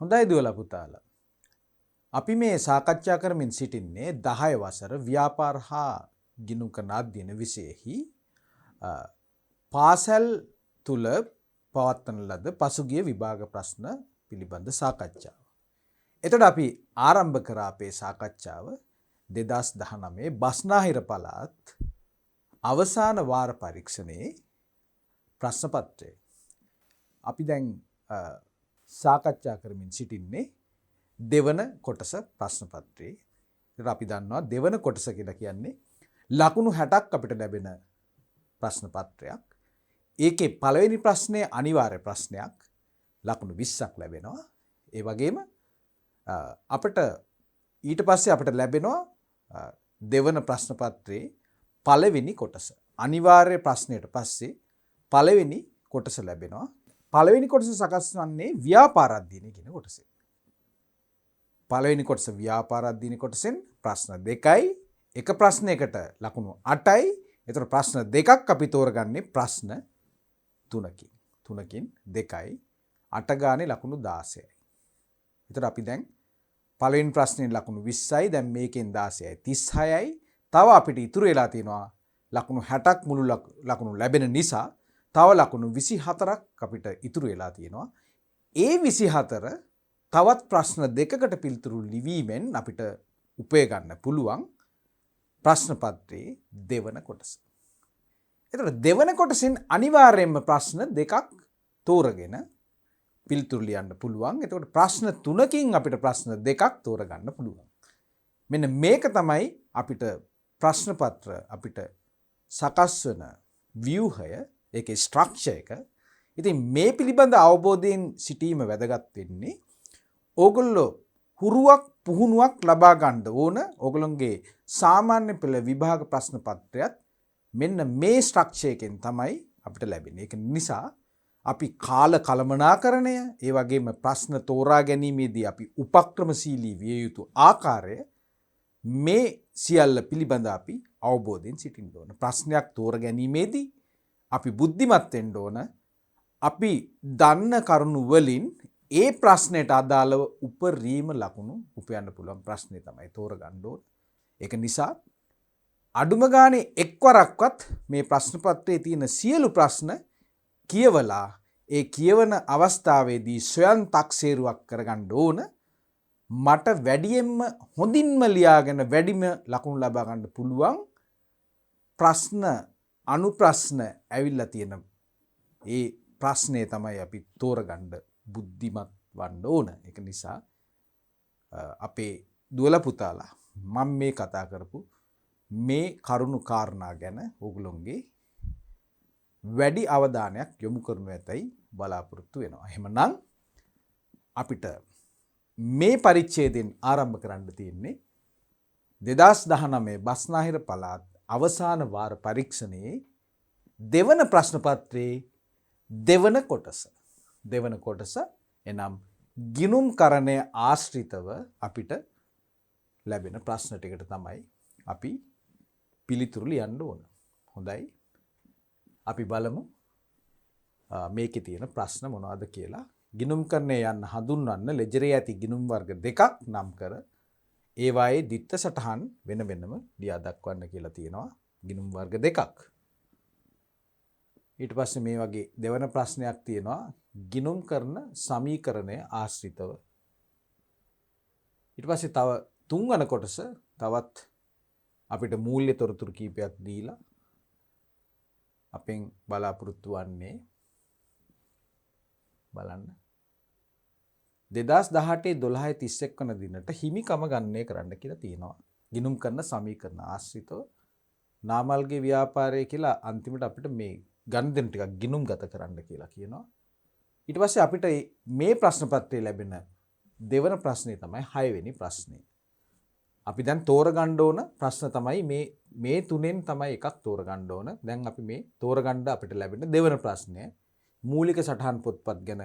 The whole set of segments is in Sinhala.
හොඳයි දුවලා පුතාලා. අපි මේ සාකච්ඡා කරමින් සිටින්නේ 10 වසර ව්‍යාපාර හා ගිණුම් කරන අධ්‍යයන විෂයෙහි පාසල් තුල පවත්වන ලද පසුගිය විභාග ප්‍රශ්න පිළිබඳ සාකච්ඡාව. එතකොට අපි ආරම්භ කර අපේ සාකච්ඡාව 2019 බස්නාහිර පළාත් අවසාන වාර පරීක්ෂණයේ ප්‍රශ්න පත්‍රය. අපි දැන් සාකච්ඡා කරමින් සිටින්නේ දෙවන කොටස ප්‍රශ්න පත්‍රයේ. ඒකට අපි දන්නවා දෙවන කොටස කියලා කියන්නේ ලකුණු 60ක් අපිට ලැබෙන ප්‍රශ්න පත්‍රයක්. ඒකේ පළවෙනි ප්‍රශ්නේ අනිවාර්ය ප්‍රශ්නයක් ලකුණු 20ක් ලැබෙනවා. ඒ වගේම අපිට ඊට පස්සේ අපිට ලැබෙනවා දෙවන ප්‍රශ්න පත්‍රයේ පළවෙනි කොටස. අනිවාර්ය ප්‍රශ්නයට පස්සේ පළවෙනි කොටස ලැබෙනවා. පළවෙනි කොටස සකස් වන්නේ ව්‍යාපාර අධ්‍යයනය කියන කොටසෙන්. පළවෙනි කොටස ව්‍යාපාර අධ්‍යයන කොටසෙන් ප්‍රශ්න 2යි. එක ප්‍රශ්නයකට ලකුණු 8යි. ඒතර ප්‍රශ්න 2ක් අපි තෝරගන්නේ ප්‍රශ්න 3කින්. 3කින් 2යි 8 ගානේ ලකුණු 16යි. ඒතර අපි දැන් පළවෙනි ප්‍රශ්නේ ලකුණු 20යි. දැන් මේකෙන් 16යි 36යි. තව අපිට ඉතුරු වෙලා තියෙනවා ලකුණු 60ක් මුළු ලකුණු ලැබෙන නිසා තව ලකුණු 24ක් අපිට ඉතුරු වෙලා තියෙනවා. ඒ 24 තවත් ප්‍රශ්න දෙකකට පිළිතුරු ලිවීමෙන් අපිට උපය ගන්න පුළුවන් ප්‍රශ්න පත්‍රයේ දෙවන කොටස. එතකොට දෙවන කොටසෙන් අනිවාර්යයෙන්ම ප්‍රශ්න දෙකක් තෝරගෙන පිළිතුරු ලියන්න පුළුවන්. එතකොට ප්‍රශ්න 3කින් අපිට ප්‍රශ්න දෙකක් තෝරගන්න පුළුවන්. මෙන්න මේක තමයි අපිට ප්‍රශ්න පත්‍ර අපිට සකස් වෙන ව්‍යුහය, ඒකේ ස්ට්‍රක්චර් එක. ඉතින් මේ පිළිබඳ අවබෝධයෙන් සිටීම වැදගත් වෙන්නේ ඕගොල්ලෝ හුරුවක් පුහුණුවක් ලබා ගන්න ඕන. ඕගොල්ලන්ගේ සාමාන්‍ය පෙළ විභාග ප්‍රශ්න පත්‍රයත් මෙන්න මේ ස්ට්‍රක්චර් එකෙන් තමයි අපිට ලැබෙන්නේ. ඒක නිසා අපි කාල කළමනාකරණය, ඒ වගේම ප්‍රශ්න තෝරා ගැනීමේදී අපි උපක්‍රමශීලී විය යුතු ආකාරය මේ සියල්ල පිළිබඳ අපි අවබෝධයෙන් සිටින්න ඕන. ප්‍රශ්නයක් තෝරා ගැනීමේදී අපි බුද්ධිමත් වෙන්න ඕන. අපි දන්න කරුණු වලින් ඒ ප්‍රශ්නයට අදාළව උපරිම ලකුණු උපයන්න පුළුවන් ප්‍රශ්නේ තමයි තෝරගන්න ඕන. ඒක නිසා අඩුම ගානේ එක්වරක්වත් මේ ප්‍රශ්න පත්‍රයේ තියෙන සියලු ප්‍රශ්න කියවලා ඒ කියවන අවස්ථාවේදී ස්වයං තක්සේරුවක් කරගන්න ඕන. මට වැඩියෙන්ම හොඳින්ම ලියාගෙන වැඩිම ලකුණු ලබා ගන්න පුළුවන් ප්‍රශ්න අනුප්‍රශ්න ඇවිල්ලා තියෙන ඒ ප්‍රශ්නේ තමයි අපි තෝරගන්න බුද්ධිමත් වන්න ඕන. ඒක නිසා අපේ දුවලා පුතාලා මම මේ කතා කරපු මේ කරුණු කාරණා ගැන ඕගොල්ලෝගේ වැඩි අවධානයක් යොමු කරනු ඇතයි බලාපොරොත්තු වෙනවා. එහෙමනම් අපිට මේ පරිච්ඡේදයෙන් ආරම්භ කරන්න තියෙන්නේ 2019 බස්නාහිර පළාත් අවසාන වාර පරීක්ෂණයේ දෙවන ප්‍රශ්න පත්‍රයේ දෙවන කොටස. දෙවන කොටස එනම් ගිණුම්කරණය ආශ්‍රිතව අපිට ලැබෙන ප්‍රශ්න ටිකට තමයි අපි පිළිතුරු ලියන්න ඕන. හොඳයි. අපි බලමු මේකේ තියෙන ප්‍රශ්න මොනවද කියලා. ගිණුම්කරණය යන්න හඳුන්වන්න ලෙජරේ ඇති ගිණුම් වර්ග දෙකක් නම් කර ඒවායේ දිත්ත සටහන් වෙන වෙනම ලියා දක්වන්න කියලා තියෙනවා. ගිණුම් වර්ග දෙකක්. ඊට පස්සේ මේ වගේ දෙවන ප්‍රශ්නයක් තියෙනවා ගිණුම් කරන සමීකරණය ආශ්‍රිතව. ඊට පස්සේ තව තුන්වන කොටස තවත් අපිට මූල්‍ය තොරතුරු කීපයක් දීලා අපෙන් බලාපොරොත්තු වන්නේ බලන්න 2018 12/31 වන දිනට හිමිකම ගණනය කරන්න කියලා තියෙනවා. ගිණුම් කරන සමීකරණ ආශ්‍රිතව නාමල්ගේ ව්‍යාපාරය කියලා අන්තිමට අපිට මේ ගණන් ටිකක් ගිණුම් ගත කරන්න කියලා කියනවා. ඊට පස්සේ අපිට මේ ප්‍රශ්න පත්‍රයේ ලැබෙන දෙවන ප්‍රශ්නේ තමයි 6 වෙනි ප්‍රශ්නේ. අපි දැන් තෝරගන්න ඕන ප්‍රශ්න තමයි මේ තුනෙන් තමයි එකක් තෝරගන්න ඕන. දැන් අපි මේ තෝරගන්න අපිට ලැබෙන දෙවන ප්‍රශ්නය මූලික සටහන් පොත්පත් ගැන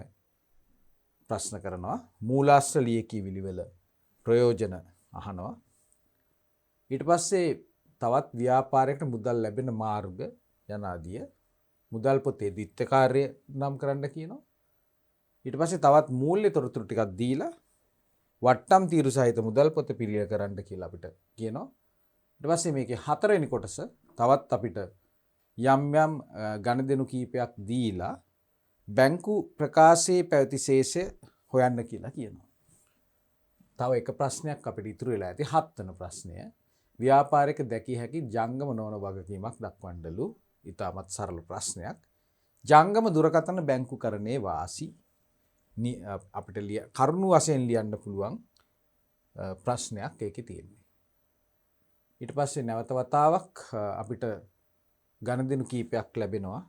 ප්‍රශ්න කරනවා. මූලාශ්‍ර ලියකියවිලි වල ප්‍රයෝජන අහනවා. ඊට පස්සේ තවත් ව්‍යාපාරයකට මුදල් ලැබෙන මාර්ග යනාදිය මුදල් පොතේ දිත්ත කාර්ය නම් කරන්න කියනවා. ඊට පස්සේ තවත් මූල්‍ය තොරතුරු ටිකක් දීලා වට්ටම් තීරු සහිත මුදල් පොත පිළියෙල කරන්න කියලා අපිට කියනවා. ඊට පස්සේ මේකේ 4 වෙනි කොටස තවත් අපිට යම් යම් ගණදෙනු කීපයක් දීලා බැංකු ප්‍රකාශයේ පැවති ශේෂය හොයන්න කියලා කියනවා. තව එක ප්‍රශ්නයක් අපිට ඉතුරු වෙලා ඇති 7 වෙනි ප්‍රශ්නය. ව්‍යාපාරික දැකිය හැකි ජංගම නොවන වගකීමක් දක්වන්නලු. ඉතාමත් සරල ප්‍රශ්නයක්. ජංගම දුරකථන බැංකුකරණයේ වාසි අපිට කරුණු වශයෙන් ලියන්න පුළුවන් ප්‍රශ්නයක් ඒකේ තියෙන්නේ. ඊට පස්සේ නැවත වතාවක් අපිට ගණදෙනු කීපයක් ලැබෙනවා.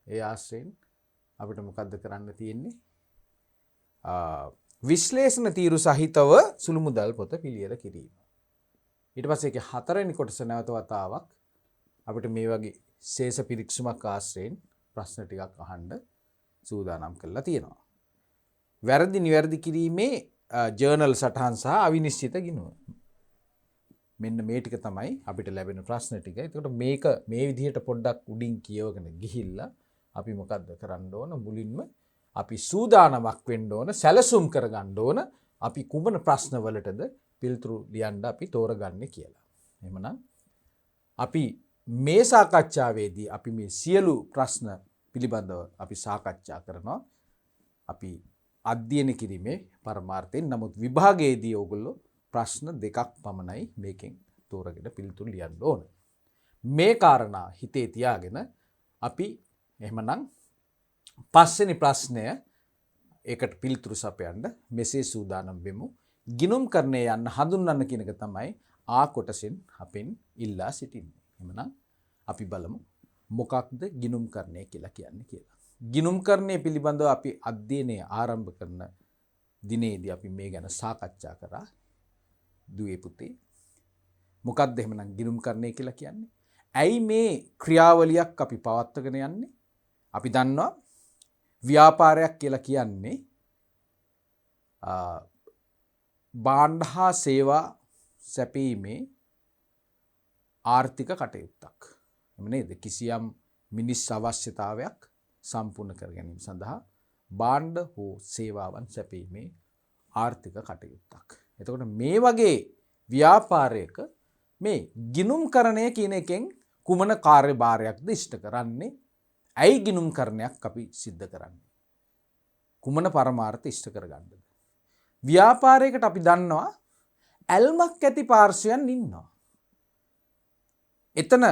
ඒ ආශ්‍රයෙන් අපිට මොකද්ද කරන්න තියෙන්නේ? විශ්ලේෂණ තීරු සහිතව සුළු මුදල් පොත පිළියෙල කිරීම. ඊට පස්සේ ඒකේ 4 වෙනි කොටස නැවත වතාවක් අපිට මේ වගේ ශේෂ පිරික්සුමක් ආශ්‍රයෙන් ප්‍රශ්න ටිකක් අහන්න සූදානම් කරලා තියෙනවා. වැරදි නිවැරදි කිරීමේ ජර්නල් සටහන් සහ අවිනිශ්චිත ගිණුම. මෙන්න මේ ටික තමයි අපිට ලැබෙන ප්‍රශ්න ටික. ඒකට මේක මේ විදිහට පොඩ්ඩක් උඩින් කියවගෙන ගිහිල්ලා අපි මොකද්ද කරන්න ඕන? මුලින්ම අපි සූදානමක් වෙන්න ඕන, සැලසුම් කරගන්න ඕන අපි කුමන ප්‍රශ්න වලටද පිළිතුරු ලියන්න අපි තෝරගන්නේ කියලා. එහෙමනම් අපි මේ සාකච්ඡාවේදී අපි මේ සියලු ප්‍රශ්න පිළිබඳව අපි සාකච්ඡා කරනවා. අපි අධ්‍යයන කිරීමේ පරමාර්ථයෙන්. නමුත් විභාගයේදී ඔයගොල්ලෝ ප්‍රශ්න 2ක් පමණයි මේකෙන් තෝරගෙන පිළිතුරු ලියන්න ඕන. මේ කාරණා හිතේ තියාගෙන අපි එහෙමනම් 5 වෙනි ප්‍රශ්නය ඒකට පිළිතුරු සපයන්න මෙසේ සූදානම් වෙමු. ගිණුම් කරණය යන්න හඳුන්වන්න කියන එක තමයි ආ කොටසෙන් අපෙන් ඉල්ලා සිටින්නේ. එහෙමනම් අපි බලමු මොකක්ද ගිණුම් කරණය කියලා කියන්නේ කියලා. ගිණුම් කරණය පිළිබඳව අපි අධ්‍යයනය ආරම්භ කරන දිනේදී අපි මේ ගැන සාකච්ඡා කරා. දුවේ පුතේ මොකක්ද එහෙමනම් ගිණුම් කරණය කියලා කියන්නේ? ඇයි මේ ක්‍රියාවලියක් අපි පවත්වාගෙන යන්නේ? අපි දන්නවා ව්‍යාපාරයක් කියලා කියන්නේ භාණ්ඩ හා සේවා සැපීමේ ආර්ථික කටයුත්තක්. එම නේද? කිසියම් මිනිස් අවශ්‍යතාවයක් සම්පූර්ණ කර ගැනීම සඳහා භාණ්ඩ හෝ සේවාවන් සැපීමේ ආර්ථික කටයුත්තක්. එතකොට මේ වගේ ව්‍යාපාරයක මේ ගිණුම්කරණය කියන එකෙන් කුමන කාර්යභාරයක්ද ඉෂ්ට කරන්නේ? ඇයි ගිණුම්කරණයක් අපි සිද්ධ කරන්නේ? කුමන පරමාර්ථ ඉෂ්ට කරගන්නද? ව්‍යාපාරයකට අපි දන්නවා ඇල්මක් ඇති පාර්ශ්වයන් ඉන්නවා. එතන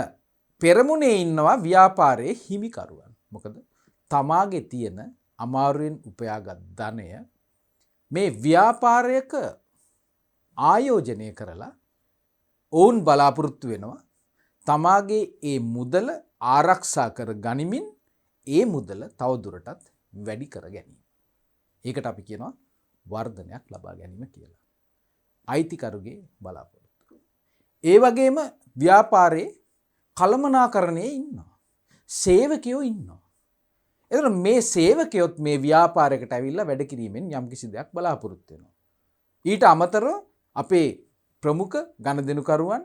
පෙරමුණේ ඉන්නවා ව්‍යාපාරයේ හිමිකරුවන්. මොකද තමාගේ තියෙන අමාරුවෙන් උපයාගත් ධනය මේ ව්‍යාපාරයක ආයෝජනය කරලා ඔවුන් බලාපොරොත්තු වෙනවා තමාගේ ඒ මුදල ආරක්ෂා කර ගනිමින් ඒ මුදල තවදුරටත් වැඩි කර ගැනීම. ඒකට අපි කියනවා වර්ධනයක් ලබා ගැනීම කියලා. අයිතිකරුගේ බලාපොරොත්තු. ඒ වගේම ව්‍යාපාරයේ කළමනාකරණයේ ඉන්නවා. සේවකයෝ ඉන්නවා. එතකොට මේ සේවකයොත් මේ ව්‍යාපාරයකට ඇවිල්ලා වැඩ කිරීමෙන් යම්කිසි දෙයක් බලාපොරොත්තු වෙනවා. ඊට අමතරව අපේ ප්‍රමුඛ ගණදෙනුකරුවන්,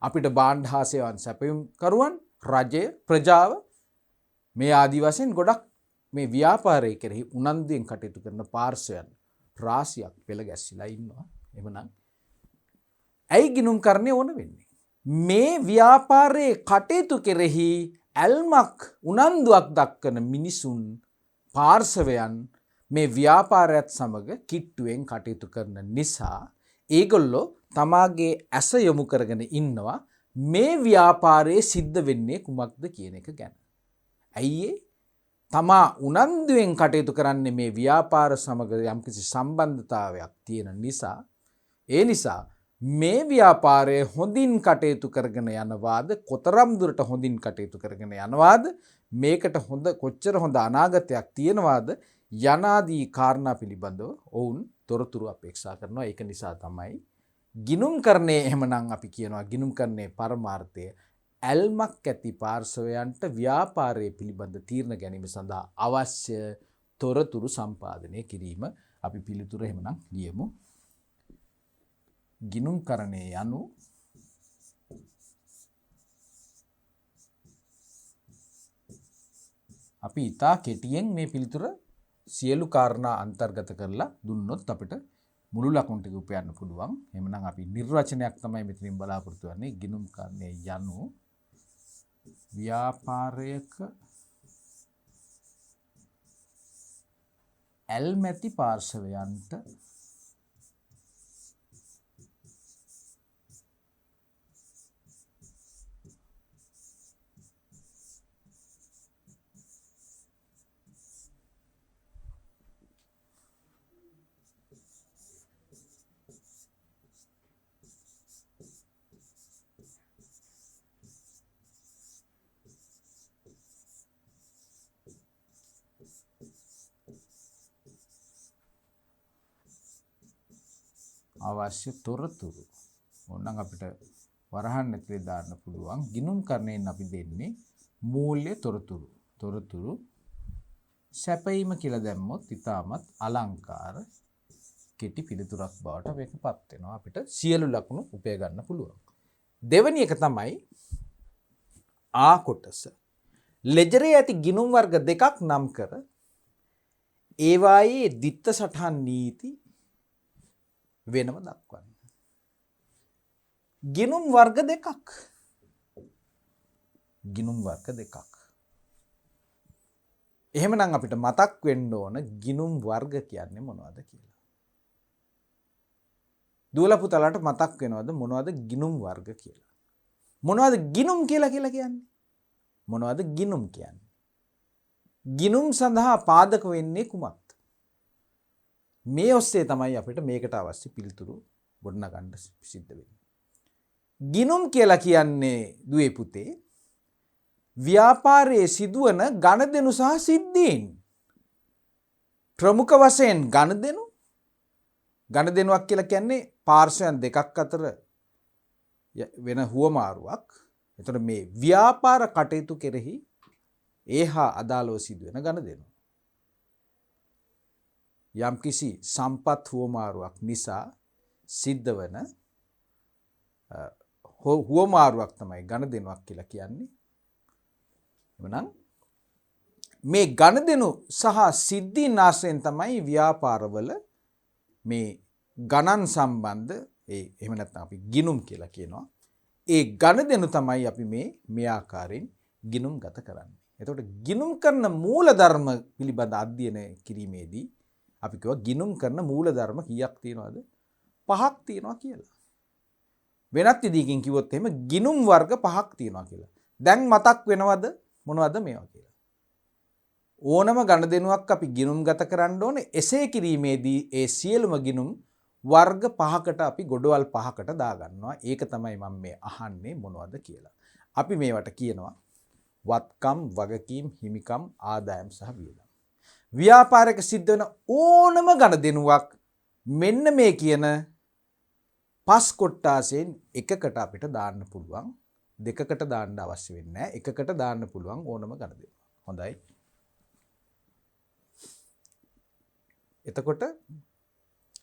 අපිට භාණ්ඩ හා සේවාවන් සැපයුම් කරුවන්, රජය, ප්‍රජාව මේ ආදි වශයෙන් ගොඩක් මේ ව්‍යාපාරය කෙරෙහි උනන්දුවෙන් කටයුතු කරන පාර්ශ්වයන් රාශියක් පෙළ ගැස්සිලා ඉන්නවා. එhmenan ඇයි ගිණුම්කරණය ඕන වෙන්නේ? මේ ව්‍යාපාරයේ කටයුතු කෙරෙහි ඇල්මක් උනන්දුවක් දක්වන මිනිසුන්, පාර්ශවයන් මේ ව්‍යාපාරයත් සමග කිට්ටුවෙන් කටයුතු කරන නිසා ඒගොල්ලෝ තමාගේ ඇස යොමු කරගෙන ඉන්නවා මේ ව්‍යාපාරයේ සිද්ධ වෙන්නේ කුමක්ද කියන එක ගැන. ඇයි තමා උනන්දුවෙන් කටයුතු කරන්නේ මේ ව්‍යාපාර සමග යම්කිසි සම්බන්ධතාවයක් තියෙන නිසා. ඒ නිසා මේ ව්‍යාපාරය හොඳින් කටයුතු කරගෙන යනවාද, කොතරම් දුරට හොඳින් කටයුතු කරගෙන යනවාද, මේකට හොඳ කොච්චර හොඳ අනාගතයක් තියෙනවාද යනාදී කාරණා පිළිබඳව ඔවුන් තොරතුරු අපේක්ෂා කරනවා. ඒක නිසා තමයි ගිණුම්කරණය එහෙමනම් අපි කියනවා ගිණුම්කරණයේ පරමාර්ථය ඇල්මක් ඇති පාර්ශවයන්ට ව්‍යාපාරයේ පිළිබඳ තීරණ ගැනීම සඳහා අවශ්‍ය තොරතුරු සම්පාදනය කිරීම. අපි පිළිතුර එහෙමනම් ලියමු. ගිණුම්කරණය යනු අපි ඉතා කෙටියෙන් මේ පිළිතුර සියලු කාරණා අන්තර්ගත කරලා දුන්නොත් අපිට මුළු ලකුණු ටික උපයන්න පුළුවන්. එහෙමනම් අපි නිර්වචනයක් තමයි මෙතනින් බලාපොරොත්තු වෙන්නේ. ගිණුම් කර්ණය යනු ව්‍යාපාරයක ඇල්මැති පාර්ශවයන්ට අවශ්‍ය තොරතුරු ඕනනම් අපිට වරහන් ඇතුලේ දාන්න පුළුවන්. ගිණුම් කර්ණයෙන් අපි දෙන්නේ මූල්‍ය තොරතුරු සැපීම කියලා දැම්මොත් ඊටමත් අලංකාර කෙටි පිළිතුරක් බවට මේකපත් වෙනවා. අපිට සියලු ලකුණු උපය ගන්න පුළුවන්. දෙවෙනි එක තමයි ආ කොටස. ලෙජරේ ඇති ගිණුම් වර්ග දෙකක් නම් කර ඒවායේ දිත්ත සටහන් නීති වෙනම දක්වන්න. ගිණුම් වර්ග දෙකක්. එහෙමනම් අපිට මතක් වෙන්න ඕන ගිණුම් වර්ග කියන්නේ මොනවද කියලා. දුවලා පුතාලට මතක් වෙනවද මොනවද ගිණුම් වර්ග කියලා? මොනවද ගිණුම් කියලා කියන්නේ? මොනවද ගිණුම් කියන්නේ? ගිණුම් සඳහා පාදක වෙන්නේ කුමක්ද? මේ ඔස්සේ තමයි අපිට මේකට අවශ්‍ය පිළිතුරු ගොඩනගන්න සිද්ධ වෙන්නේ. ගිණුම් කියලා කියන්නේ දුවේ පුතේ ව්‍යාපාරයේ සිදුවන ගණදෙනු සහ සිද්ධීන්. ප්‍රමුඛ වශයෙන් ගණදෙනුවක් කියලා කියන්නේ පාර්ශ්වයන් දෙකක් අතර වෙන හුවමාරුවක්. එතකොට මේ ව්‍යාපාර කටයුතු කෙරෙහි ඒහා අදාළව සිදුවෙන ගණදෙනු. යම්කිසි සම්පත් හුවමාරුවක් නිසා සිද්ධ වන හුවමාරුවක් තමයි ගණදෙනුවක් කියලා කියන්නේ. එවනම් මේ ගණදෙනු සහ සිද්ධීන් ආශ්‍රයෙන් තමයි ව්‍යාපාරවල මේ ගණන් සම්බන්ධ එහෙම නැත්නම් අපි ගිණුම් කියලා කියනවා. ඒ ගණදෙනු තමයි අපි මේ ආකාරයෙන් ගිණුම් ගත කරන්නේ. එතකොට ගිණුම් කරන මූලධර්ම පිළිබඳ අධ්‍යයනය කිරීමේදී අපි කියවා ගිණුම් කරන මූලධර්ම කීයක් තියෙනවද? 5ක් තියෙනවා කියලා. වෙනත් විදිහකින් කිව්වොත් එහෙම ගිණුම් වර්ග 5ක් තියෙනවා කියලා. දැන් මතක් වෙනවද මොනවද මේවා කියලා? ඕනම ගණදෙනුවක් අපි ගිණුම් ගත කරන්න ඕනේ. එසේ කිරීමේදී ඒ සියලුම ගිණුම් වර්ග 5කට අපි ගොඩවල් 5කට දාගන්නවා. ඒක තමයි මම මේ අහන්නේ මොනවද කියලා. අපි මේවට කියනවා වත්කම්, වගකීම්, හිමිකම්, ආදායම් සහ වියදම්. ව්‍යාපාරයක සිද්ධ වෙන ඕනම ගණදෙනුවක් මෙන්න මේ කියන 5 කොටාසෙන් එකකට අපිට දාන්න පුළුවන්. දෙකකට දාන්න අවශ්‍ය වෙන්නේ නැහැ. එකකට දාන්න පුළුවන් ඕනම ගණදෙනුවක්. හොඳයි. එතකොට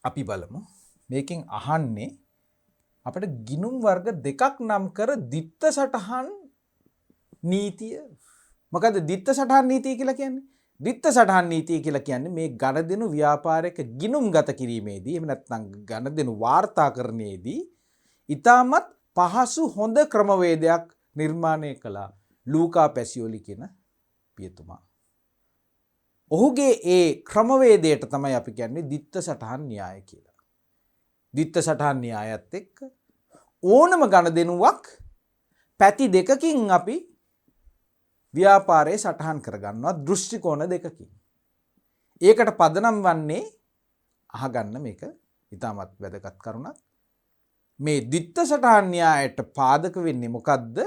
අපි බලමු මේකෙන් අහන්නේ අපිට ගිණුම් වර්ග දෙකක් නම් කර දිත්ත සටහන් නීතිය. මොකද දිත්ත සටහන් නීතිය කියලා කියන්නේ? දිත්ත සටහන් නීතිය කියලා කියන්නේ මේ ගණදෙනු ව්‍යාපාරයක ගිණුම් ගත කිරීමේදී එහෙම නැත්නම් ගණදෙනු වාර්තාකරණයේදී ඊටමත් පහසු හොඳ ක්‍රමවේදයක් නිර්මාණය කළා ලූකා පැසියෝලි කියන පියතුමා. ඔහුගේ ඒ ක්‍රමවේදයට තමයි අපි කියන්නේ දිත්ත සටහන් න්‍යාය කියලා. දිත්ත සටහන් න්‍යායත් එක්ක ඕනම ගණදෙනුවක් පැති දෙකකින් අපි ව්‍යාපාරයේ සටහන් කරගන්නවා දෘෂ්ටි කෝණ දෙකකින්. ඒකට පදනම් වන්නේ අහගන්න මේක ඉතාමත් වැදගත් කරුණක්. මේ දිත්ත සටහන් න්‍යායට පාදක වෙන්නේ මොකද්ද?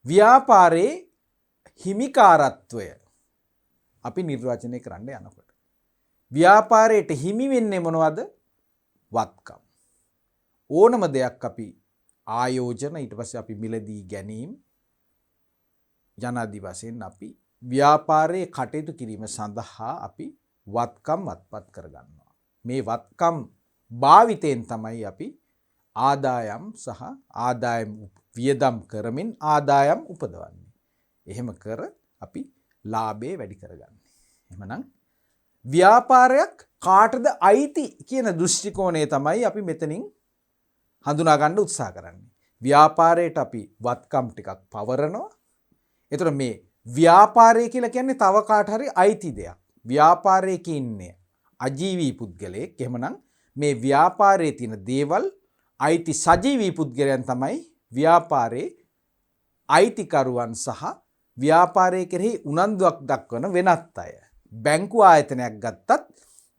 ව්‍යාපාරයේ හිමිකාරත්වය අපි නිර්වචනය කරන්න යනකොට. ව්‍යාපාරයට හිමි වෙන්නේ මොනවද? වත්කම්. ඕනම දෙයක් අපි ආයෝජන ඊට පස්සේ අපි මිලදී ගැනීම යනාදී වශයෙන් අපි ව්‍යාපාරයේ කටයුතු කිරීම සඳහා අපි වත්කම් අත්පත් කරගන්නවා. මේ වත්කම් භාවිතයෙන් තමයි අපි ආදායම් සහ ආදායම් වියදම් කරමින් ආදායම් උපදවන්නේ. එහෙම කර අපි ලාභය වැඩි කරගන්නේ. එහෙමනම් ව්‍යාපාරයක් කාටද අයිති කියන දෘෂ්ටි කෝණය තමයි අපි මෙතනින් හඳුනා ගන්න උත්සාහ කරන්නේ. ව්‍යාපාරයට අපි වත්කම් ටිකක් පවරනවා. එතකොට මේ ව්‍යාපාරය කියලා කියන්නේ තව කාට හරි අයිති දෙයක්. ව්‍යාපාරයක ඉන්නේ අජීවී පුද්ගලයෙක්. එහෙමනම් මේ ව්‍යාපාරයේ තියෙන දේවල් අයිති සජීවී පුද්ගලයන් තමයි ව්‍යාපාරයේ අයිතිකරුවන් සහ ව්‍යාපාරය කෙරෙහි උනන්දුවක් දක්වන වෙනත් අය. බැංකු ආයතනයක් ගත්තත්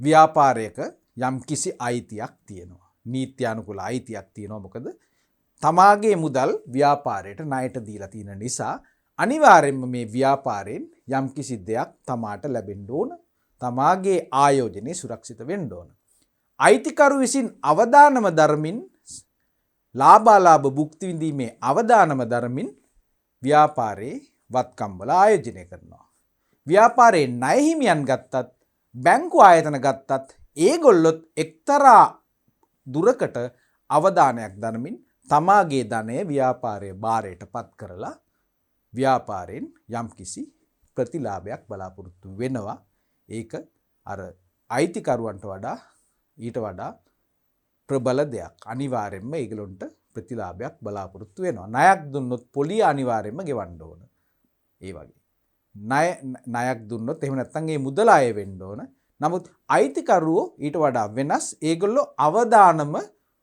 ව්‍යාපාරයක යම් කිසි අයිතියක් තියෙනවා. නීත්‍යානුකූල අයිතියක් තියෙනවා. මොකද තමාගේ මුදල් ව්‍යාපාරයට ණයට දීලා තියෙන නිසා අනිවාර්යයෙන්ම මේ ව්‍යාපාරයෙන් යම් කිසි දෙයක් තමාට ලැබෙන්න ඕන. තමාගේ ආයෝජනය සුරක්ෂිත වෙන්න ඕන. අයිතිකරු විසින් අවදානම දරමින් ලාභාලාභ භුක්ති විඳීමේ අවදානම දරමින් ව්‍යාපාරයේ වත්කම් වල ආයෝජනය කරනවා. ව්‍යාපාරයේ ණය හිමියන් ගත්තත් බැංකු ආයතන ගත්තත් ඒගොල්ලොත් එක්තරා දුරකට අවදානයක් දරමින් තමාගේ ධනය ව්‍යාපාරයේ බාරයට පත් කරලා ව්‍යාපාරයෙන් යම්කිසි ප්‍රතිලාභයක් බලාපොරොත්තු වෙනවා. ඒක අර අයිතිකරුවන්ට වඩා ඊට වඩා ප්‍රබල දෙයක්. අනිවාර්යෙන්ම ඒගොල්ලන්ට ප්‍රතිලාභයක් බලාපොරොත්තු වෙනවා. ණයක් දුන්නොත් පොලිය අනිවාර්යෙන්ම ගෙවන්න ඕන. ඒ වගේ. ණයක් දුන්නොත් එහෙම නැත්නම් ඒ මුදල අය වෙන්න ඕන. නමුත් අයිතිකරුවෝ ඊට වඩා වෙනස්. ඒගොල්ලෝ අවදානම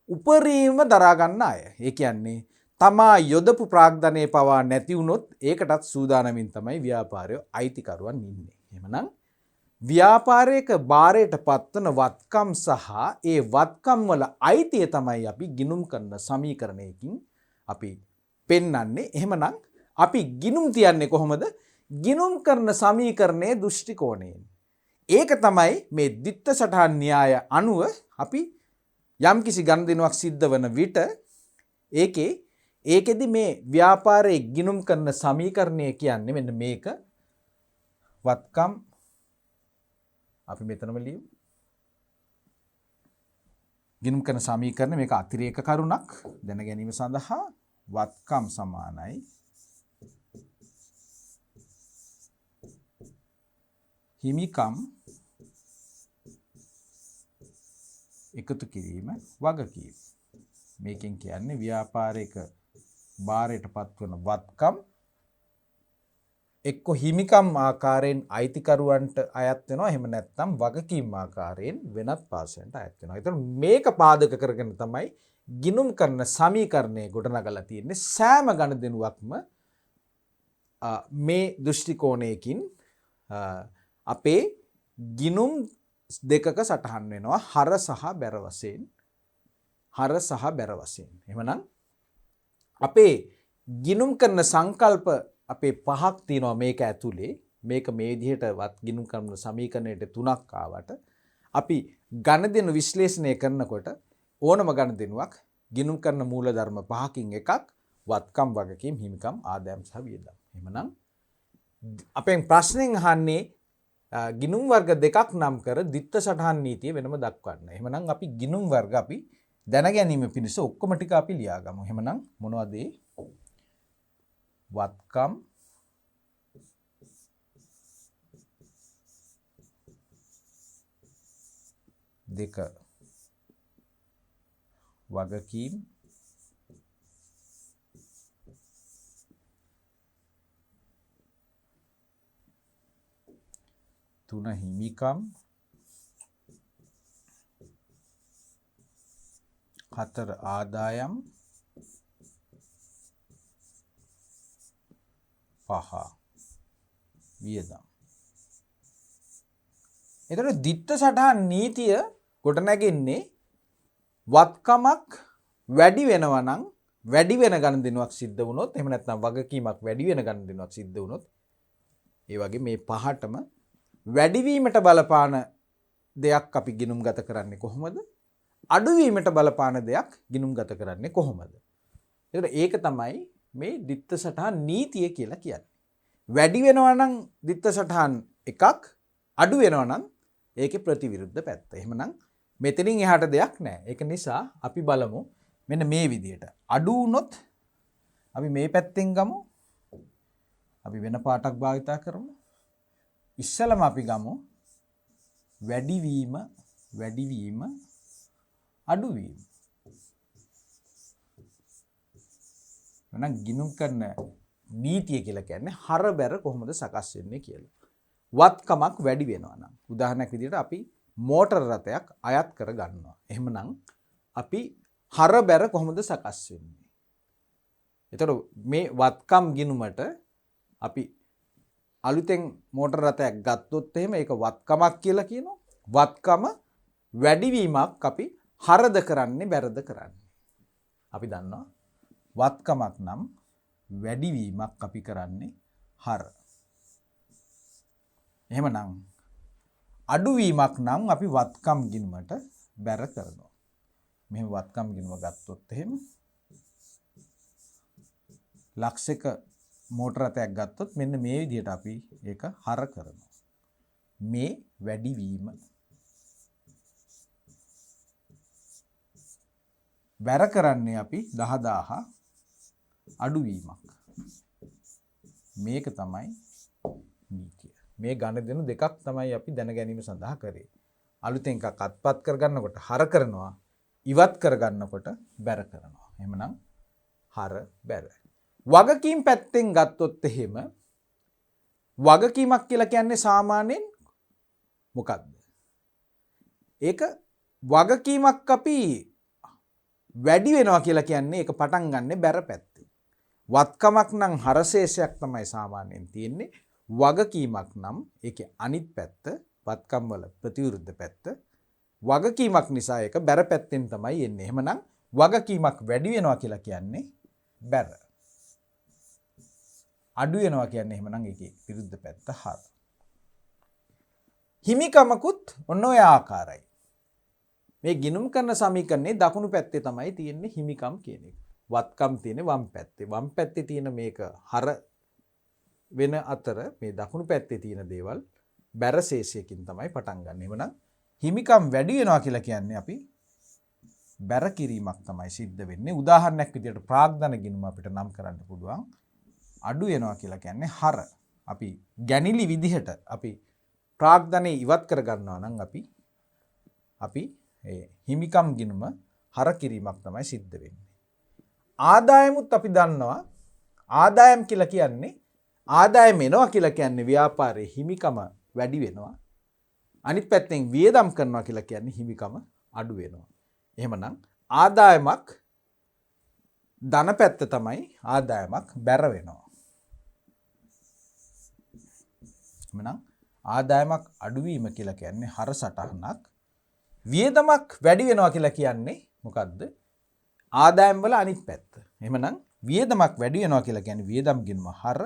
උපරිම දරා ගන්න අය. ඒ කියන්නේ තමා යොදපු ප්‍රාග්ධනය පවා නැති වුණොත් ඒකටත් සූදානමින් තමයි ව්‍යාපාරය අයිතිකරුවන් ඉන්නේ. එහෙමනම් ව්‍යාපාරයක බාරයට පත්වන වත්කම් සහ ඒ වත්කම් වල අයිතිය තමයි අපි ගිණුම් කරන සමීකරණයකින් අපි පෙන්වන්නේ. එහෙමනම් අපි ගිණුම් තියන්නේ කොහොමද? ගිණුම් කරන සමීකරණයේ දෘෂ්ටි කෝණයෙන්. ඒක තමයි මේ ද්විත්ව සටහන් න්‍යාය අනුව අපි යම්කිසි ගනුදෙනුවක් සිද්ධ වන විට ඒකෙදි මේ ව්‍යාපාරයේ ගිණුම් කරන සමීකරණය කියන්නේ මෙන්න මේක. වත්කම් අපි මෙතනම ලියමු. ගිණුම් කරන සමීකරණ මේක අතිරේක කරුණක් දැන ගැනීම සඳහා වත්කම් සමානයි හිමිකම් එකතු කිරීම වගකීම. මේකෙන් කියන්නේ ව්‍යාපාරයක බාරයට පත්වන වත්කම් එක්ක හිමිකම් ආකාරයෙන් අයිතිකරුවන්ට අයත් වෙනවා. එහෙම නැත්නම් වගකීම් ආකාරයෙන් වෙනත් පාර්ශවයන්ට අයත් වෙනවා. ඒතර මේක පාදක කරගෙන තමයි ගිණුම් කරන සමීකරණය ගොඩනගලා තියෙන්නේ. සෑම ගනුදෙනුවක්ම මේ දෘෂ්ටි කෝණයකින් අපේ ගිණුම් දෙකක සටහන් වෙනවා. හර සහ බැර වශයෙන්. හර සහ බැර වශයෙන්. එහෙමනම් අපේ ගිණුම් කරන සංකල්ප අපේ පහක් තියෙනවා මේක ඇතුලේ. මේක මේ විදිහට ගිණුම් කරන සමීකරණයට තුනක් ආවට අපි ගණදෙනු විශ්ලේෂණය කරනකොට ඕනම ගණදෙනුවක් ගිණුම් කරන මූලධර්ම පහකින් එකක් වත්කම් වගකීම් හිමිකම් ආදායම් සහ වියදම්. එහෙමනම් අපෙන් ප්‍රශ්නෙන් අහන්නේ ගිණුම් වර්ග දෙකක් නම් කර ද්විත්ව සටහන් නීතිය වෙනම දක්වන්න. එහෙමනම් අපි ගිණුම් වර්ග අපි දැන ගැනීම පිණිස ඔක්කොම ටික අපි ලියාගමු. එහෙමනම් මොනවද ඒ? වත්කම් දෙක වගකීම් තුන හිමිකම් හතර ආදායම් පහ වියදම්. එතකොට ද්විත්ව සටහන් නීතිය ගොඩනැගෙන්නේ වත්කමක් වැඩි වෙනවා නම් වැඩි වෙන ගනුදෙනුවක් සිද්ධ වුණොත් එහෙම නැත්නම් වගකීමක් වැඩි වෙන ගනුදෙනුවක් සිද්ධ වුණොත් ඒ වගේ මේ පහටම වැඩිවීමට බලපාන දෙයක් අපි ගිණුම්ගත කරන්නේ කොහොමද? අඩුවීමට බලපාන දෙයක් ගිණුම්ගත කරන්නේ කොහොමද? ඒක තමයි මේ ද්විත්ව සටහන් නීතිය කියලා කියන්නේ. වැඩි වෙනවා නම් ද්විත්ව සටහන් එකක්, අඩු වෙනවා නම් ඒකේ ප්‍රතිවිරුද්ධ පැත්ත. එහෙමනම් මෙතනින් එහාට දෙයක් නැහැ. ඒක නිසා අපි බලමු මෙන්න මේ විදිහට. අඩු වුණොත් අපි මේ පැත්තෙන් ගමු. අපි වෙන පාටක් භාවිතා කරමු. ඉස්සලම අපි ගමු වැඩිවීම අඩුවීම. එහෙනම් ගිණුම් කරන නීතිය කියලා කියන්නේ හර බැර කොහොමද සකස් වෙන්නේ කියලා. වත්කමක් වැඩි වෙනවා නම් උදාහරණයක් විදිහට අපි මෝටර රථයක් අයත් කර ගන්නවා. එහෙමනම් අපි හර බැර කොහොමද සකස් වෙන්නේ? එතකොට මේ වත්කම් ගිණුමට අපි අලුතෙන් මෝටර රථයක් ගත්තොත් එහෙම ඒක වත්කමක් කියලා කියනවා. වත්කම වැඩිවීමක් අපි හරද කරන්නේ බැරද කරන්නේ? අපි දන්නවා වත්කමක් නම් වැඩිවීමක් අපි කරන්නේ හර. එහෙමනම් අඩුවීමක් නම් අපි වත්කම් ගිණුමට බැර කරනවා. මෙහෙම වත්කම් ගිණුම ගත්තොත් එහෙම ලක්ෂයක මෝටර රථයක් ගත්තොත් මෙන්න මේ විදිහට අපි ඒක හර කරනවා. මේ වැඩිවීම. බැර කරන්නේ අපි 10000 අඩුවීමක්. මේක තමයි නීතිය. මේ ගණදෙනු දෙකක් තමයි අපි දැන ගැනීම සඳහා කරේ. අලුතෙන් එකක් අත්පත් කරගන්නකොට හර කරනවා, ඉවත් කරගන්නකොට බැර කරනවා. එහෙමනම් හර බැර. වගකීම් පැත්තෙන් ගත්තොත් එහෙම වගකීමක් කියලා කියන්නේ සාමාන්‍යයෙන් මොකක්ද? ඒක වගකීමක් අපි වැඩි වෙනවා කියලා කියන්නේ ඒක පටන් ගන්න බැර පැත්තේ. වත්කමක් නම් හරශේෂයක් තමයි සාමාන්‍යයෙන් තියෙන්නේ. වගකීමක් නම් ඒකේ අනිත් පැත්ත වත්කම් වල ප්‍රතිවිරුද්ධ පැත්ත. වගකීමක් නිසා ඒක බැර පැත්තෙන් තමයි එන්නේ. එහෙමනම් වගකීමක් වැඩි වෙනවා කියලා කියන්නේ බැර. අඩු වෙනවා කියන්නේ එහෙමනම් ඒකේ විරුද්ධ පැත්ත හර. හිමිකමකුත් ඔන්න ඔය ආකාරයි. මේ ගිණුම් කරන සමීකරණේ දකුණු පැත්තේ තමයි තියෙන්නේ හිමිකම් කියන එක. වත්කම් තියෙන්නේ වම් පැත්තේ. වම් පැත්තේ තියෙන මේක හර වෙන අතර මේ දකුණු පැත්තේ තියෙන දේවල් බැර ශේෂයකින් තමයි පටන් ගන්න. එහෙමනම් හිමිකම් වැඩි වෙනවා කියලා කියන්නේ අපි බැර කිරීමක් තමයි සිද්ධ වෙන්නේ. උදාහරණයක් විදිහට ප්‍රාග්ධන ගිණුම අපිට නම් කරන්න පුළුවන්. අඩු වෙනවා කියලා කියන්නේ හර. අපි ගැනිලි විදිහට අපි ප්‍රාග්ධනේ ඉවත් කර ගන්නවා නම් අපි ඒ හිමිකම් ගිණුම හර කිරීමක් තමයි සිද්ධ වෙන්නේ. ආදායමුත් අපි දන්නවා ආදායම් කියලා කියන්නේ ආදායම එනවා කියලා කියන්නේ ව්‍යාපාරයේ හිමිකම වැඩි වෙනවා. අනිත් පැත්තෙන් වියදම් කරනවා කියලා කියන්නේ හිමිකම අඩු වෙනවා. එහෙමනම් ආදායමක් ධන පැත්ත තමයි ආදායමක් බැර වෙනවා. එහෙමනම් ආදායමක් අඩුවීම කියලා කියන්නේ හර සටහනක්. වියදමක් වැඩි වෙනවා කියලා කියන්නේ මොකද්ද? ආදායම් වල අනිත් පැත්ත. එහෙමනම් වියදමක් වැඩි වෙනවා කියලා කියන්නේ වියදම් ගිණුම හර.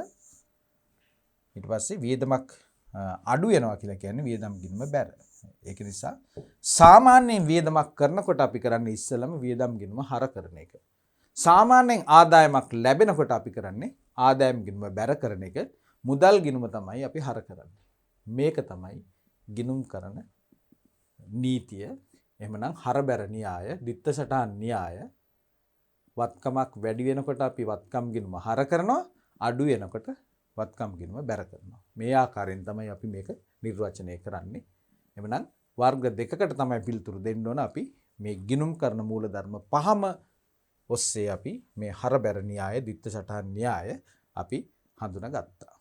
ඊට පස්සේ වියදමක් අඩු වෙනවා කියලා කියන්නේ වියදම් ගිණුම බැර. ඒක නිසා සාමාන්‍යයෙන් වියදමක් කරනකොට අපි කරන්නේ ඉස්සෙල්ලම වියදම් ගිණුම හර කරන එක. සාමාන්‍යයෙන් ආදායමක් ලැබෙනකොට අපි කරන්නේ ආදායම් ගිණුම බැර කරන එක. මුදල් ගිණුම තමයි අපි හර කරන්නේ. මේක තමයි ගිණුම් කරන නීතිය. එහෙමනම් හර බැර න්‍යාය, ditta සටහන් න්‍යාය. වත්කමක් වැඩි වෙනකොට අපි වත්කම් ගිණුම හර කරනවා, අඩු වෙනකොට වත්කම් ගිණුම බැර කරනවා. මේ ආකාරයෙන් තමයි අපි මේක නිර්වචනය කරන්නේ. එහෙමනම් වර්ග දෙකකට තමයි පිළිතුරු දෙන්න ඕන. අපි මේ ගිණුම් කරන මූලධර්ම පහම ඔස්සේ අපි මේ හර බැර න්‍යාය, ditta සටහන් න්‍යාය අපි හඳුනාගත්තා.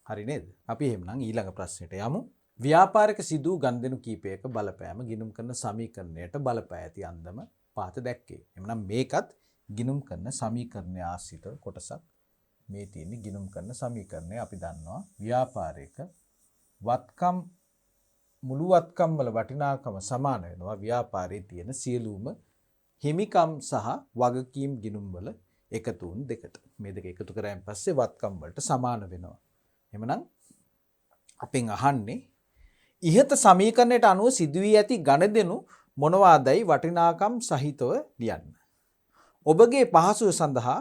හරි නේද? අපි එහෙමනම් ඊළඟ ප්‍රශ්නෙට යමු. ව්‍යාපාරික සිදු ගනුදෙනු කීපයක බලපෑම ගිණුම් කරන සමීකරණයට බලපෑ ඇති අන්දම පහත දැක්කේ. එහෙනම් මේකත් ගිණුම් කරන සමීකරණය ආශ්‍රිත කොටසක්. මේ තියෙන්නේ ගිණුම් කරන සමීකරණය. අපි දන්නවා ව්‍යාපාරික වත්කම් මුළු වත්කම් වල වටිනාකම සමාන වෙනවා ව්‍යාපාරයේ තියෙන සියලුම හිමිකම් සහ වගකීම් ගිණුම් වල එකතුන් දෙකට. මේ දෙක එකතු කරායින් පස්සේ වත්කම් වලට සමාන වෙනවා. එහෙමනම් අපෙන් අහන්නේ ඉහත සමීකරණයට අනුව සිදුවී ඇති ගණදෙනු මොනවාදයි වටිනාකම් සහිතව ලියන්න. ඔබගේ පහසුව සඳහා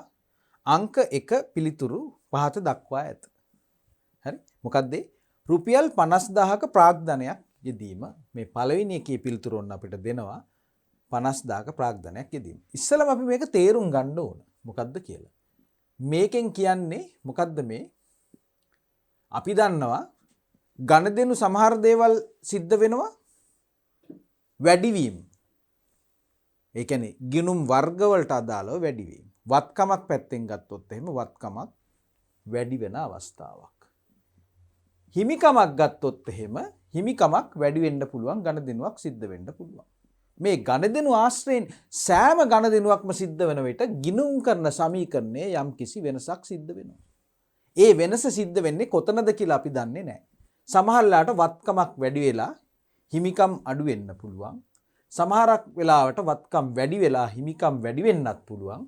අංක 1 පිළිතුරු පහත දක්වා ඇත. හරි? මොකද්ද? රුපියල් 50000ක ප්‍රාග්ධනයක් යෙදීම. මේ පළවෙනි එකේ පිළිතුරු ඔන්න අපිට දෙනවා 50000ක ප්‍රාග්ධනයක් යෙදීම. ඉස්සෙල්ලාම අපි මේක තේරුම් ගන්න ඕන. මොකද්ද කියලා. මේකෙන් කියන්නේ මොකද්ද මේ? අපි දන්නවා ගණදෙනු සමහර දේවල් සිද්ධ වෙනවා වැඩිවීම. ඒ කියන්නේ ගිණුම් වර්ගවලට අදාළව වැඩිවීම. වත්කමක් පැත්තෙන් ගත්තොත් එහෙම වත්කමක් වැඩි වෙන අවස්ථාවක්. හිමිකමක් ගත්තොත් එහෙම හිමිකමක් වැඩි වෙන්න පුළුවන් ගණදෙනුවක් සිද්ධ වෙන්න පුළුවන්. මේ ගණදෙනු ආශ්‍රයෙන් සෑම ගණදෙනුවක්ම සිද්ධ වෙන විට ගිණුම් කරන සමීකරණයේ යම්කිසි වෙනසක් සිද්ධ වෙනවා. ඒ වෙනස සිද්ධ වෙන්නේ කොතනද කියලා අපි දන්නේ නැහැ. සමහරලාට වත්කමක් වැඩි වෙලා හිමිකම් අඩු වෙන්න පුළුවන්. සමහරක් වෙලාවට වත්කම් වැඩි වෙලා හිමිකම් වැඩි වෙන්නත් පුළුවන්.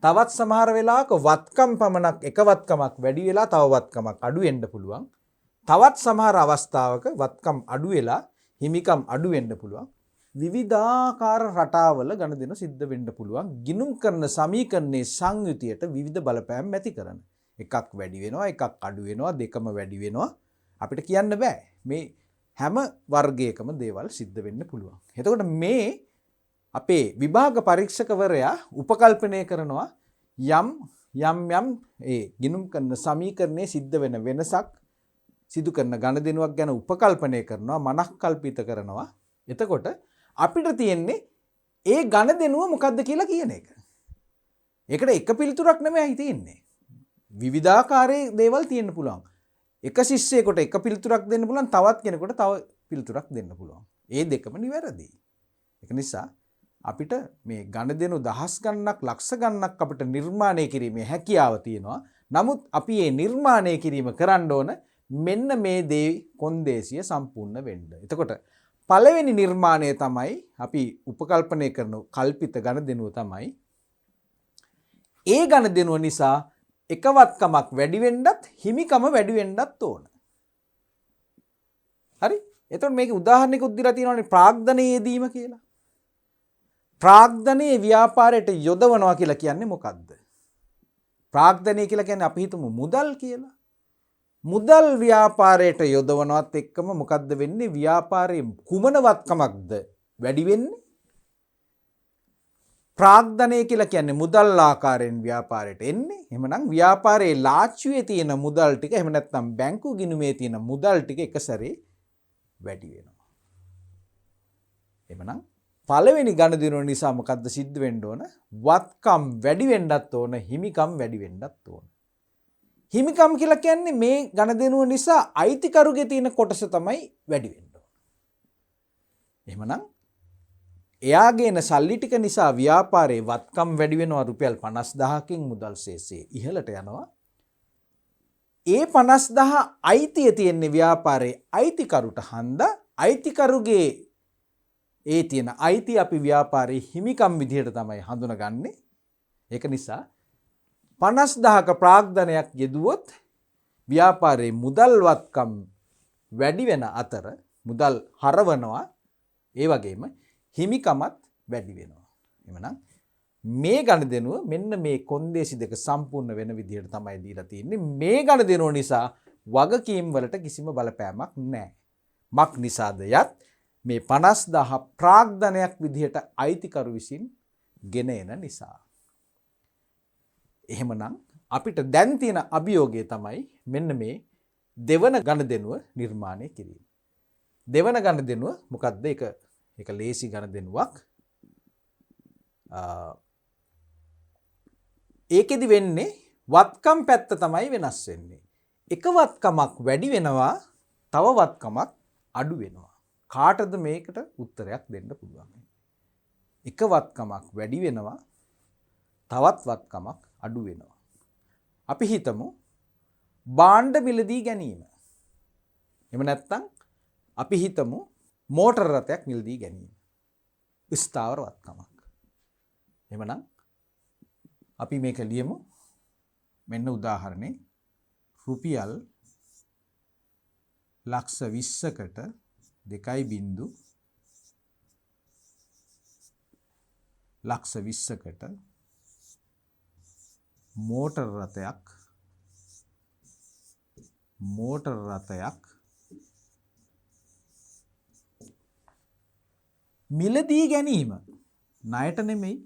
තවත් සමහර වෙලාවක වත්කම් පමණක් එක වත්කමක් වැඩි වෙලා තව වත්කමක් අඩු වෙන්න පුළුවන්. තවත් සමහර අවස්ථාවක වත්කම් අඩු වෙලා හිමිකම් අඩු වෙන්න පුළුවන්. විවිධාකාර රටාවල ගණදෙනු සිද්ධ වෙන්න පුළුවන්. ගිණුම් කරන සමීකරණයේ සංයුතියට විවිධ බලපෑම් ඇති කරන. එකක් වැඩි වෙනවා, එකක් අඩු වෙනවා, දෙකම වැඩි වෙනවා. අපිට කියන්න බෑ. මේ හැම වර්ගයකම දේවල් සිද්ධ වෙන්න පුළුවන්. එතකොට මේ අපේ විභාග පරීක්ෂකවරයා උපකල්පනය කරනවා යම් ඒ ගිණුම් කරන සමීකරණයේ සිද්ධ වෙන වෙනසක් සිදු කරන ගණදෙනුවක් ගැන උපකල්පනය කරනවා, මනස්කල්පිත කරනවා. එතකොට අපිට තියෙන්නේ ඒ ගණදෙනුව මොකද්ද කියලා කියන එක. ඒකට එක පිළිතුරක් නෙමෙයි තියෙන්නේ. විවිධාකාරයේ දේවල් තියෙන්න පුළුවන්. එක ශිෂ්‍යයෙකුට එක පිළිතුරක් දෙන්න පුළුවන්, තවත් කෙනෙකුට තව පිළිතුරක් දෙන්න පුළුවන්. ඒ දෙකම නිවැරදි. ඒක නිසා අපිට මේ ගණදෙනු දහස් ගණනක් ලක්ෂ ගණනක් අපිට නිර්මාණය කිරීමේ හැකියාව තියෙනවා. නමුත් අපි මේ නිර්මාණය කිරීම කරන්න ඕන මෙන්න මේ දේ කොන්දේසිය සම්පූර්ණ වෙන්න. එතකොට පළවෙනි නිර්මාණය තමයි අපි උපකල්පනය කරන කල්පිත ගණදෙනුව තමයි. ඒ ගණදෙනුව නිසා එකවත්කමක් වැඩි වෙන්නත් හිමිකම වැඩි වෙන්නත් ඕන. හරි? එතකොට මේකේ උදාහරණයකුත් දීලා තියෙනවානේ ප්‍රාග්ධනයේ යෙදීම කියලා. ප්‍රාග්ධනයේ ව්‍යාපාරයට යොදවනවා කියලා කියන්නේ මොකද්ද? ප්‍රාග්ධනය කියලා කියන්නේ අපි හිතමු මුදල් කියලා. මුදල් ව්‍යාපාරයට යොදවනවත් එක්කම මොකද්ද වෙන්නේ? ව්‍යාපාරයේ කුමන වත්කමක්ද වැඩි වෙන්නේ? ප්‍රාග්ධනය කියලා කියන්නේ මුදල් ආකාරයෙන් ව්‍යාපාරයට එන්නේ. එහෙමනම් ව්‍යාපාරයේ ලාච්චුවේ තියෙන මුදල් ටික එහෙම නැත්නම් බැංකු ගිණුමේ තියෙන මුදල් ටික එක සැරේ වැඩි වෙනවා. එහෙමනම් පළවෙනි ගණදිනුව නිසා මොකද්ද සිද්ධ වෙන්න ඕන? වත්කම් වැඩි වෙන්නත් ඕන, හිමිකම් වැඩි වෙන්නත් ඕන. හිමිකම් කියලා කියන්නේ මේ ගණදිනුව නිසා අයිතිකරුගේ තියෙන කොටස තමයි වැඩි වෙන්න ඕන. එහෙමනම් එයාගේන සල්ලි ටික නිසා ව්‍යාපාරයේ වත්කම් වැඩි වෙනවා රුපියල් 50000කින් මුදල් ශේෂය ඉහළට යනවා. ඒ 50000 අයිතිය තියෙන ව්‍යාපාරයේ අයිතිකරුට හන්දා අයිතිකරුගේ ඒ තියෙන අයිතිය අපි ව්‍යාපාරයේ හිමිකම් විදිහට තමයි හඳුනගන්නේ. ඒක නිසා 50000ක ප්‍රාග්ධනයක් යෙදුවොත් ව්‍යාපාරයේ මුදල් වත්කම් වැඩි වෙන අතර මුදල් හරවනවා. ඒ වගේම හිමිකමත් වැඩි වෙනවා. එhmenan මේ ගණදෙනුව මෙන්න මේ කොන්දේසි දෙක සම්පූර්ණ වෙන විදිහට තමයි දීලා තියෙන්නේ. මේ ගණදෙනුව නිසා වගකීම් වලට කිසිම බලපෑමක් නැහැ. මක් නිසාද යත් මේ 50000 ප්‍රාග්ධනයක් විදිහට අයිතිකරු විසින් ගෙන එන නිසා. එහෙමනම් අපිට දැන් තියෙන අභියෝගය තමයි මෙන්න මේ දෙවන ගණදෙනුව නිර්මාණය කිරීම. දෙවන ගණදෙනුව මොකක්ද? ඒක ලේසි ගණදෙනුවක්. ඒකෙදි වෙන්නේ වත්කම් පැත්ත තමයි වෙනස් වෙන්නේ. එක වත්කමක් වැඩි වෙනවා, තව වත්කමක් අඩු වෙනවා. කාටද මේකට උත්තරයක් දෙන්න පුළුවන්? එක වත්කමක් වැඩි වෙනවා, තවත් වත්කමක් අඩු වෙනවා. අපි හිතමු භාණ්ඩ මිලදී ගැනීම. එහෙම නැත්නම් අපි හිතමු මෝටර රථයක් මිලදී ගැනීම. ස්ථාවර වත්කමක්. එහෙමනම් අපි මේක ලියමු. මෙන්න උදාහරණේ රුපියල් ලක්ෂ 20කට 2.0 ලක්ෂ 20කට මෝටර රථයක් මිලදී ගැනීම. ණයට නෙමෙයි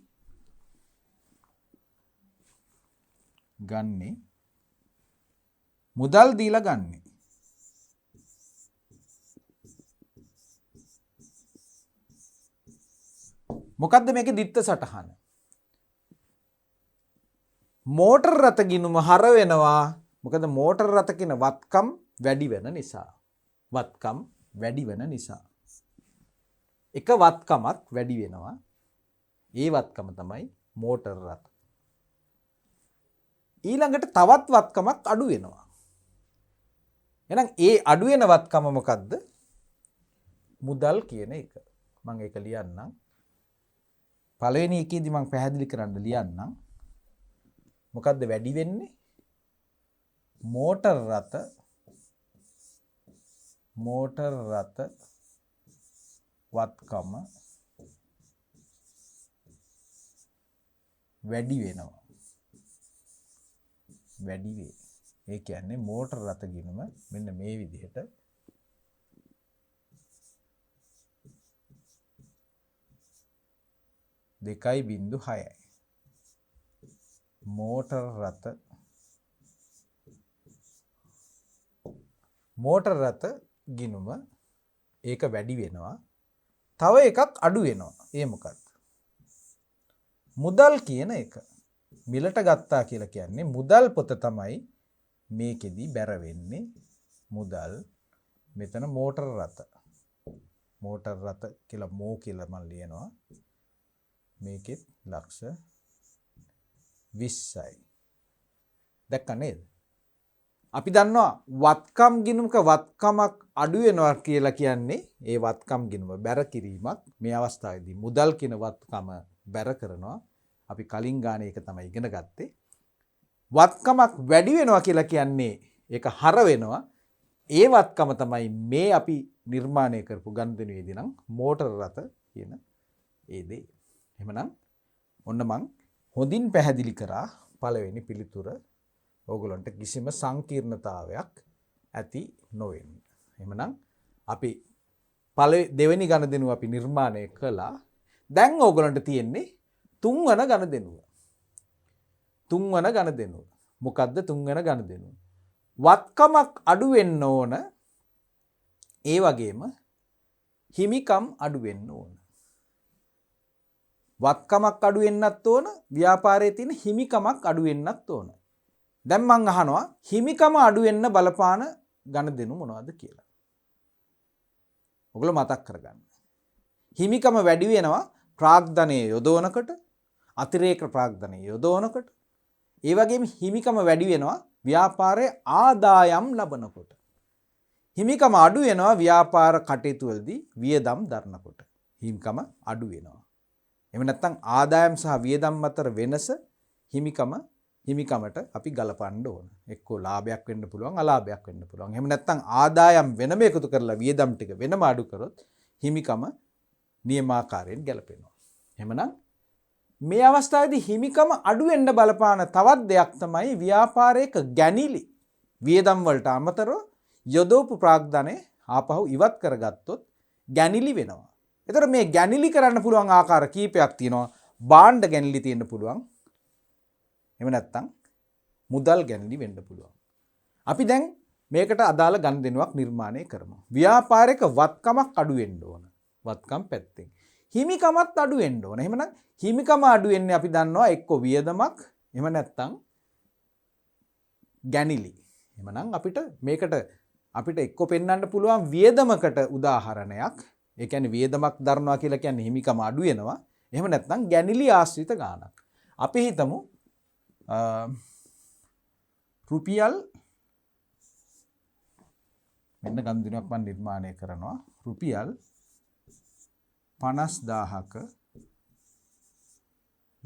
ගන්නේ, මුදල් දීලා ගන්නේ. මොකද්ද මේකේ දිත්ත සටහන? මෝටර රථ ගිණුම හර වෙනවා. මොකද මෝටර රථ කියන වත්කම් වැඩි වෙන නිසා. වත්කම් වැඩි වෙන නිසා. එක වත්කමක් වැඩි වෙනවා. ඒ වත්කම තමයි මෝටර රථ. ඊළඟට තවත් වත්කමක් අඩු වෙනවා. එහෙනම් ඒ අඩු වෙන වත්කම මොකද්ද? මුදල් කියන එක. මම ඒක ලියන්නම්. පළවෙනි එකේදී මම පැහැදිලි කරන්න ලියන්නම්. මොකද්ද වැඩි වෙන්නේ? මෝටර රථ වත්කම වැඩි වෙනවා. වැඩි වේ. ඒ කියන්නේ මෝටර රථ ගිණුම මෙන්න මේ විදිහට දෙකයි බිංදු 6යි. මෝටර රථ ගිණුම ඒක වැඩි වෙනවා. තව එකක් අඩු වෙනවා. ඒ මොකක්ද? මුදල් කියන එක. මිලට ගත්තා කියලා කියන්නේ මුදල් පොත තමයි මේකෙදි බැර වෙන්නේ. මුදල් මෙතන මෝටර රථ කියලා මෝ කියලා මම ලියනවා. මේකෙත් ලක්ෂ 20යි. දැක්ක නේද? අපි දන්නවා වත්කම් ගිණුමක වත්කමක් අඩු වෙනවා කියලා කියන්නේ ඒ වත්කම් ගිණුම බැර කිරීමක්. මේ අවස්ථාවේදී මුදල් කියන වත්කම බැර කරනවා. අපි කලින් ගානේ ඒක තමයි ඉගෙන ගත්තේ. වත්කමක් වැඩි වෙනවා කියලා කියන්නේ ඒක හර වෙනවා. ඒ වත්කම තමයි මේ අපි නිර්මාණය කරපු ගනුදෙනුවේදී නම් මෝටර රථ කියන ඒ දේ. එහෙමනම් ඔන්න මං හොඳින් පැහැදිලි කරා පළවෙනි පිළිතුර. ඕගොල්ලන්ට කිසිම සංකීර්ණතාවයක් ඇති නොවෙන්න. එහෙමනම් අපි දෙවෙනි ගනුදෙනුව අපි නිර්මාණය කළා. දැන් ඕගොල්ලන්ට තියෙන්නේ තුන්වන ගනුදෙනුව. මොකද්ද තුන්වන ගනුදෙනුව? වත්කමක් අඩු වෙන්න ඕන. ඒ වගේම හිමිකම් අඩු වෙන්න ඕන. වත්කමක් අඩු වෙන්නත් ඕන. ව්‍යාපාරයේ තියෙන හිමිකමක් අඩු වෙන්නත් ඕන. දැන් මං අහනවා හිමිකම අඩු වෙන්න බලපාන ගනුදෙනු මොනවද කියලා. ඔයගොල්ලෝ මතක් කරගන්න. හිමිකම වැඩි වෙනවා ප්‍රාග්ධනය යොදවනකොට, අතිරේක ප්‍රාග්ධනය යොදවනකොට. ඒ වගේම හිමිකම වැඩි වෙනවා ව්‍යාපාරයේ ආදායම් ලබනකොට. හිමිකම අඩු වෙනවා ව්‍යාපාර කටයුතු වලදී වියදම් දරනකොට. හිමිකම අඩු වෙනවා. එහෙම නැත්නම් ආදායම් සහ වියදම් අතර වෙනස හිමිකමට අපි ගලපන්න ඕන. එක්කෝ ලාභයක් වෙන්න පුළුවන්, අලාභයක් වෙන්න පුළුවන්. එහෙම නැත්නම් ආදායම් වෙනම එකතු කරලා වියදම් ටික වෙනම අඩු කරොත් හිමිකම නියමාකාරයෙන් ගැලපෙනවා. එහෙමනම් මේ අවස්ථාවේදී හිමිකම අඩු වෙන්න බලපාන තවත් දෙයක් තමයි ව්‍යාපාරයක ගැනිලි. වියදම් වලට අමතරව යොදවපු ප්‍රාග්ධනය ආපහු ඉවත් කරගත්තොත් ගැනිලි වෙනවා. එතකොට මේ ගැනිලි කරන්න පුළුවන් ආකාර කීපයක් තියෙනවා. භාණ්ඩ ගැනිලි තියෙන්න පුළුවන්. එහෙම නැත්නම් මුදල් ගැනිලි වෙන්න පුළුවන්. අපි දැන් මේකට අදාළ ගනුදෙනුවක් නිර්මාණය කරමු. ව්‍යාපාරික වත්කමක් අඩු වෙන්න ඕන. වත්කම් පැත්තෙන්. හිමිකමත් අඩු වෙන්න ඕන. එහෙමනම් හිමිකම අඩු වෙන්නේ අපි දන්නවා එක්ක වියදමක් එහෙම නැත්නම් ගැනිලි. එහෙමනම් අපිට එක්ක පෙන්වන්න පුළුවන් වියදමකට උදාහරණයක්. ඒ කියන්නේ වියදමක් දරනවා කියලා කියන්නේ හිමිකම අඩු වෙනවා. එහෙම නැත්නම් ගැනිලි ආශ්‍රිත ගාණක්. අපි හිතමු රුපියල් මෙන්න ගනුදෙනුවක් මම නිර්මාණය කරනවා. රුපියල් 50000ක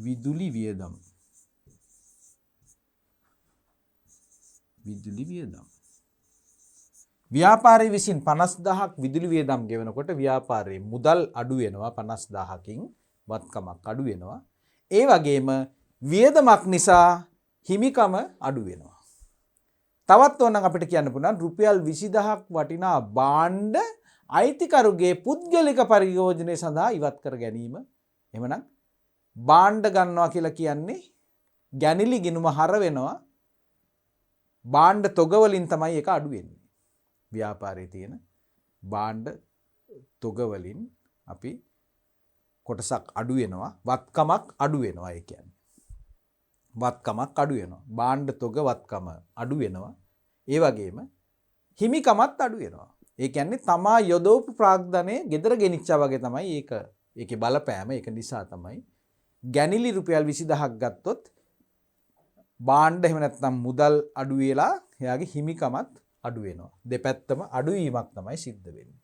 විදුලි වියදම්. ව්‍යාපාරයේ විසින් 50000ක් විදුලි වියදම් ගෙවනකොට ව්‍යාපාරයේ මුදල් අඩු වෙනවා 50000කින් වත්කමක් අඩු වෙනවා. ඒ වගේම වියදමක් නිසා හිමිකම අඩු වෙනවා. තවත් ඕනනම් අපිට කියන්න පුළුවන් රුපියල් 20000ක් වටිනා භාණ්ඩ අයිතිකරුගේ පුද්ගලික පරියෝජනය සඳහා ඉවත් කර ගැනීම. එහෙමනම් භාණ්ඩ ගන්නවා කියලා කියන්නේ ගැනිලි ගිණුම හර වෙනවා. භාණ්ඩ තොග වලින් තමයි ඒක අඩු වෙන්නේ. ව්‍යාපාරයේ තියෙන භාණ්ඩ තොග වලින් අපි කොටසක් අඩු වෙනවා, වත්කමක් අඩු වෙනවා. ඒ කියන්නේ වත්කමක් අඩු වෙනවා. භාණ්ඩ තොග වත්කම අඩු වෙනවා. ඒ වගේම හිමිකමත් අඩු වෙනවා. ඒ කියන්නේ තමා යොදවපු ප්‍රාග්ධනය ගෙදර ගෙනිච්චා වගේ තමයි ඒකේ බලපෑම. ඒක නිසා තමයි ගැනිලි රුපියල් 20000ක් ගත්තොත් භාණ්ඩ එහෙම නැත්නම් මුදල් අඩු වෙලා එයාගේ හිමිකමත් අඩු වෙනවා. දෙපැත්තම අඩුවීමක් තමයි සිද්ධ වෙන්නේ.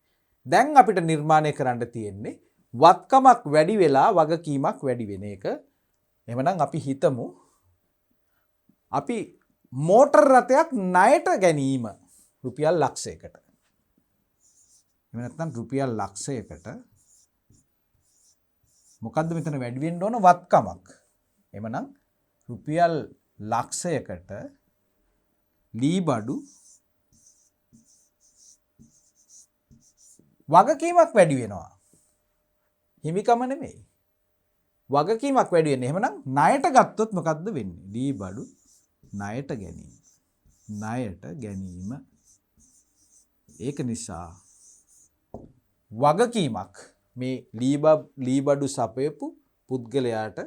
දැන් අපිට නිර්මාණය කරන්න තියෙන්නේ වත්කමක් වැඩි වෙලා වගකීමක් වැඩි වෙන එක. එහෙමනම් අපි හිතමු අපි මෝටර් රථයක් ණයට ගැනීම රුපියල් ලක්ෂයකට. එහෙම නැත්නම් රුපියල් ලක්ෂයකට මොකද්ද මෙතන වැඩි වෙන්න ඕන වත්කමක්. එහෙමනම් රුපියල් ලක්ෂයකට ලී බඩු වගකීමක් වැඩි වෙනවා. හිමිකම නෙමෙයි. වගකීමක් වැඩි වෙන්නේ. එහෙමනම් ණයට ගත්තොත් මොකද්ද වෙන්නේ? ලී බඩු ණයට ගැනීම. ණයට ගැනීම. ඒක නිසා වගකීමක් මේ ලී බඩු සපයපු පුද්ගලයාට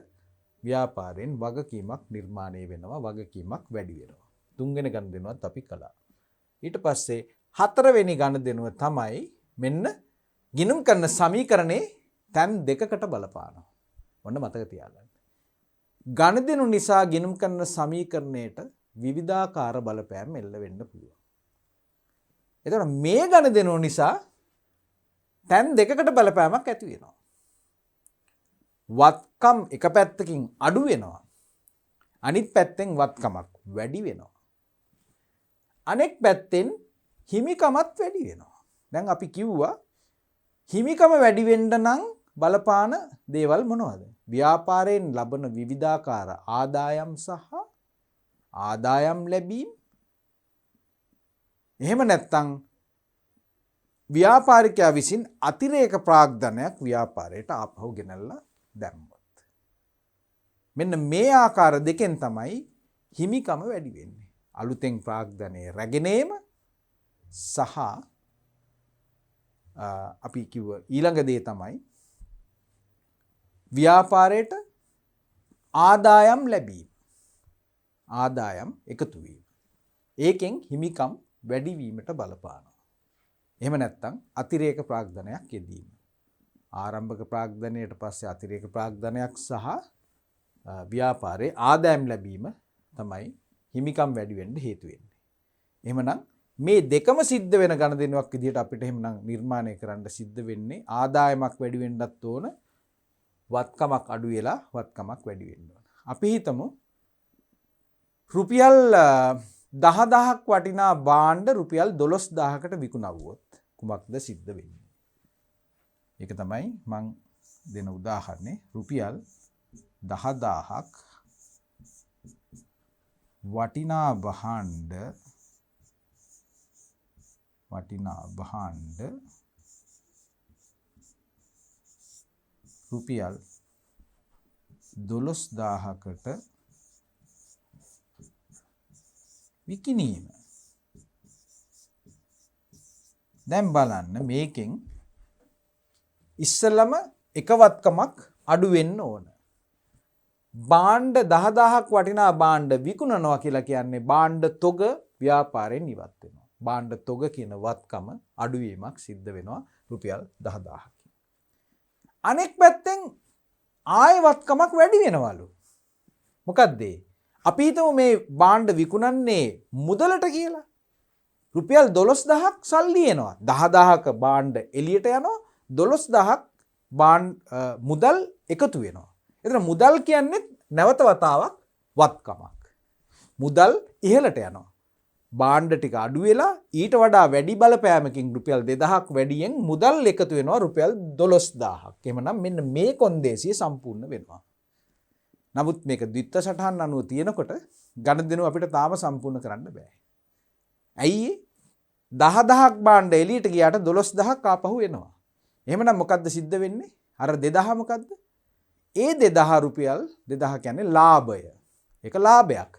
ව්‍යාපාරයෙන් වගකීමක් නිර්මාණය වෙනවා. වගකීමක් වැඩි වෙනවා. තුන්වෙනි ගනුදෙනුවත් අපි කළා. ඊට පස්සේ හතරවෙනි ගනුදෙනුව තමයි මෙන්න ගිණුම් කරන සමීකරණේ තැන් දෙකකට බලපානවා. ඔන්න මතක තියාගන්න. ගනුදෙනු නිසා ගිණුම් කරන සමීකරණයට විවිධාකාර බලපෑම් එල්ල වෙන්න පුළුවන්. එතකොට මේ ගනුදෙනු නිසා තැන් දෙකකට බලපෑමක් ඇති වෙනවා. වත්කම් එක පැත්තකින් අඩු වෙනවා. අනිත් පැත්තෙන් වත්කමක් වැඩි වෙනවා. අනෙක් පැත්තෙන් හිමිකමත් වැඩි වෙනවා. දැන් අපි කිව්වා හිමිකම වැඩි වෙන්න නම් බලපාන දේවල් මොනවද? ව්‍යාපාරයෙන් ලබන විවිධාකාර ආදායම් සහ ආදායම් ලැබීම්. එහෙම නැත්නම් ව්‍යාපාරිකයා විසින් අතිරේක ප්‍රාග්ධනයක් ව්‍යාපාරයට ආපහු ගෙනල්ලා දැම්මොත්. මෙන්න මේ ආකාර දෙකෙන් තමයි හිමිකම වැඩි වෙන්නේ. අලුතෙන් ප්‍රාග්ධනය රැගෙන ඒම සහ අපි කිව්ව ඊළඟ දේ තමයි ව්‍යාපාරයට ආදායම් ලැබීම. ආදායම් එකතු වීම. ඒකෙන් හිමිකම් වැඩි වීමට බලපානවා. එහෙම නැත්නම් අතිරේක ප්‍රාග්ධනයක් යෙදීම. ආරම්භක ප්‍රාග්ධනයට පස්සේ අතිරේක ප්‍රාග්ධනයක් සහ ව්‍යාපාරයේ ආදායම් ලැබීම තමයි හිමිකම් වැඩි වෙන්න හේතු වෙන්නේ. එහෙමනම් මේ දෙකම සිද්ධ වෙන ගණදෙනුවක් විදිහට අපිට එහෙමනම් නිර්මාණය කරන්න සිද්ධ වෙන්නේ ආදායමක් වැඩි වෙන්නත් ඕන, වත්කමක් අඩු වෙලා වත්කමක් වැඩි වෙන්න ඕන. අපි හිතමු රුපියල් 10000ක් වටිනා භාණ්ඩ රුපියල් 12000කට විකුණුවොත් කුමක්ද සිද්ධ වෙන්නේ? ඒක තමයි මම දෙන උදාහරණේ. රුපියල් 10000ක් වටිනා භාණ්ඩ රුපියල් 12000කට විකිණීම. දැන් බලන්න මේකෙන් ඉස්සෙල්ලම එක වත්කමක් අඩු වෙන්න ඕන. භාණ්ඩ 10000ක් වටිනා භාණ්ඩ විකුණනවා කියලා කියන්නේ භාණ්ඩ තොග ව්‍යාපාරයෙන් ඉවත් වෙනවා. භාණ්ඩ තොග කියන වත්කම අඩුවීමක් සිද්ධ වෙනවා රුපියල් 10000ක්. අනෙක් පැත්තෙන් ආය වත්කමක් වැඩි වෙනවලු. මොකද්ද? අපි හිතමු මේ භාණ්ඩ විකුණන්නේ මුදලට කියලා. රුපියල් 12000ක් සල්ලි එනවා. 10000ක භාණ්ඩ එළියට යනවා. 12000ක් මුදල් එකතු වෙනවා. එතන මුදල් කියන්නේ නැවත වතාවක් වත්කමක්. මුදල් ඉහළට යනවා. භාණ්ඩ ටික අඩු වෙලා ඊට වඩා වැඩි බලපෑමකින් රුපියල් 2000ක් වැඩියෙන් මුදල් එකතු වෙනවා රුපියල් 12000ක්. එහෙමනම් මෙන්න මේ කොන්දේසිය සම්පූර්ණ වෙනවා. නමුත් මේක ද්විත්ව සටහන් අනුව තියෙනකොට ගණදෙනුව අපිට තාම සම්පූර්ණ කරන්න බෑ. ඇයි? 10000ක් භාණ්ඩ එළියට ගියාට 12000ක් ආපහු එනවා. එහෙමනම් මොකද්ද සිද්ධ වෙන්නේ? අර 2000 මොකද්ද? ඒ 2000 රුපියල් 2000 කියන්නේ ලාභය. ඒක ලාභයක්.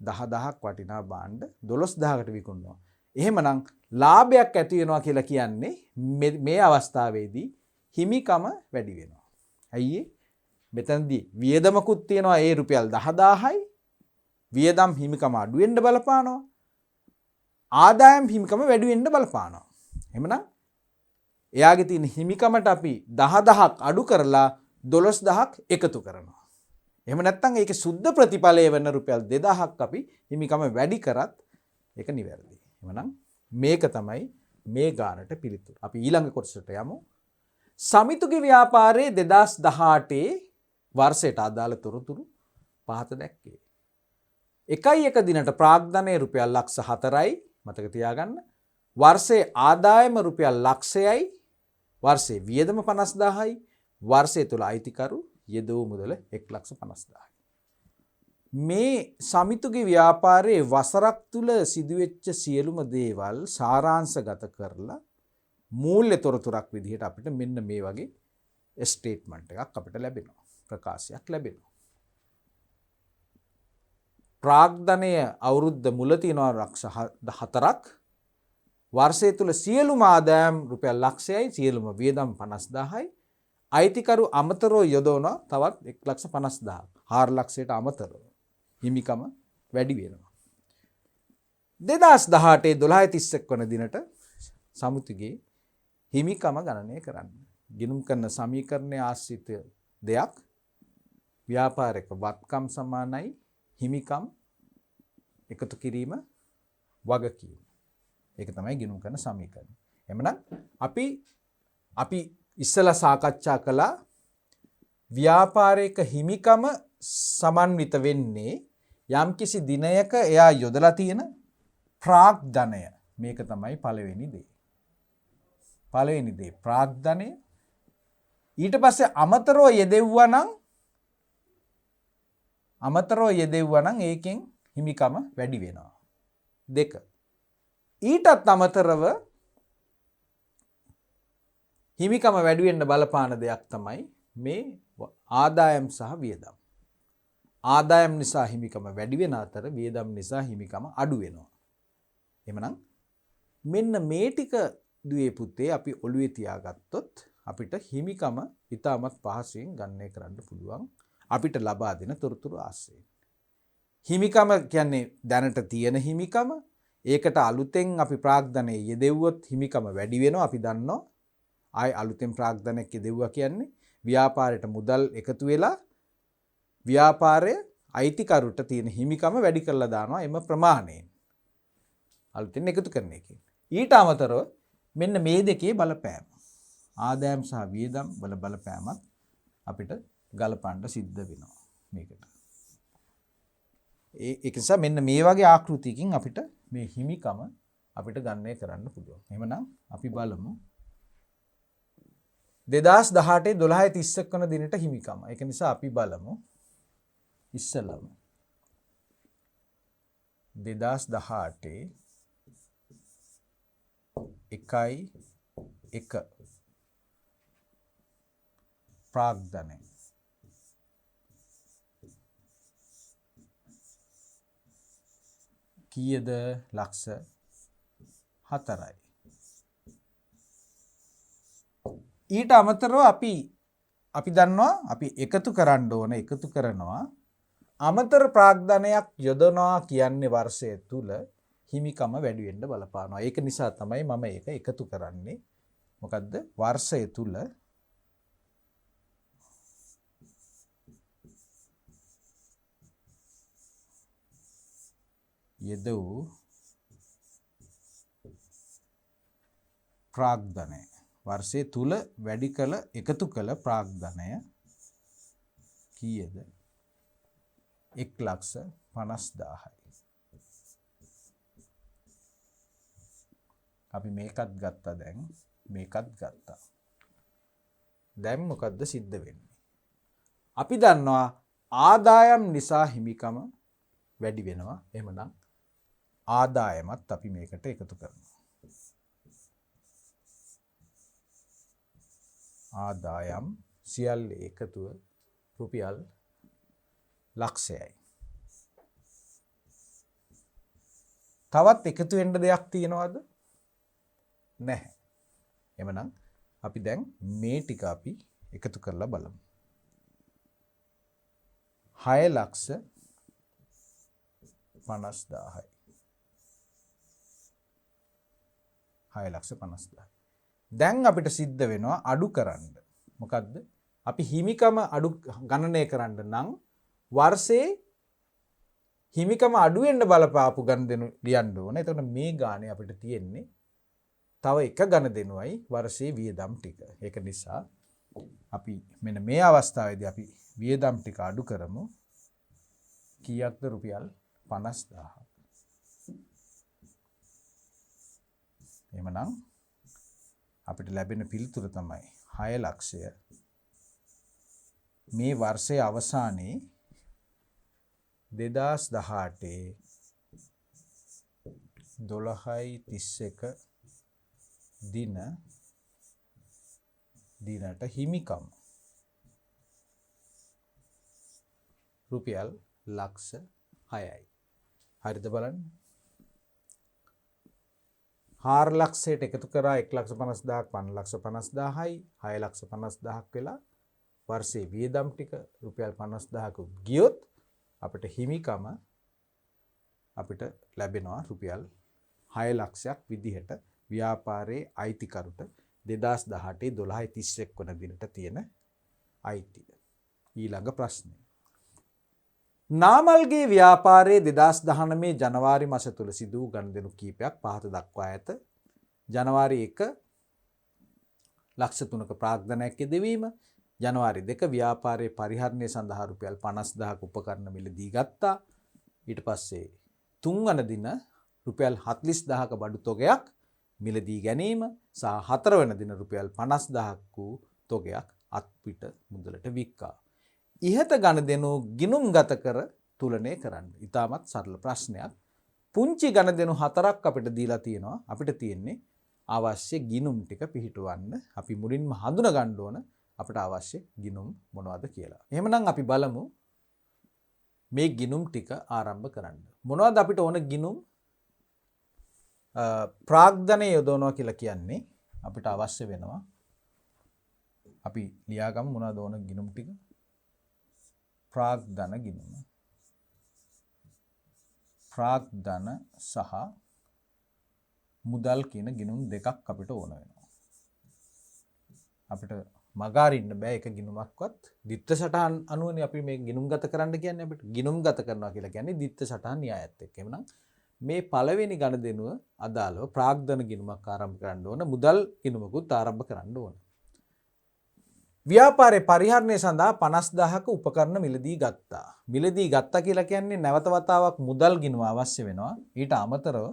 10000ක් වටිනා භාණ්ඩ 12000කට විකුණනවා. එහෙමනම් ලාභයක් ඇති වෙනවා කියලා කියන්නේ මේ අවස්ථාවේදී හිමිකම වැඩි වෙනවා. ඇයි ඒ? මෙතනදී වියදමකුත් තියෙනවා ඒ රුපියල් 10000යි. වියදම් හිමිකම අඩු වෙන්න බලපානවා. ආදායම් හිමිකම වැඩි වෙන්න බලපානවා. එහෙමනම් එයාගේ තියෙන හිමිකමට අපි 10000ක් අඩු කරලා 12000ක් එකතු කරනවා. එහෙම නැත්නම් ඒකේ සුද්ධ ප්‍රතිඵලය වෙන රුපියල් 2000ක් අපි හිමිකම වැඩි කරත් ඒක නිවැරදි. එහෙමනම් මේක තමයි මේ ගානට පිළිතුර. අපි ඊළඟ කොටසට යමු. සමිතුගේ ව්‍යාපාරයේ 2018 වර්ෂයට අදාළ තොරතුරු පහත දැක්කේ. එකයි එක දිනට ප්‍රාග්ධනය රුපියල් ලක්ෂ 4යි මතක තියාගන්න. වර්ෂයේ ආදායම රුපියල් ලක්ෂයයි. වර්ෂයේ වියදම 50000යි. වර්ෂය තුල අයිතිකරු යෙදවූ මුදල 1,50,000යි. මේ සමිතුගේ ව්‍යාපාරයේ වසරක් තුල සිදුවෙච්ච සියලුම දේවල් සාරාංශගත කරලා මූල්‍ය තොරතුරක් විදිහට අපිට මෙන්න මේ වගේ ස්ටේට්මන්ට් එකක් අපිට ලැබෙනවා. ප්‍රකාශයක් ලැබෙනවා. ප්‍රාග්ධනය අවුරුද්ද මුල තියෙනවා ලක්ෂ 4ක්. වර්ෂය තුල සියලුම ආදායම් රුපියල් ලක්ෂයයි සියලුම වියදම් 50000යි. අයිතිකරු අමතරව යොදවනවා තවත් 1,50,000ක්. 4 ලක්ෂයට අමතරව හිමිකම වැඩි වෙනවා. 2018 12/31 වන දිනට සමිතිගේ හිමිකම ගණනය කරන්න. ගිණුම් කරන සමීකරණයේ ආශ්‍රිත දෙයක් ව්‍යාපාරික වත්කම් සමානයි හිමිකම් එකතු කිරීම වගකීම. ඒක තමයි ගිණුම් කරන සමීකරණය. එhmenan අපි ඉස්සලා සාකච්ඡා කළා ව්‍යාපාරික හිමිකම සමන්විත වෙන්නේ යම්කිසි දිනයක එයා යොදලා තියෙන ප්‍රාග්ධනය. මේක තමයි පළවෙනි දේ. පළවෙනි දේ ප්‍රාග්ධනය. ඊට පස්සේ අමතරව යෙදෙව්වා නම් ඒකෙන් හිමිකම වැඩි වෙනවා. 2. ඊටත් අමතරව හිමිකම වැඩි වෙන්න බලපාන දෙයක් තමයි මේ ආදායම් සහ වියදම්. ආදායම් නිසා හිමිකම වැඩි වෙන අතර වියදම් නිසා හිමිකම අඩු වෙනවා. එහෙමනම් මෙන්න මේ ටික දුවේ පුතේ අපි ඔළුවේ තියාගත්තොත් අපිට හිමිකම ඉතාමත් පහසුවෙන් ගණනය කරන්න පුළුවන් අපිට ලබා දෙන තොරතුරු ආශ්‍රයෙන්. හිමිකම කියන්නේ දැනට තියෙන හිමිකම. ඒකට අලුතෙන් අපි ප්‍රාග්ධනයේ යෙදෙව්වොත් හිමිකම වැඩි වෙනවා අපි දන්නවා. ආයි අලුතෙන් ප්‍රාග්ධනයක් යෙදෙව්වා කියන්නේ ව්‍යාපාරයට මුදල් එකතු වෙලා ව්‍යාපාරය අයිතිකරුට තියෙන හිමිකම වැඩි කරලා දානවා එම ප්‍රමාණයෙන්. අලුතෙන් එකතු කරන එකෙන්. ඊට අමතරව මෙන්න මේ දෙකේ බලපෑම. ආදායම් සහ වියදම් වල බලපෑමත් අපිට ගලපන්න සිද්ධ වෙනවා මේකට. ඒක නිසා මෙන්න මේ වගේ ආකෘතියකින් අපිට මේ හිමිකම අපිට ගණනය කරන්න පුළුවන්. එහෙමනම් අපි බලමු 2018 12/31 වන දිනට හිමිකම. ඒක නිසා අපි බලමු ඉස්සලම 2018 1 ප්‍රාග්ධනය කීයද? ලක්ෂ 4යි. ඊට අමතරව අපි දන්නවා අපි එකතු කරනවා අමතර ප්‍රාග්ධනයක් යොදනවා කියන්නේ වර්ෂය තුල හිමිකම වැඩි වෙන්න බලපානවා. ඒක නිසා තමයි මම ඒක එකතු කරන්නේ. මොකද්ද? වර්ෂය තුල යෙදූ ප්‍රාග්ධනය. වර්ෂයේ තුල එකතු කළ ප්‍රාග්ධනය කීයද? 1,50,000යි. අපි මේකත් ගත්තා දැන් මේකත් ගත්තා. දැන් මොකද්ද සිද්ධ වෙන්නේ? අපි දන්නවා ආදායම් නිසා හිමිකම වැඩි වෙනවා. එහෙමනම් ආදායමත් අපි මේකට එකතු කරනවා. ආදායම් සියල්ල එකතුව රුපියල් ලක්ෂයයි. තවත් එකතු වෙන්න දෙයක් තියෙනවද? නැහැ. එමනම් අපි දැන් මේ ටික අපි එකතු කරලා බලමු. 6,50,000යි. 6,50,000. දැන් අපිට සිද්ධ වෙනවා අඩු කරන්න. මොකද්ද? අපි හිමිකම අඩු ගණනය කරන්න නම් වර්ෂයේ හිමිකම අඩු වෙන්න බලපාපු ගණදෙනු ලියන්න ඕන. එතකොට මේ ගානේ අපිට තියෙන්නේ තව එක ගණදෙනුවයි වර්ෂයේ වියදම් ටික. ඒක නිසා අපි මෙන්න මේ අවස්ථාවේදී අපි වියදම් ටික අඩු කරමු. කීයක්ද? රුපියල් 50,000. එහෙමනම් අපිට ලැබෙන පිළිතුර තමයි 6 ලක්ෂය. මේ වර්ෂයේ අවසානයේ 2018 12/31 දිනට හිමිකම් රුපියල් ලක්ෂ 6යි. හරිද බලන්න? 4 ලක්ෂයට එකතු කරා 1,50,000ක් 5,50,000යි 6,50,000ක් වෙලා වර්ෂයේ වියදම් ටික රුපියල් 50,000ක ගියොත් අපිට හිමිකම අපිට ලැබෙනවා රුපියල් 6 ලක්ෂයක් විදිහට ව්‍යාපාරයේ අයිතිකරුට 2018 12/31 වන දිනට තියෙන අයිතිය. ඊළඟ ප්‍රශ්නය. නාමල්ගේ ව්‍යාපාරයේ 2019 ජනවාරි මාස තුල සිදු වූ ගනුදෙනු කීපයක් පහත දක්වා ඇත. ජනවාරි 1 ලක්ෂ 3ක ප්‍රාග්ධනයක් යෙදවීම. ජනවාරි 2 ව්‍යාපාරයේ පරිහරණය සඳහා රුපියල් 50,000ක උපකරණ මිලදී ගත්තා. ඊට පස්සේ 3 වන දින රුපියල් 40,000ක බඩු තොගයක් මිලදී ගැනීම සහ 4 වන දින රුපියල් 50,000ක් වූ තොගයක් අත්පිට මුදලට වික්කා. ඉහත ගණදෙනු ගිණුම්ගත කර තුලනය කරන්න. ඉතාමත් සරල ප්‍රශ්නයක්. පුංචි ගණදෙනු 4ක් අපිට දීලා තියෙනවා. අපිට තියෙන්නේ අවශ්‍ය ගිණුම් ටික පිහිටවන්න. අපි මුලින්ම හඳුනා ගන්න ඕන අපිට අවශ්‍ය ගිණුම් මොනවද කියලා. එහෙමනම් අපි බලමු මේ ගිණුම් ටික ආරම්භ කරන්න. මොනවද අපිට ඕන ගිණුම්? ප්‍රාග්ධනය යොදවනවා කියලා කියන්නේ අපිට අවශ්‍ය වෙනවා. අපි ලියාගමු මොනවද ඕන ගිණුම් ටික? ප්‍රාග්ධන ගිණුම. ප්‍රාග්ධන සහ මුදල් කියන ගිණුම් දෙකක් අපිට ඕන වෙනවා. අපිට මගාරින්න බෑ එක ගිණුමක්වත්. දිත්ත සටහන් අනුවනේ අපි මේ ගිණුම්ගත කරන්න කියන්නේ. අපිට ගිණුම්ගත කරනවා කියලා කියන්නේ දිත්ත සටහන් න්‍යායත් එක්ක. එhmenan මේ පළවෙනි ගණදෙනුව අදාළව ප්‍රාග්ධන ගිණුමක් ආරම්භ කරන්න ඕන. මුදල් ගිණුමකුත් ආරම්භ කරන්න ඕන. ව්‍යාපාරයේ පරිහරණය සඳහා 50,000ක උපකරණ මිලදී ගත්තා. මිලදී ගත්තා කියලා කියන්නේ නැවත වතාවක් මුදල් ගිණුම අවශ්‍ය වෙනවා. ඊට අමතරව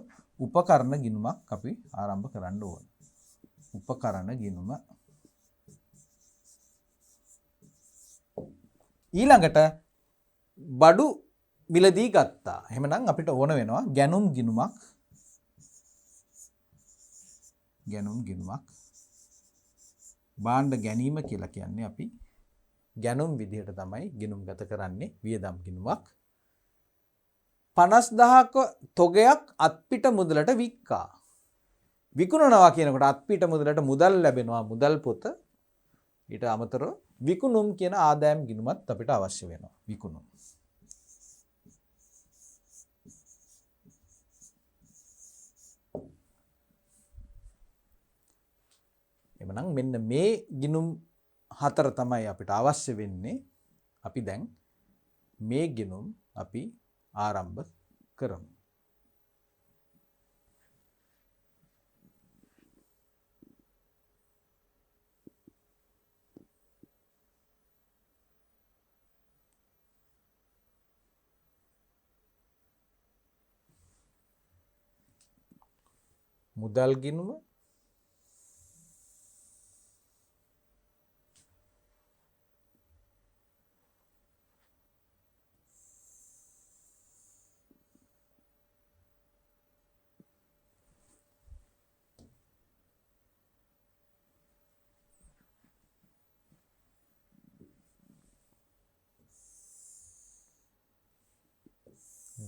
උපකරණ ගිණුමක් අපි ආරම්භ කරන්න ඕන. උපකරණ ගිණුම. ඊළඟට බඩු මිලදී ගත්තා. එහෙමනම් අපිට ඕන වෙනවා ගැනුම් ගිණුමක්. ගැනුම් ගිණුමක්. භාණ්ඩ ගැනීම කියලා කියන්නේ අපි ගැනුම් විදිහට තමයි ගිණුම්ගත කරන්නේ. වියදම් ගිණුමක්. 50,000ක තොගයක් අත්පිට මුදලට වික්කා. විකුණනවා කියනකොට අත්පිට මුදලට මුදල් ලැබෙනවා. මුදල් පොත. ඊට අමතරව විකුණුම් කියන ආදායම් ගිණුමත් අපිට අවශ්‍ය වෙනවා. විකුණුම්. එමනම් මෙන්න මේ ගිණුම් හතර තමයි අපිට අවශ්‍ය වෙන්නේ. අපි දැන් මේ ගිණුම් අපි ආරම්භ කරමු. මුදල් ගිණුම,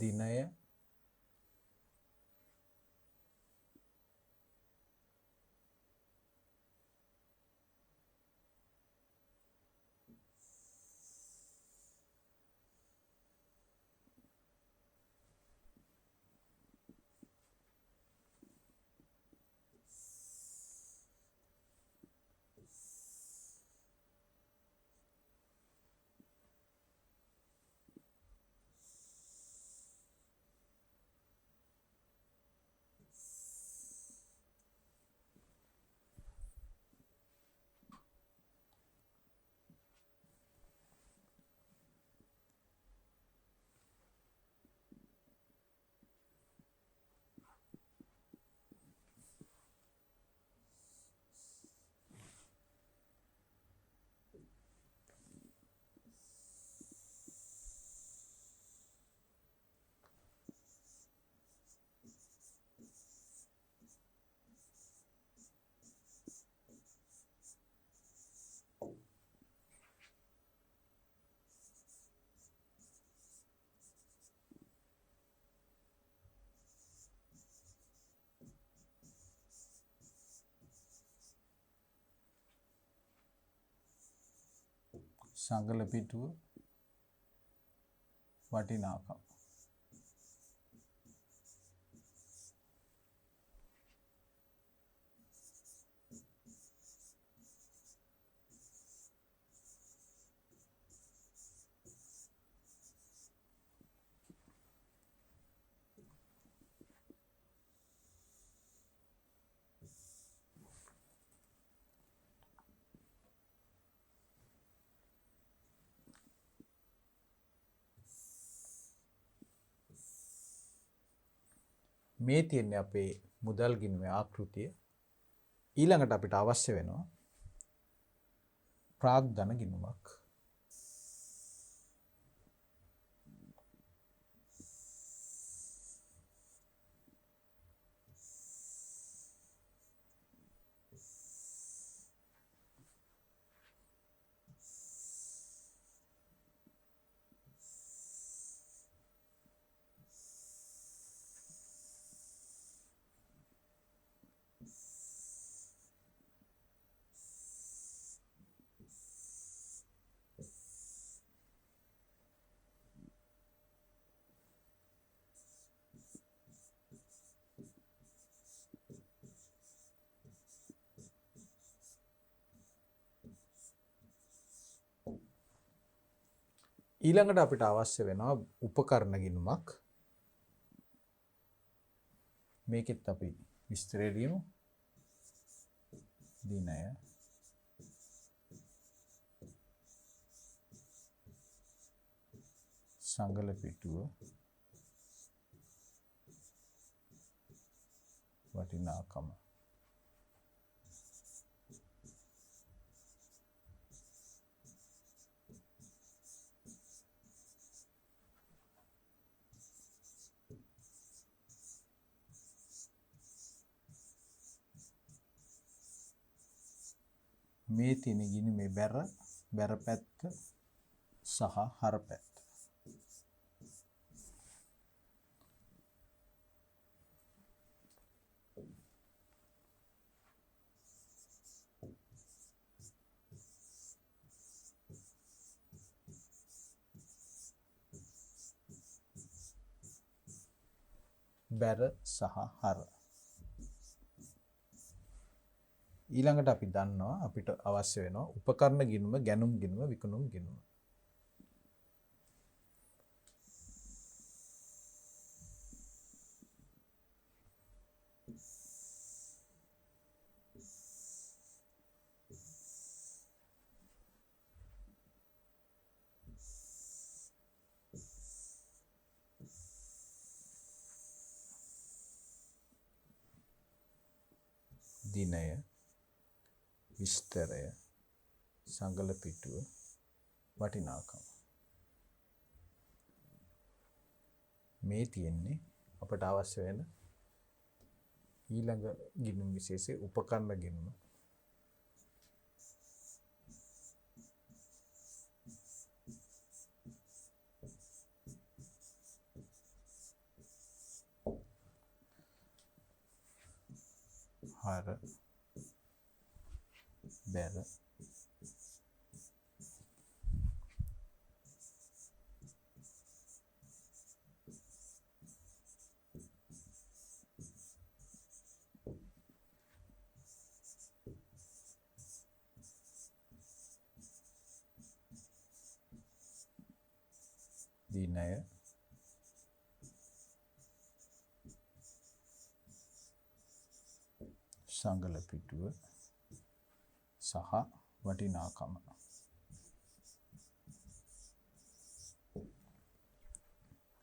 දිනය, සංගල පිටුව වටිනාකම. මේ තියෙන්නේ අපේ මුදල් ගිණුමේ ආකෘතිය. ඊළඟට අපිට අවශ්‍ය වෙනවා ප්‍රාග්ධන ගිණුමක්. ඊළඟට අපිට අවශ්‍ය වෙනවා උපකරණ ගිණුමක්. මේකෙත් අපි විස්තරය ලියමු. දිනය සංගල පිටුව වටිනාකම. මේ තියෙන ගිණුමේ බැර පැත්ත සහ හර පැත්ත. බැර සහ හර. ඊළඟට අපි දන්නවා අපිට අවශ්‍ය වෙනවා උපකරණ ගිණුම, ගැනුම් ගිණුම, විකුණුම් ගිණුම. දිනය, විස්තරය, සංගල පිටුව, වටිනාකම. මේ තියෙන්නේ අපට අවශ්‍ය වෙන ඊළඟ ගිණුම් විශේෂයේ උපකරණ ගිණුම. හර, බැර, දිනය, සංගල පිටුව සහ වටිනාකම.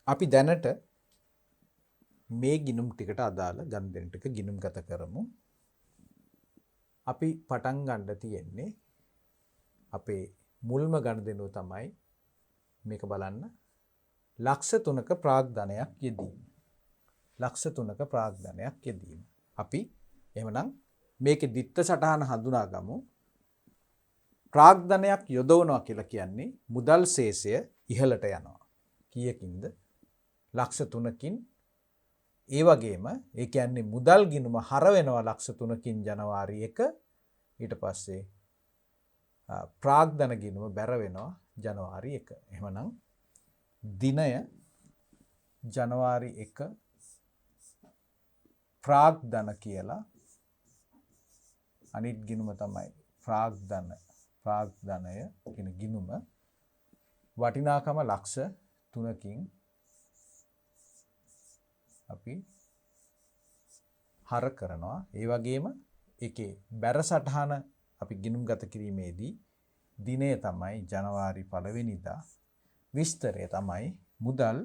අපි දැනට මේ ගිණුම් ටිකට අදාළ ගනුදෙනු ටික ගිණුම්ගත කරමු. අපි පටන් ගන්න තියෙන්නේ අපේ මුල්ම ගනුදෙනුව තමයි මේක බලන්න ලක්ෂ 3ක ප්‍රාග්ධනයක් යෙදීම. ලක්ෂ 3ක ප්‍රාග්ධනයක් යෙදීම. අපි එහෙමනම් මේකේ දිත්ත සටහන හඳුනා ගමු. ප්‍රාග්ධනයක් යොදවනවා කියලා කියන්නේ මුදල් ශේෂය ඉහළට යනවා. කීයකින්ද? ලක්ෂ 3කින්. ඒ වගේම ඒ කියන්නේ මුදල් ගිණුම හර වෙනවා ලක්ෂ 3කින් ජනවාරි 1. ඊට පස්සේ ප්‍රාග්ධන ගිණුම බැර වෙනවා ජනවාරි 1. එහෙමනම් දිනය ජනවාරි 1 ප්‍රාග්ධන කියලා අනිත් ගිණුම තමයි ප්‍රාග්ධනය කියන ගිණුම වටිනාකම ලක්ෂ 3කින් අපි හර කරනවා. ඒ වගේම ඒකේ බැර සටහන අපි ගිණුම් ගත කිරීමේදී දිනය තමයි ජනවාරි 1 වෙනිදා, විස්තරය තමයි මුදල්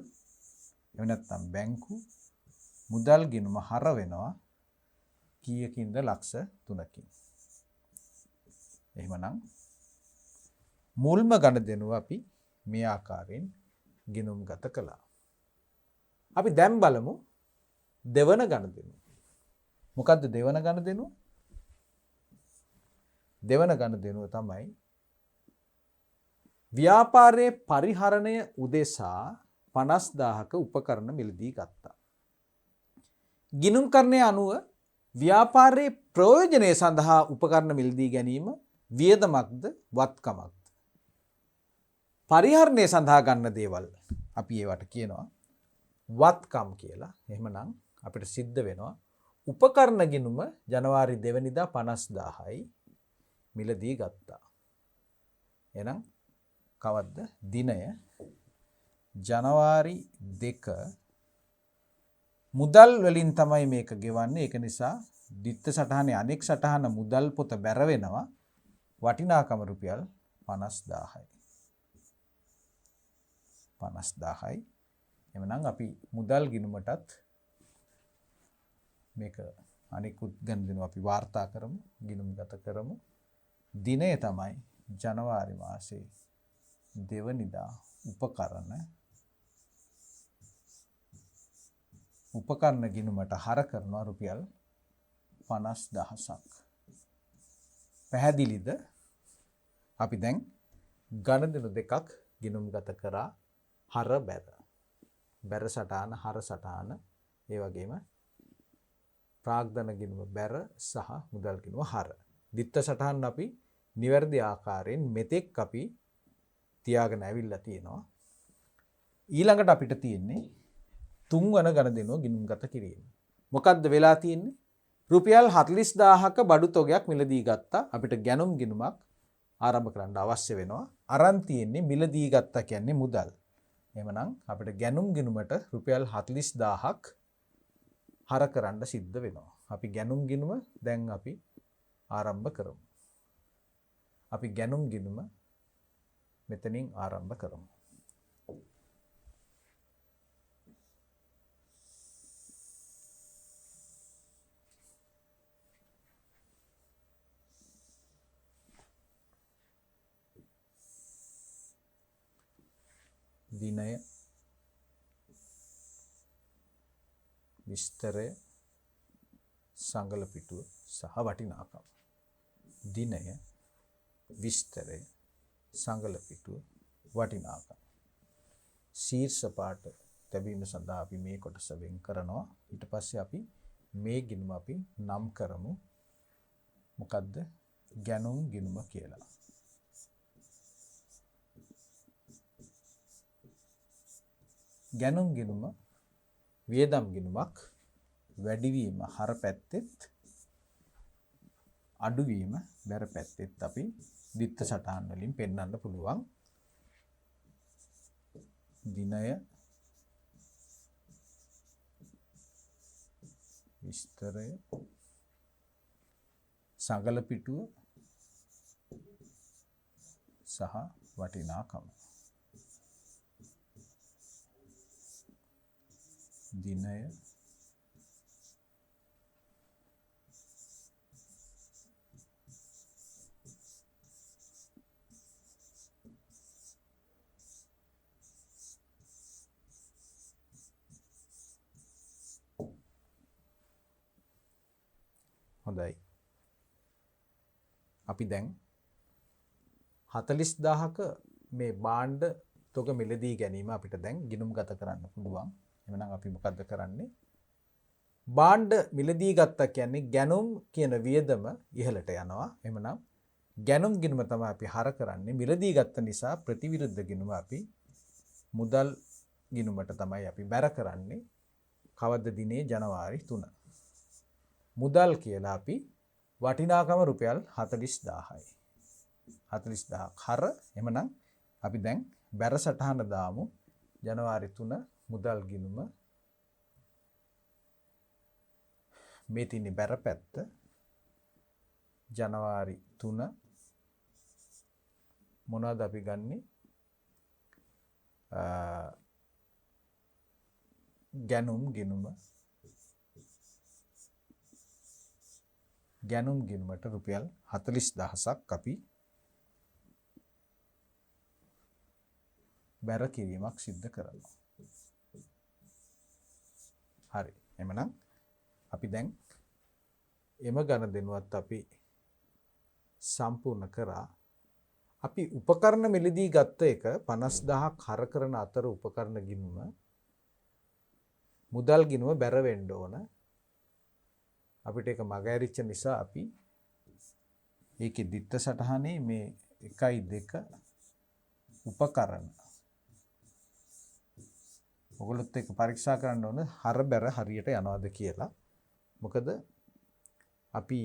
එහෙම නැත්නම් බැංකු මුදල් ගිණුම හර වෙනවා කීයකින්ද? ලක්ෂ 3කින්. එහෙමනම් මුල්ම ගණදෙනුව අපි මේ ආකාරයෙන් ගිණුම් ගත කළා. අපි දැන් බලමු දෙවන ගණදෙනුව. මොකද්ද දෙවන ගණදෙනුව? දෙවන ගණදෙනුව තමයි ව්‍යාපාරයේ පරිහරණය උදෙසා 50000ක උපකරණ මිලදී ගත්තා. ගිණුම් කරණය අනුව ව්‍යාපාරයේ ප්‍රයෝජනය සඳහා උපකරණ මිලදී ගැනීම වියදමක්ද වත්කමක්ද? පරිහරණය සඳහා ගන්න දේවල් අපි ඒවට කියනවා වත්කම් කියලා. එහෙමනම් අපිට සිද්ධ වෙනවා උපකරණ ගිණුම ජනවාරි 2 වෙනිදා 50000යි මිලදී ගත්තා. එහෙනම් කවද්ද? දිනය ජනවාරි 2 මුදල් වලින් තමයි මේක ගෙවන්නේ. ඒක නිසා දිත්ත සටහනේ අනෙක් සටහන මුදල් පොත බැර වෙනවා. වටිනාකම රුපියල් 50000යි. 50000යි. එමනම් අපි මුදල් ගිණුමටත් මේක අනිකුත් ගණදෙනු අපි වාර්තා කරමු, ගිණුම්ගත කරමු. දිනය තමයි ජනවාරි මාසයේ 2 වෙනිදා උපකරණ ගිණුමට හර කරනවා රුපියල් 50000ක්. පැහැදිලිද? අපි දැන් ගණදෙනු දෙකක් ගිණුම්ගත කරා. හර බැර. බැර සටහන, හර සටහන, ඒ වගේම ප්‍රාග්ධන ගිණුම බැර සහ මුදල් ගිණුම හර. දිත්ත සටහන් අපි නිවැරදි ආකාරයෙන් මෙතෙක් අපි තියාගෙන ඇවිල්ලා තියෙනවා. ඊළඟට අපිට තියෙන්නේ තුන්වන ගණදෙනුව ගිණුම්ගත කිරීම. මොකද්ද වෙලා තියෙන්නේ? රුපියල් 40000ක බඩු තොගයක් මිලදී ගත්තා. අපිට ගැනුම් ගිණුමක් ආරම්භ කරන්න අවශ්‍ය වෙනවා. අරන් තියෙන්නේ මිලදී ගත්තා කියන්නේ මුදල්. එහෙමනම් අපිට ගැනුම් ගිණුමට රුපියල් 40000ක් හර කරන්න සිද්ධ වෙනවා. අපි ගැනුම් ගිණුම දැන් අපි ආරම්භ කරමු. අපි ගැනුම් ගිණුම මෙතනින් ආරම්භ කරමු. දිනය, විස්තරය, සංගල පිටුව සහ වටිනාකම. දිනය, විස්තරය, සංගල පිටුව, වටිනාකම. ශීර්ෂ පාඨ තැබීම සඳහා අපි මේ කොටස වෙන් කරනවා. ඊට පස්සේ අපි මේ ගිණුම අපි නම් කරමු. මොකද්ද? ගැනුම් ගිණුම කියලා. ගැනුම් ගිණුම වියදම් ගිණුමක්. වැඩිවීම හර පැත්තෙත්, අඩුවීම බැර පැත්තෙත් අපි දිත්ත සටහන් වලින් පෙන්වන්න පුළුවන්. දිනය, විස්තරය, සංගල පිටුව සහ වටිනාකම. දිනය, හොඳයි. අපි දැන් 40000ක මේ භාණ්ඩ තොග මිලදී ගැනීම අපිට දැන් ගිණුම්ගත කරන්න පුළුවන්. එහෙනම් අපි මොකද්ද කරන්නේ? භාණ්ඩ මිලදී ගත්තා කියන්නේ ගැනුම් කියන වියදම ඉහළට යනවා. එහෙනම් ගැනුම් ගිණුම තමයි අපි හර කරන්නේ. මිලදී ගත්ත නිසා ප්‍රතිවිරුද්ධ ගිණුම අපි මුදල් ගිණුමට තමයි අපි බැර කරන්නේ. කවද්ද දිනේ ජනවාරි 3. මුදල් කියලා අපි වටිනාකම රුපියල් 40000යි. 40000ක් හර. එhmenan අපි දැන් බැර සටහන දාමු. ජනවාරි 3 මුදල් ගිණුම මේ තින්නේ බැර පැත්ත. ජනවාරි 3 මොනවද අපි ගන්නෙ? ගැනුම් ගිණුමට රුපියල් 40000ක් අපි බැර කිරීමක් සිද්ධ කරනවා. හරි. එhmenan අපි දැන් එම ගණදෙනුවත් අපි සම්පූර්ණ කරා. අපි උපකරණ මිලදී ගත්ත එක 50000ක් හර කරන අතර උපකරණ ගිණුම මුදල් ගිණුම බැර වෙන්න ඕන. අපිට ඒක මගහැරිච්ච නිසා අපි ඒකේ දිත්ත සටහනේ මේ 1 2 උපකරණ ඔයගොල්ලොත් එක්ක පරීක්ෂා කරන්න ඕන හර බැර හරියට යනවද කියලා. මොකද අපි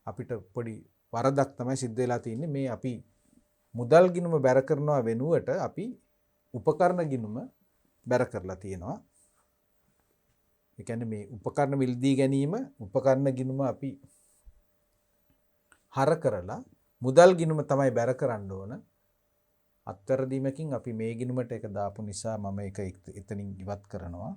අපිට පොඩි වරදක් තමයි සිද්ධ වෙලා තියෙන්නේ. මේ අපි මුදල් ගිණුම බැර කරනවා වෙනුවට අපි උපකරණ ගිණුම බැර කරලා තියෙනවා. ඒ කියන්නේ මේ උපකරණ මිලදී ගැනීම උපකරණ ගිණුම අපි හර කරලා මුදල් ගිණුම තමයි බැර කරන්න ඕන. අත්තරදීමකින් අපි මේ ගිණුමට එක දාපු නිසා මම ඒක එතනින් ඉවත් කරනවා.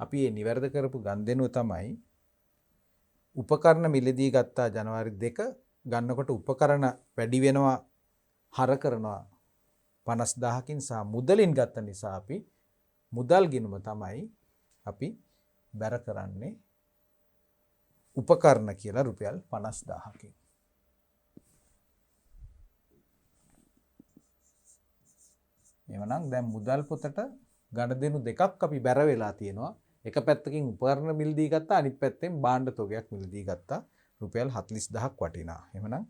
අපි මේ නිවැරදි කරපු ගන්දෙනුව තමයි උපකරණ මිලදී ගත්තා ජනවාරි 2 ගන්නකොට උපකරණ වැඩි වෙනවා හර කරනවා 50000කින් සහ මුදලින් ගත්ත නිසා අපි මුදල් ගිණුම තමයි අපි බැර කරන්නේ උපකරණ කියලා රුපියල් 50000කින්. එවනම් දැන් මුදල් පොතට ගණදෙනු දෙකක් අපි බැර වෙලා තියෙනවා. එක පැත්තකින් උපකරණ මිලදී ගත්තා, අනිත් පැත්තෙන් භාණ්ඩ තොගයක් මිලදී ගත්තා රුපියල් 40000ක් වටිනා. එහෙනම්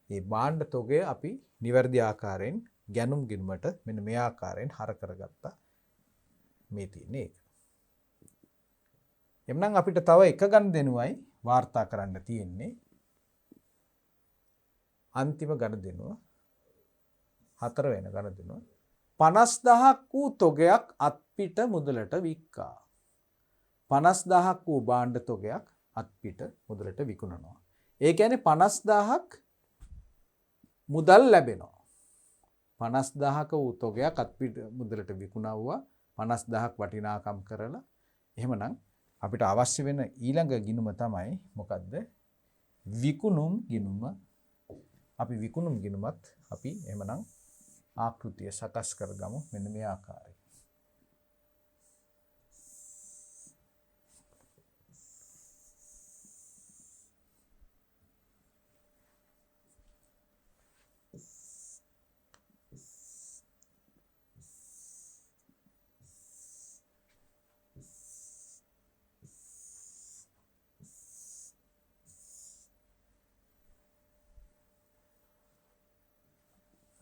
මේ භාණ්ඩ තොගය අපි නිවැරදි ආකාරයෙන් ගැනුම් ගිණුමට මෙන්න මේ ආකාරයෙන් හර කරගත්තා. මේ තියෙන්නේ ඒක. එම්නම් අපිට තව එක ගණදෙනුවයි වාර්තා කරන්න තියෙන්නේ. අන්තිම ගණදෙනුව 4 වෙනි ගණදෙනුව 50000ක් වූ තොගයක් අත්පිට මුදලට වික්කා. 50000ක් වූ භාණ්ඩ තොගයක් අත්පිට මුදලට විකුණනවා. ඒ කියන්නේ 50000ක් මුදල් ලැබෙනවා. 50000ක වූ තොගයක් අත්පිට මුදලට විකුණවුවා 50000ක් වටිනාකම් කරලා. එහෙමනම් අපිට අවශ්‍ය වෙන ඊළඟ ගිණුම තමයි මොකද්ද? විකුණුම් ගිණුම. අපි විකුණුම් ගිණුමත් අපි එහෙමනම් ආකෘතිය සකස් කරගමු මෙන්න මේ ආකාරයෙන්.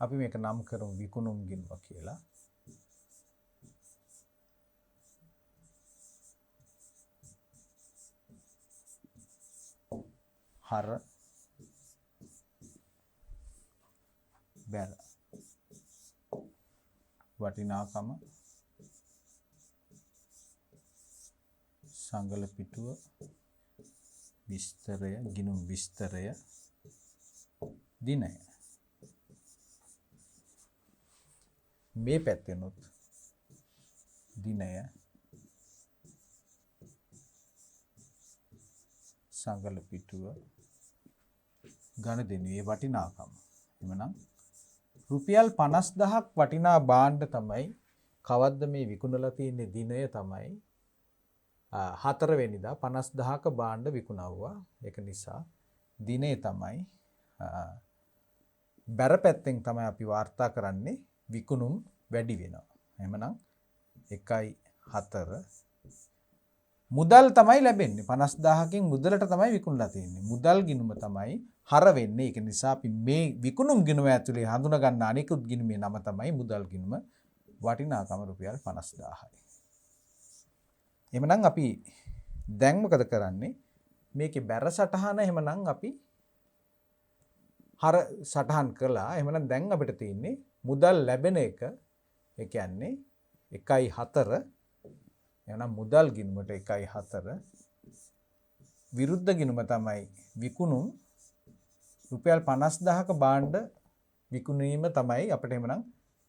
අපි මේක නම් කරමු විකුණුම් ගිණුම කියලා. හර බැල වටිනාකම සංගල පිටුව විස්තරය ගිණුම් විස්තරය දිනය. මේ පැත්තෙනුත් දිනය සංගල පිටුව ගණදෙනුවේ වටිනාකම. එමනම් රුපියල් 50000ක් වටිනා භාණ්ඩ තමයි කවද්ද මේ විකුණලා තියෙන්නේ දිනය තමයි 4 වෙනිදා 50000ක භාණ්ඩ විකුණවුවා. ඒක නිසා දිනේ තමයි බැර පැත්තෙන් තමයි අපි වාර්තා කරන්නේ විකුණුම් වැඩි වෙනවා. එහෙමනම් 1.4 මුදල් තමයි ලැබෙන්නේ 50000කින් මුදලට තමයි විකුණලා තියෙන්නේ. මුදල් ගිණුම තමයි හර වෙන්නේ. ඒක නිසා අපි මේ විකුණුම් ගිණුම ඇතුලේ හඳුනා ගන්න අනිකුත් ගිණුමේ නම තමයි මුදල් ගිණුම. වටිනාකම රුපියල් 50000යි. එහෙමනම් අපි දැන් මොකද කරන්නේ? මේකේ බැර සටහන එහෙමනම් අපි හර සටහන් කළා. එහෙමනම් දැන් අපිට තියෙන්නේ මුදල් ලැබෙන එක ඒ කියන්නේ 1.4 එහෙනම් මුදල් ගිණුමට 1.4 විරුද්ධ ගිණුම තමයි විකුණුම් රුපියල් 50000ක භාණ්ඩ විකුණීම තමයි අපිට එහෙමනම්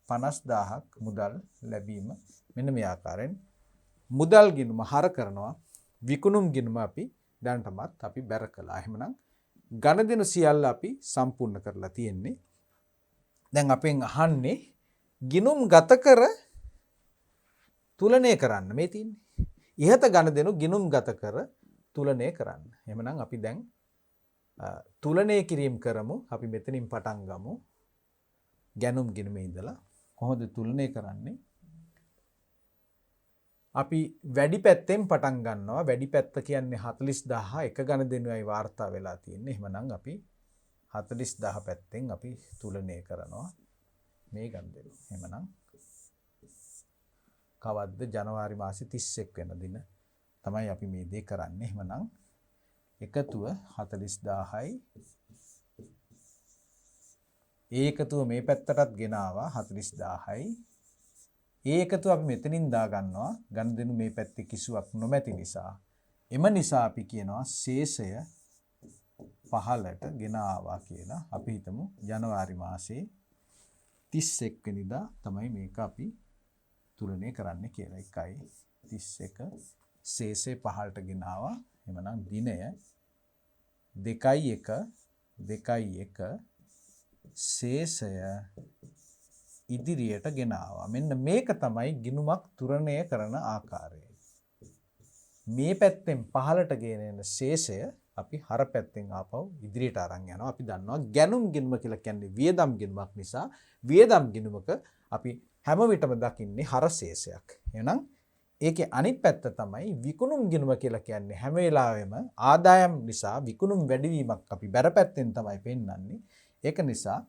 50000ක් මුදල් ලැබීම මෙන්න මේ ආකාරයෙන් මුදල් ගිණුම හර කරනවා විකුණුම් ගිණුම අපි දැනටමත් අපි බැර කළා. එහෙමනම් ගණදෙනු සියල්ල අපි සම්පූර්ණ කරලා තියෙන්නේ. දැන් අපෙන් අහන්නේ ගිණුම් ගත කර තුලනය කරන්න මේ තියෙන්නේ. ඉහත ගණදෙනු ගිණුම් ගත කර තුලනය කරන්න. එහෙමනම් අපි දැන් තුලනය කිරීම කරමු. අපි මෙතනින් පටන් ගමු. ගැනුම් ගිණුමේ ඉඳලා කොහොමද තුලනය කරන්නේ? අපි වැඩි පැත්තෙන් පටන් ගන්නවා. වැඩි පැත්ත කියන්නේ 40000 එක ගණදෙනුවයි වාර්තා වෙලා තියෙන්නේ. එහෙමනම් අපි 40000 පැත්තෙන් අපි තුලනය කරනවා මේ ගණදෙනු. එහෙමනම් කවද්ද ජනවාරි මාසේ 31 වෙනි දින තමයි අපි මේ දේ කරන්නේ. එහෙමනම් එකතුව 40000යි. ඒ එකතුව මේ පැත්තටත් ගෙනාවා 40000යි. ඒ එකතුව අපි මෙතනින් දා ගන්නවා ගණදෙනු මේ පැත්තේ කිසිවක් නොමැති නිසා. එම නිසා අපි කියනවා ශේෂය පහළට ගෙන ආවා කියලා. අපි හිතමු ජනවාරි මාසේ 31 වෙනිදා තමයි මේක අපි තුලනය කරන්න කියලා. 1.31 ශේෂය පහළට ගෙන ආවා. එහෙමනම් දිනය 2.1 ශේෂය ඉදිරියට ගෙන ආවා. මෙන්න මේක තමයි ගිණුමක් තුලනය කරන ආකාරය. මේ පැත්තෙන් පහළට ගෙන එන ශේෂය අපි හර පැත්තෙන් ආපහු ඉදිරියට අරන් යනවා. අපි දන්නවා ගැනුම් ගිණුම කියලා කියන්නේ වියදම් ගිණුමක් නිසා වියදම් ගිණුමක අපි හැම විටම දකින්නේ හර ශේෂයක්. එහෙනම් ඒකේ අනිත් පැත්ත තමයි විකුණුම් ගිණුම කියලා කියන්නේ හැම වෙලාවෙම ආදායම් නිසා විකුණුම් වැඩිවීමක් අපි බැර පැත්තෙන් තමයි පෙන්වන්නේ. ඒක නිසා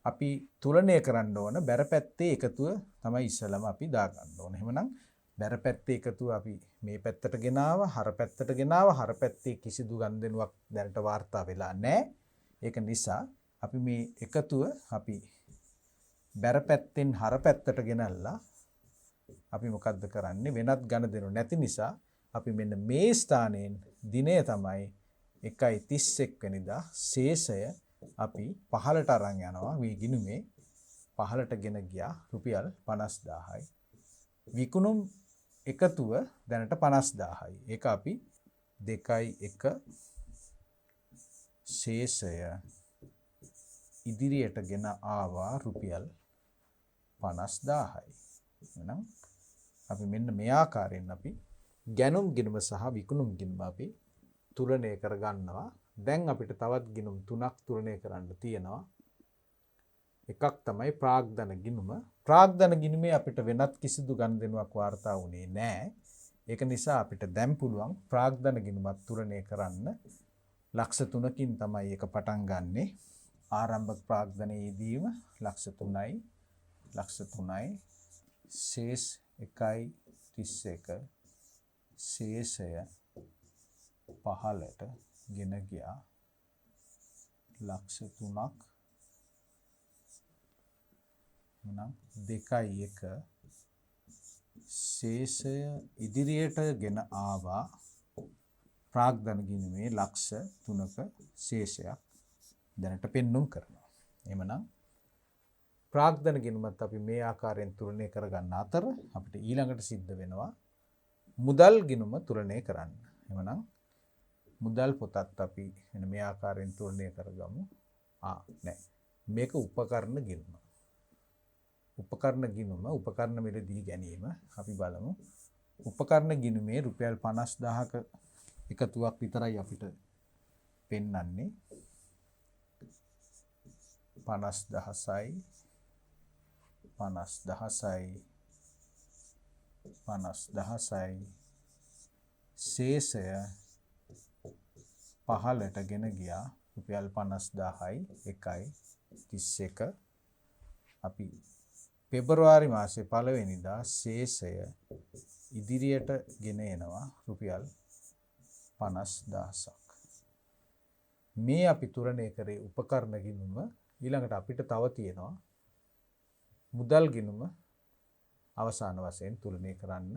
අපි තුලනය කරන්න ඕන බැර පැත්තේ එකතුව තමයි ඉස්සලම අපි දා ගන්න ඕන. එහෙමනම් බැර පැත්තේ එකතුව අපි මේ පැත්තට ගෙනාවා, හර පැත්තට ගෙනාවා. හර පැත්තේ කිසිදු ගනුදෙනුවක් දැනට වාර්තා වෙලා නැහැ. ඒක නිසා අපි මේ එකතුව අපි බැර පැත්තෙන් හර පැත්තට ගෙනල්ලා අපි මොකද්ද කරන්නේ? වෙනත් ගනුදෙනු නැති නිසා අපි මෙන්න මේ ස්ථානයෙන් දිනය තමයි 1.31 වෙනිදා ශේෂය අපි පහළට අරන් යනවා. මේ ගිණුමේ පහළට ගෙන ගියා රුපියල් 50000යි. විකුණුම් එකතුව දැනට 50000යි. ඒක අපි 2.1 ශේෂය ඉදිරියට ගෙන ආවා රුපියල් 50000යි. එහෙනම් අපි මෙන්න මේ ආකාරයෙන් අපි ගැනුම් ගිණුම සහ විකුණුම් ගිණුම අපි තුලනය කර ගන්නවා. දැන් අපිට තවත් ගිණුම් තුනක් තුලනය කරන්න තියෙනවා. එකක් තමයි ප්‍රාග්ධන ගිණුම. ප්‍රාග්ධන ගිණුමේ අපිට වෙනත් කිසිදු ගනුදෙනුවක් වාර්තා වුණේ නැහැ. ඒක නිසා අපිට දැන් පුළුවන් ප්‍රාග්ධන ගිණුමක් තුලනය කරන්න. ලක්ෂ 3කින් තමයි ඒක පටන් ගන්නෙ. ආරම්භක ප්‍රාග්ධනයේදීම ලක්ෂ 3යි. ලක්ෂ 3යි ශේෂ 1.31 ශේෂය පහළට ගෙන ගියා ලක්ෂ 3ක්. එහෙනම් 2.1 ශේෂය ඉදිරියට ගෙන ආවා ප්‍රාග්ධන ගිණුමේ ලක්ෂ 3ක ශේෂයක් දැනට පෙන්눔 කරනවා. එහෙමනම් ප්‍රාග්ධන ගිණුමත් අපි මේ ආකාරයෙන් තුලනය කරගන්න අතර අපිට ඊළඟට සිද්ධ වෙනවා මුදල් ගිණුම තුලනය කරන්න. එහෙමනම් මුදල් පොතත් අපි මෙන්න මේ ආකාරයෙන් තුලනය කරගමු. මේක උපකරණ ගිණුම. උපකරණ ගිණුම උපකරණ මිලදී ගැනීම අපි බලමු. උපකරණ ගිණුමේ රුපියල් 50000ක එකතුවක් විතරයි අපිට පෙන්වන්නේ. 50,000යි 50,000යි ශේෂය පහළට ගෙන ගියා රුපියල් 50,000යි 1.31 අපි පෙබරවාරි මාසේ 1 වෙනිදා ශේෂය ඉදිරියට ගෙන එනවා රුපියල් 50,000ක්. මේ අපි තුරණය කරේ උපකරණ ගිණුම. ඊළඟට අපිට තව තියෙනවා මුදල් ගිණුම අවසාන වශයෙන් තුලනය කරන්න.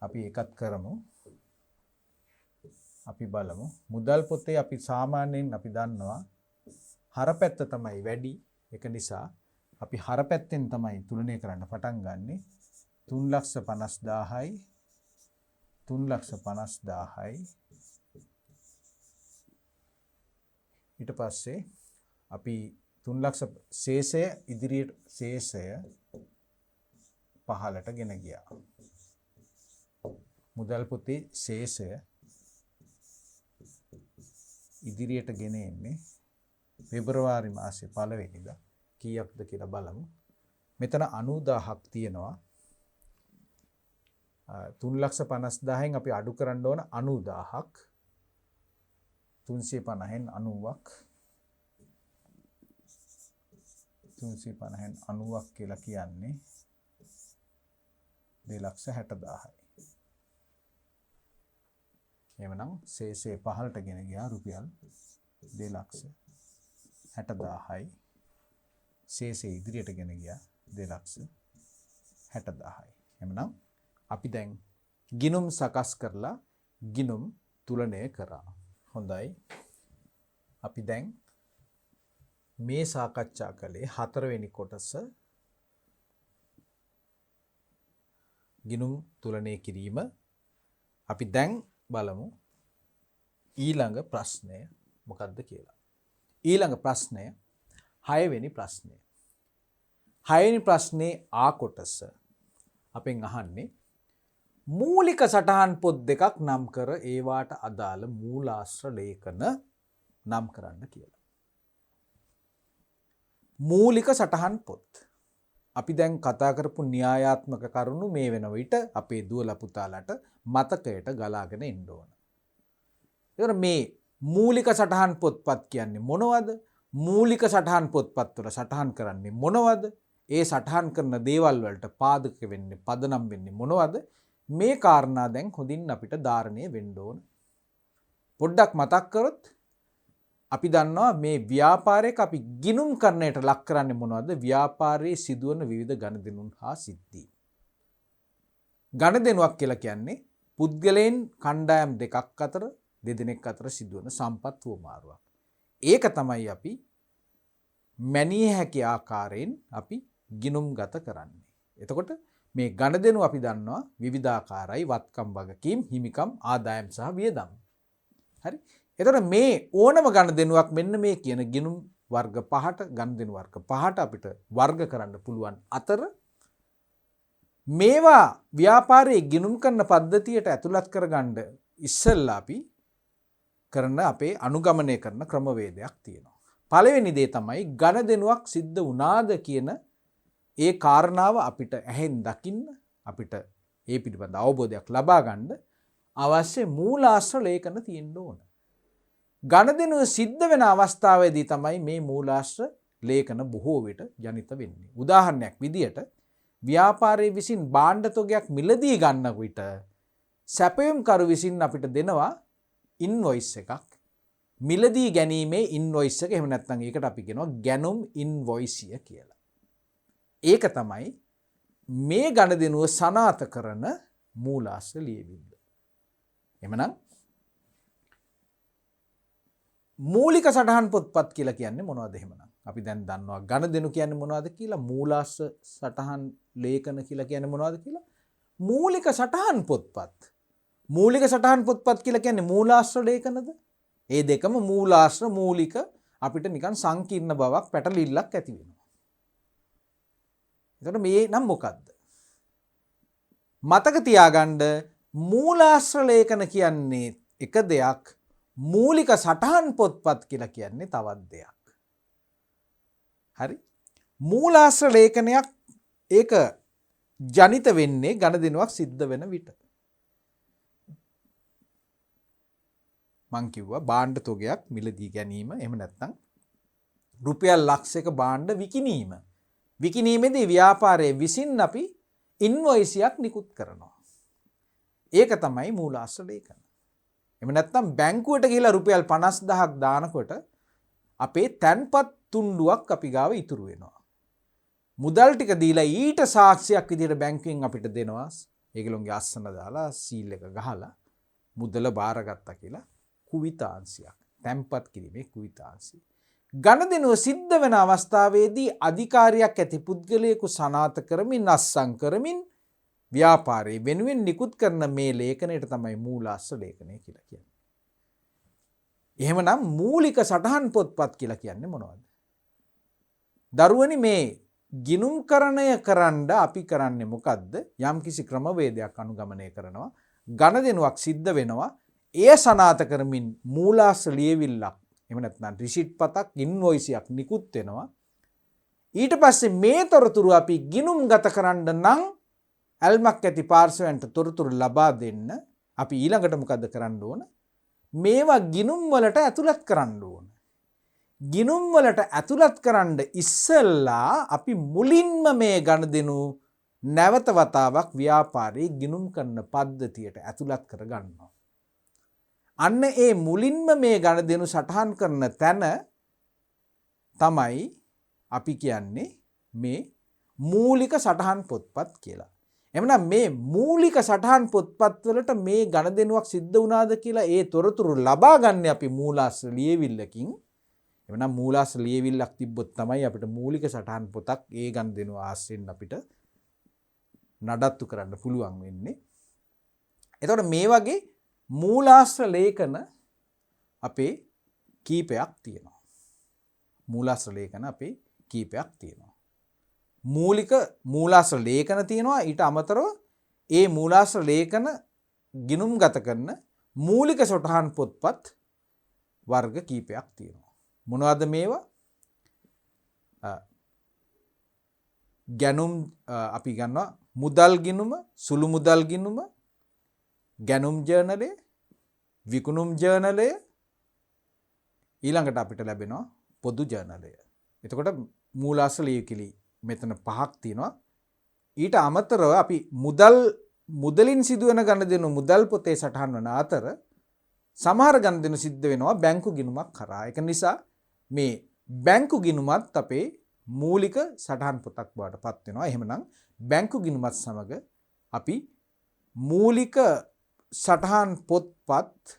අපි ඒකත් කරමු. අපි බලමු මුදල් පොතේ අපි සාමාන්‍යයෙන් අපි දන්නවා හරපැත්ත තමයි වැඩි. ඒක නිසා අපි හරපැත්තෙන් තමයි තුලනය කරන්න පටන් ගන්නෙ. 3,50,000යි 3,50,000යි ඊට පස්සේ අපි 3,00,000 ශේෂය ඉදිරියට ශේෂය පහළට ගෙන ගියා. මුදල් පොතේ ශේෂය ඉදිරියට ගෙන එන්නේ පෙබරවාරි මාසේ 1 වෙනිදා කීයක්ද කියලා බලමු. මෙතන 90,000ක් තියෙනවා. 3,50,000න් අපි අඩු කරන්න ඕන 90,000ක්. 350න් 90ක් 350න් 90ක් කියලා කියන්නේ 2,60,000යි. එහෙමනම් ශේෂය පහළට ගෙන ගියා රුපියල් 2,60,000යි. ශේෂය ඉදිරියට ගෙන ගියා 2,60,000යි. එහෙමනම් අපි දැන් ගිණුම් සකස් කරලා ගිණුම් තුලනය කරා. හොඳයි. අපි දැන් මේ සාකච්ඡා කළේ 4 වෙනි කොටස ගිණුම් තුලනය කිරීම. අපි දැන් බලමු ඊළඟ ප්‍රශ්නය මොකක්ද කියලා. ඊළඟ ප්‍රශ්නය 6 වෙනි ප්‍රශ්නය. 6 වෙනි ප්‍රශ්නේ ආ කොටස අපෙන් අහන්නේ මූලික සටහන් පොත් දෙකක් නම් කර ඒවාට අදාළ මූලාශ්‍ර ලේඛන නම් කරන්න කියලා. මූලික සටහන් පොත්. අපි දැන් කතා කරපු න්‍යායාත්මක කරුණු මේ වෙන විට අපේ දුවලා පුතාලට මතකයට ගලාගෙන එන්න ඕන. ඒතර මේ මූලික සටහන් පොත්පත් කියන්නේ මොනවද? මූලික සටහන් පොත්පත් වල සටහන් කරන්නේ මොනවද? ඒ සටහන් කරන දේවල් වලට පාදක වෙන්නේ පදනම් වෙන්නේ මොනවද? මේ කාරණා දැන් හොඳින් අපිට ධාරණය වෙන්න ඕන. පොඩ්ඩක් මතක් කරොත් අපි දන්නවා මේ ව්‍යාපාරයක අපි ගිණුම් කරන්නට ලක් කරන්නේ මොනවද? ව්‍යාපාරයේ සිදුවන විවිධ ගනුදෙනුන් හා සිද්ධි. ගනුදෙනුවක් කියලා කියන්නේ පුද්ගලයන් කණ්ඩායම් දෙකක් අතර දෙදෙනෙක් අතර සිදුවන සම්පත් වුමාරුවක්. ඒක තමයි අපි මැනිය හැකි ආකාරයෙන් අපි ගිණුම්ගත කරන්නේ. එතකොට මේ ගනුදෙනු අපි දන්නවා විවිධාකාරයි වත්කම් වගකීම් හිමිකම් ආදායම් සහ වියදම්. හරි. එතකොට මේ ඕනම ගනුදෙනුවක් මෙන්න මේ කියන ගිණුම් වර්ග 5ට ගනුදෙනු වර්ග 5ට අපිට වර්ග කරන්න පුළුවන් අතර මේවා ව්‍යාපාරයේ ගිණුම් කරන පද්ධතියට ඇතුළත් කරගන්න ඉස්සෙල්ලා අපි කරන අපේ අනුගමනය කරන ක්‍රමවේදයක් තියෙනවා. පළවෙනි දේ තමයි ගනුදෙනුවක් සිද්ධ වුණාද කියන ඒ කාරණාව අපිට ඇහෙන් දකින්න අපිට ඒ පිළිබඳ අවබෝධයක් ලබා ගන්න අවශ්‍ය මූලාශ්‍ර ලේඛන තියෙන්න ඕන. ගනුදෙනුව සිද්ධ වෙන අවස්ථාවේදී තමයි මේ මූලාශ්‍ර ලේඛන බොහෝ විට ජනිත වෙන්නේ. උදාහරණයක් විදියට ව්‍යාපාරයේ විසින් භාණ්ඩ තොගයක් මිලදී ගන්න විට සැපයුම්කරු විසින් අපිට දෙනවා ඉන්වොයිස් එකක්. මිලදී ගැනීමේ ඉන්වොයිස් එක එහෙම නැත්නම් ඒකට අපි කියනවා ගැනුම් ඉන්වොයිසිය කියලා. ඒක තමයි මේ ගනුදෙනුව සනාථ කරන මූලාශ්‍ර ලියවිල්ල. එhmenan මූලික සටහන් පොත්පත් කියලා කියන්නේ මොනවද එහෙමනම්? අපි දැන් දන්නවා ගනුදෙනු කියන්නේ මොනවද කියලා, මූලාශ්‍ර සටහන් ලේඛන කියලා කියන්නේ මොනවද කියලා. මූලික සටහන් පොත්පත්. මූලික සටහන් පොත්පත් කියලා කියන්නේ මූලාශ්‍ර ලේඛනද? ඒ දෙකම මූලාශ්‍ර මූලික අපිට නිකන් සංකීර්ණ බවක් පැටලිල්ලක් ඇති වෙනවා. එතකොට මේ නම් මොකද්ද? මතක තියාගන්න මූලාශ්‍ර ලේඛන කියන්නේ එක දෙයක්, මූලික සටහන් පොත්පත් කියලා කියන්නේ තවත් දෙයක්. හරි. මූලාශ්‍ර ලේඛනයක් ඒක ජනිත වෙන්නේ ගණදෙනුවක් සිද්ධ වෙන විට. මං කිව්වා භාණ්ඩ තොගයක් මිලදී ගැනීම එහෙම නැත්නම් රුපියල් ලක්ෂයක භාණ්ඩ විකිණීම. විකිණීමේදී ව්‍යාපාරයේ විසින් අපි ඉන්වොයිසියක් නිකුත් කරනවා. ඒක තමයි මූලාශ්‍ර ලේඛන. එහෙම නැත්නම් බැංකුවට ගිහිලා රුපියල් 50000ක් දානකොට අපේ තැන්පත් තුණ්ඩුවක් අපි ගාව ඉතුරු වෙනවා. මුදල් ටික දීලා ඊට සාක්ෂියක් විදිහට බැංකුවෙන් අපිට දෙනවා. ඒගොල්ලෝගේ අස්සන දාලා සීල් එක ගහලා මුදල බාරගත්තා කියලා කුවිතාංශයක්. තැන්පත් කිරීමේ කුවිතාංශය. ගණදෙනුව සිද්ධ වෙන අවස්ථාවේදී අධිකාරියක් ඇති පුද්ගලයෙකු සනාථ කරමින් අස්සම් කරමින් ව්‍යාපාරයේ වෙනුවෙන් නිකුත් කරන මේ ලේඛනයට තමයි මූලාශ්‍ර ලේඛනය කියලා කියන්නේ. එහෙමනම් මූලික සටහන් පොත්පත් කියලා කියන්නේ මොනවද? දරුවනි මේ ගිණුම්කරණය කරන්න අපි කරන්නේ මොකද්ද? යම්කිසි ක්‍රමවේදයක් අනුගමනය කරනවා. ගණදෙනුවක් සිද්ධ වෙනවා. එය සනාථ කරමින් මූලාශ්‍ර ලියවිල්ලක් එහෙම නැත්නම් රිසිට් පතක් ඉන්වොයිසියක් නිකුත් වෙනවා. ඊට පස්සේ මේ තොරතුරු අපි ගිණුම්ගත කරන්න නම් ඇල්මක් ඇති පාර්ශවයන්ට තොරතුරු ලබා දෙන්න අපි ඊළඟට මොකද කරන්න ඕන? මේවා ගිණුම් වලට ඇතුළත් කරන්න ඕන. ගිණුම් වලට ඇතුළත් කරන්න ඉස්සෙල්ලා අපි මුලින්ම මේ ගණදෙනු නැවත වතාවක් ව්‍යාපාරයේ ගිණුම් කරන පද්ධතියට ඇතුළත් කර ගන්නවා. අන්න ඒ මුලින්ම මේ ගණදෙනු සටහන් කරන තැන තමයි අපි කියන්නේ මේ මූලික සටහන් පොත්පත් කියලා. එමනම් මේ මූලික සටහන් පොත්පත් වලට මේ ගණදෙනුවක් සිද්ධ වුණාද කියලා ඒ තොරතුරු ලබා ගන්න අපි මූලාශ්‍ර ලියවිල්ලකින්. එමනම් මූලාශ්‍ර ලියවිල්ලක් තිබ්බොත් තමයි අපිට මූලික සටහන් පොතක් ඒ ගණදෙනුව ආශ්‍රයෙන් අපිට නඩත්තු කරන්න පුළුවන් වෙන්නේ. එතකොට මේ වගේ මූලාශ්‍ර ලේඛන අපේ කීපයක් තියෙනවා. මූලාශ්‍ර ලේඛන අපේ කීපයක් තියෙනවා. මූලික මූලාශ්‍ර ලේඛන තියෙනවා. ඊට අමතරව ඒ මූලාශ්‍ර ලේඛන ගිණුම්ගත කරන මූලික සටහන් පොත්පත් වර්ග කීපයක් තියෙනවා. මොනවද මේවා? ගැනුම් අපි ගන්නවා මුදල් ගිණුම, සුළු මුදල් ගිණුම, ගැනුම් ජර්නලය, විකුණුම් ජර්නලය, ඊළඟට අපිට ලැබෙනවා පොදු ජර්නලය. එතකොට මූලාශ්‍ර ලියවිලි මෙතන 5ක් තියෙනවා. ඊට අමතරව අපි මුදලින් සිදුවන ගණදෙනු මුදල් පොතේ සටහන් වන අතර සමහර ගණදෙනු සිද්ධ වෙනවා බැංකු ගිණුමක් කරා. ඒක නිසා මේ බැංකු ගිණුමත් අපේ මූලික සටහන් පොතක් බවට පත් වෙනවා. එහෙමනම් බැංකු ගිණුමත් සමග අපි මූලික සටහන් පොත්පත්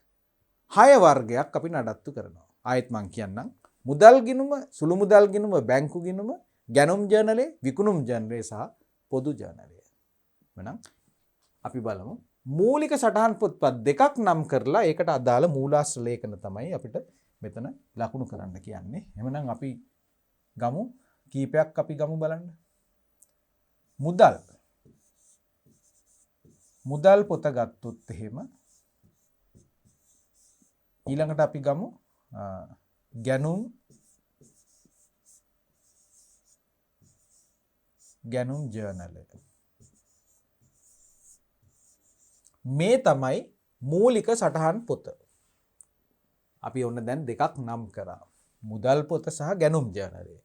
6 වර්ගයක් අපි නඩත්තු කරනවා. ආයෙත් මම කියන්නම්. මුදල් ගිණුම, සුළු මුදල් ගිණුම, බැංකු ගිණුම, ගැනුම් ජර්නලය, විකුණුම් ජර්නලය සහ පොදු ජර්නලය. එහෙනම් අපි බලමු මූලික සටහන් පොත්පත් දෙකක් නම් කරලා ඒකට අදාළ මූලාශ්‍ර ලේඛන තමයි අපිට මෙතන ලකුණු කරන්න කියන්නේ. එහෙනම් අපි ගමු කීපයක් අපි ගමු බලන්න. මුදල් පොත ගත්තොත් එහෙම ඊළඟට අපි ගමු ගැනුම් ජර්නලය. මේ තමයි මූලික සටහන් පොත. අපි ඔන්න දැන් දෙකක් නම් කරා. මුදල් පොත සහ ගැනුම් ජර්නලය.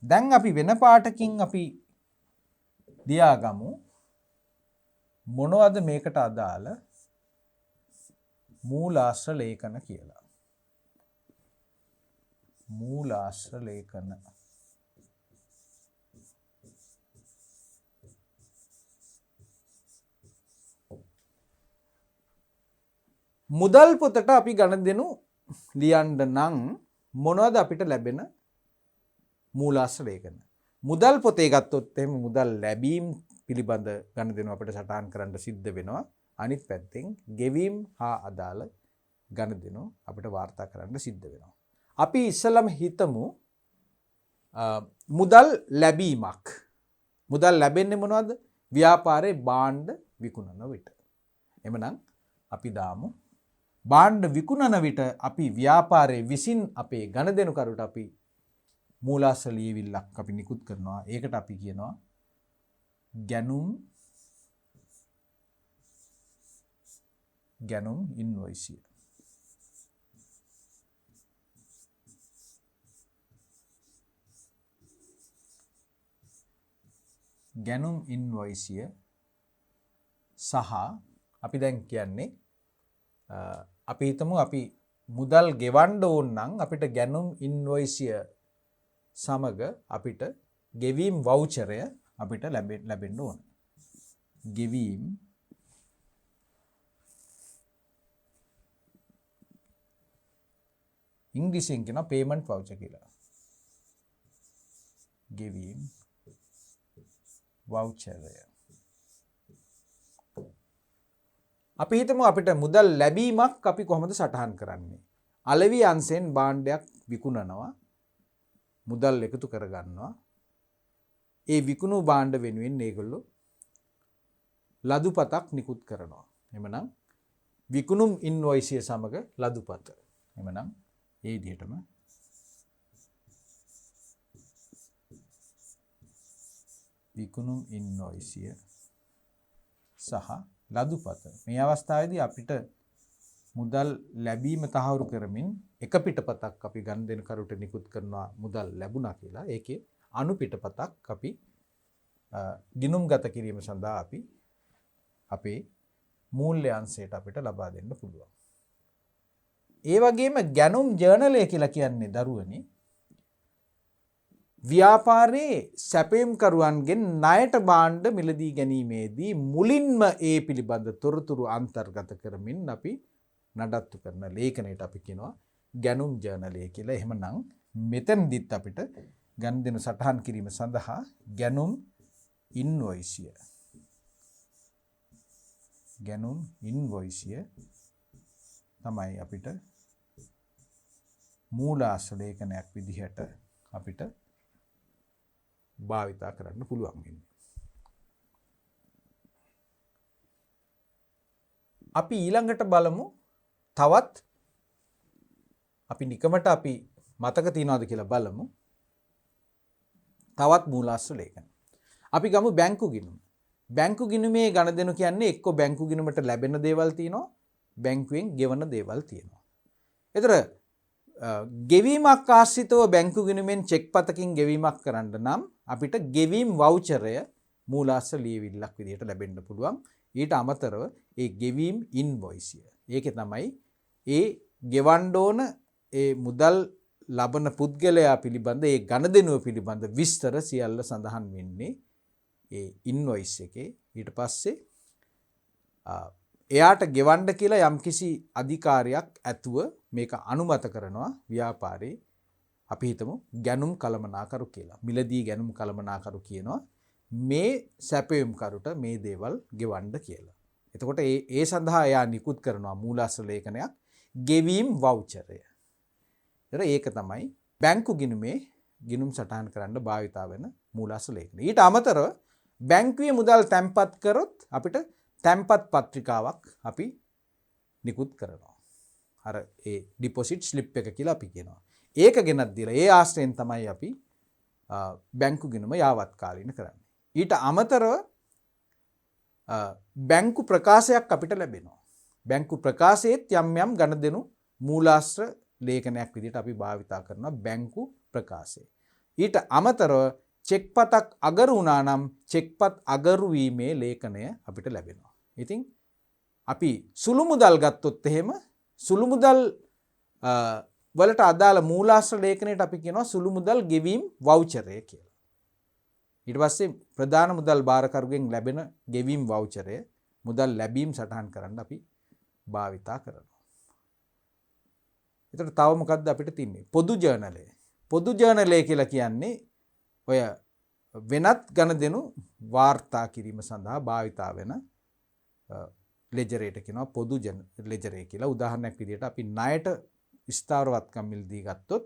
දැන් අපි වෙන පාටකින් අපි ලියාගමු මොනවද මේකට අදාළ මූලාශ්‍ර ලේඛන කියලා. මූලාශ්‍ර ලේඛන. මුදල් පොතට අපි ගණදෙනු ලියන්න නම් මොනවද අපිට ලැබෙන මූලාශ්‍ර ලේඛන? මුදල් පොතේ ගත්තොත් එහෙම මුදල් ලැබීම් පිළිබඳ ගණදෙනු අපිට සටහන් කරන්න සිද්ධ වෙනවා. අනිත් පැත්තෙන් ගෙවීම් හා අදාළ ගණදෙනු අපිට වාර්තා කරන්න සිද්ධ වෙනවා. අපි ඉස්සලම හිතමු මුදල් ලැබීමක්. මුදල් ලැබෙන්නේ මොනවද? ව්‍යාපාරේ භාණ්ඩ විකුණන විට. එමනම් අපි දාමු භාණ්ඩ විකුණන විට අපි ව්‍යාපාරයේ විසින් අපේ ගණදෙනුකරුට අපි මූලාශ්‍ර ලියවිල්ලක් අපි නිකුත් කරනවා. ඒකට අපි කියනවා ගැනුම් ඉන්වොයිසිය. ගැනුම් ඉන්වොයිසිය සහ අපි දැන් කියන්නේ අපි හිතමු අපි මුදල් ගෙවන්න ඕන නම් අපිට ගැනුම් ඉන්වොයිසිය සමග අපිට ගෙවීම් වවුචරය අපිට ලැබෙන්න ඕන. ගෙවීම් ඉංග්‍රීසියෙන් කියනවා පේමන්ට් වවුචර් කියලා. ගෙවීම් වවුචරය. අපි හිතමු අපිට මුදල් ලැබීමක් අපි කොහොමද සටහන් කරන්නේ? අලෙවි අංශෙන් භාණ්ඩයක් විකුණනවා. මුදල් එකතු කරගන්නවා. ඒ විකුණු භාණ්ඩ වෙනුවෙන් මේගොල්ලෝ ලදුපතක් නිකුත් කරනවා. එමනම් විකුණුම් ඉන්වොයිසිය සමග ලදුපත. එමනම් ඒ විදිහටම විකුණුම් ඉන්වොයිසිය සහ ලදුපත. මේ අවස්ථාවේදී අපිට මුදල් ලැබීම තහවුරු කරමින් එක පිටපතක් අපි ගනුදෙනුකරුට නිකුත් කරනවා මුදල් ලැබුණා කියලා. ඒකේ අනු පිටපතක් අපි ගිණුම්ගත කිරීම සඳහා අපි අපේ මූල්‍ය අංශයට අපිට ලබා දෙන්න පුළුවන්. ඒ වගේම ගැනුම් ජර්නලය කියලා කියන්නේ දරුවනි ව්‍යාපාරයේ සැපයුම්කරුවන්ගෙන් ණයට භාණ්ඩ මිලදී ගැනීමේදී මුලින්ම ඒ පිළිබඳ තොරතුරු අන්තර්ගත කරමින් අපි නඩත්තු කරන ලේඛනයට අපි කියනවා ගැනුම් ජර්නලය කියලා. එහෙමනම් මෙතනදිත් අපිට ගනුදෙනු සටහන් කිරීම සඳහා ගැනුම් ඉන්වොයිසිය තමයි අපිට මූලාශ්‍ර ලේඛනයක් විදිහට අපිට භාවිතා කරන්න පුළුවන් වෙන්නේ. අපි ඊළඟට බලමු තවත් අපි නිකමට අපි මතක තියනවාද කියලා බලමු. තවත් මූලාශ්‍ර ලේඛන. අපි ගමු බැංකු ගිණුම. බැංකු ගිණුමේ ගණදෙනු කියන්නේ එක්ක බැංකු ගිණුමට ලැබෙන දේවල් තියෙනවා, බැංකුවෙන් ගෙවන දේවල් තියෙනවා. ඒතර ගෙවීමක් ආශ්‍රිතව බැංකු ගිණුමෙන් චෙක් පතකින් ගෙවීමක් කරන්න නම් අපිට ගෙවීම් වවුචරය මූලාශ්‍ර ලියවිල්ලක් විදිහට ලැබෙන්න පුළුවන්. ඊට අමතරව ඒ ගෙවීම් ඉන්වොයිසිය. ඒකේ තමයි ඒ ගෙවන්න ඕන ඒ මුදල් ලබන පුද්ගලයා පිළිබඳ ඒ ගණදෙනුව පිළිබඳ විස්තර සියල්ල සඳහන් වෙන්නේ ඒ ඉන්වොයිස් එකේ. ඊට පස්සේ එයාට ගෙවන්න කියලා යම්කිසි අධිකාරියක් ඇතුව මේක අනුමත කරනවා ව්‍යාපාරේ. අපි හිතමු ගැනුම් කළමනාකරු කියලා. මිලදී ගැනුම් කළමනාකරු කියනවා මේ සැපයුම්කරුට මේ දේවල් ගෙවන්න කියලා. එතකොට ඒ සඳහා එයා නිකුත් කරනවා මූලාශ්‍ර ලේඛනයක් ගෙවීම් වවුචරය. ඒක තමයි බැංකු ගිණුමේ ගිණුම් සටහන් කරන්න භාවිතා වෙන මූලාශ්‍ර ලේඛනය. ඊට අමතරව බැංකුවේ මුදල් තැන්පත් කරොත් අපිට තැන්පත් පත්‍රිකාවක් අපි නිකුත් කරනවා. අර ඒ ඩිපොසිට් ස්ලිප් එක කියලා අපි කියනවා. ඒක ගෙනත් දීලා ඒ ආශ්‍රයෙන් තමයි අපි බැංකු ගිණුම යාවත්කාලින කරන්නේ. ඊට අමතරව බැංකු ප්‍රකාශයක් අපිට ලැබෙනවා. බැංකු ප්‍රකාශයේත් යම් යම් ගණදෙනු මූලාශ්‍ර ලේඛනයක් විදිහට අපි භාවිතා කරනවා බැංකු ප්‍රකාශය. ඊට අමතරව චෙක්පතක් අගරු වුණා නම් චෙක්පත් අගරු වීමේ ලේඛනය අපිට ලැබෙනවා. ඉතින් අපි සුළු මුදල් ගත්තොත් එහෙම සුළු මුදල් වලට අදාළ මූලාශ්‍ර ලේඛනයට අපි කියනවා සුළු මුදල් ගෙවීම් වවුචරය කියලා. ඊට පස්සේ ප්‍රධාන මුදල් භාරකරුගෙන් ලැබෙන ගෙවීම් වවුචරය මුදල් ලැබීම් සටහන් කරන්න අපි භාවිතා කරනවා. එතකොට තව මොකක්ද අපිට තින්නේ? පොදු ජර්නලය. පොදු ජර්නලය කියලා කියන්නේ ඔය වෙනත් ගණදෙනු වාර්තා කිරීම සඳහා භාවිතා වෙන ලෙජරේට කියනවා පොදු ලෙජරේ කියලා. උදාහරණයක් විදිහට අපි ණයට ස්ථාවරවත්කම් මිලදී ගත්තොත්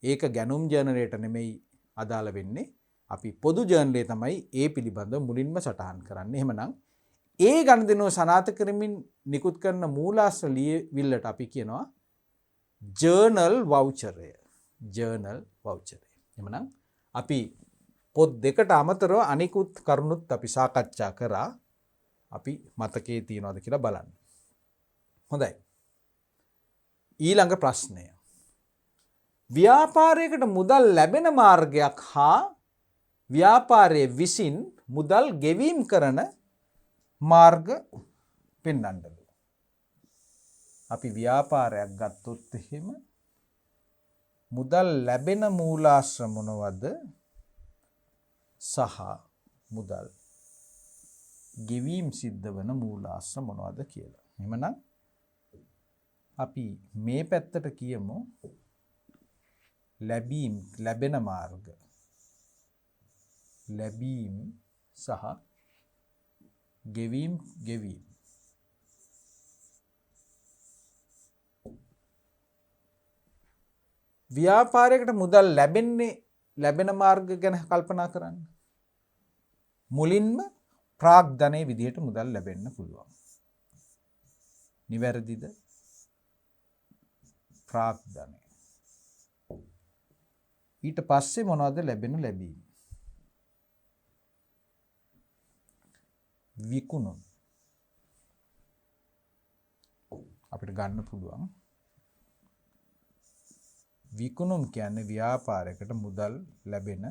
ඒක ගැනුම් ජර්නලයට නෙමෙයි අදාළ වෙන්නේ. අපි පොදු ජර්නලේ තමයි ඒ පිළිබඳව මුලින්ම සටහන් කරන්නේ. එහෙමනම් ඒ ගණදෙනුව සනාථ කරමින් නිකුත් කරන මූලාශ්‍ර ලියවිල්ලට අපි කියනවා ජර්නල් වවුචරය. ජර්නල් වවුචරය. එමනම් අපි පොත් දෙකට අමතරව අනිකුත් කරුණුත් අපි සාකච්ඡා කරා. අපි මතකයේ තියනවාද කියලා බලන්න. හොඳයි. ඊළඟ ප්‍රශ්නය. ව්‍යාපාරයකට මුදල් ලැබෙන මාර්ගයක් හා ව්‍යාපාරයේ විසින් මුදල් ගෙවීම් කරන මාර්ග පෙන්වන්නලු. අපි ව්‍යාපාරයක් ගත්තොත් එහෙම මුදල් ලැබෙන මූලාශ්‍ර මොනවද සහ මුදල් ගෙවීම් සිද්ධ වන මූලාශ්‍ර මොනවද කියලා. එහෙමනම් අපි මේ පැත්තට කියමු ලැබෙන මාර්ග. ලැබීම් සහ ගෙවීම්. ව්‍යාපාරයකට මුදල් ලැබෙන මාර්ග ගැන කල්පනා කරන්න. මුලින්ම ප්‍රාග්ධනයේ විදිහට මුදල් ලැබෙන්න පුළුවන්. නිවැරදිද? ප්‍රාග්ධනය. ඊට පස්සේ මොනවද ලැබීම? විකුණුම්. අපිට ගන්න පුළුවන්. විකුණුම් කියන්නේ ව්‍යාපාරයකට මුදල් ලැබෙන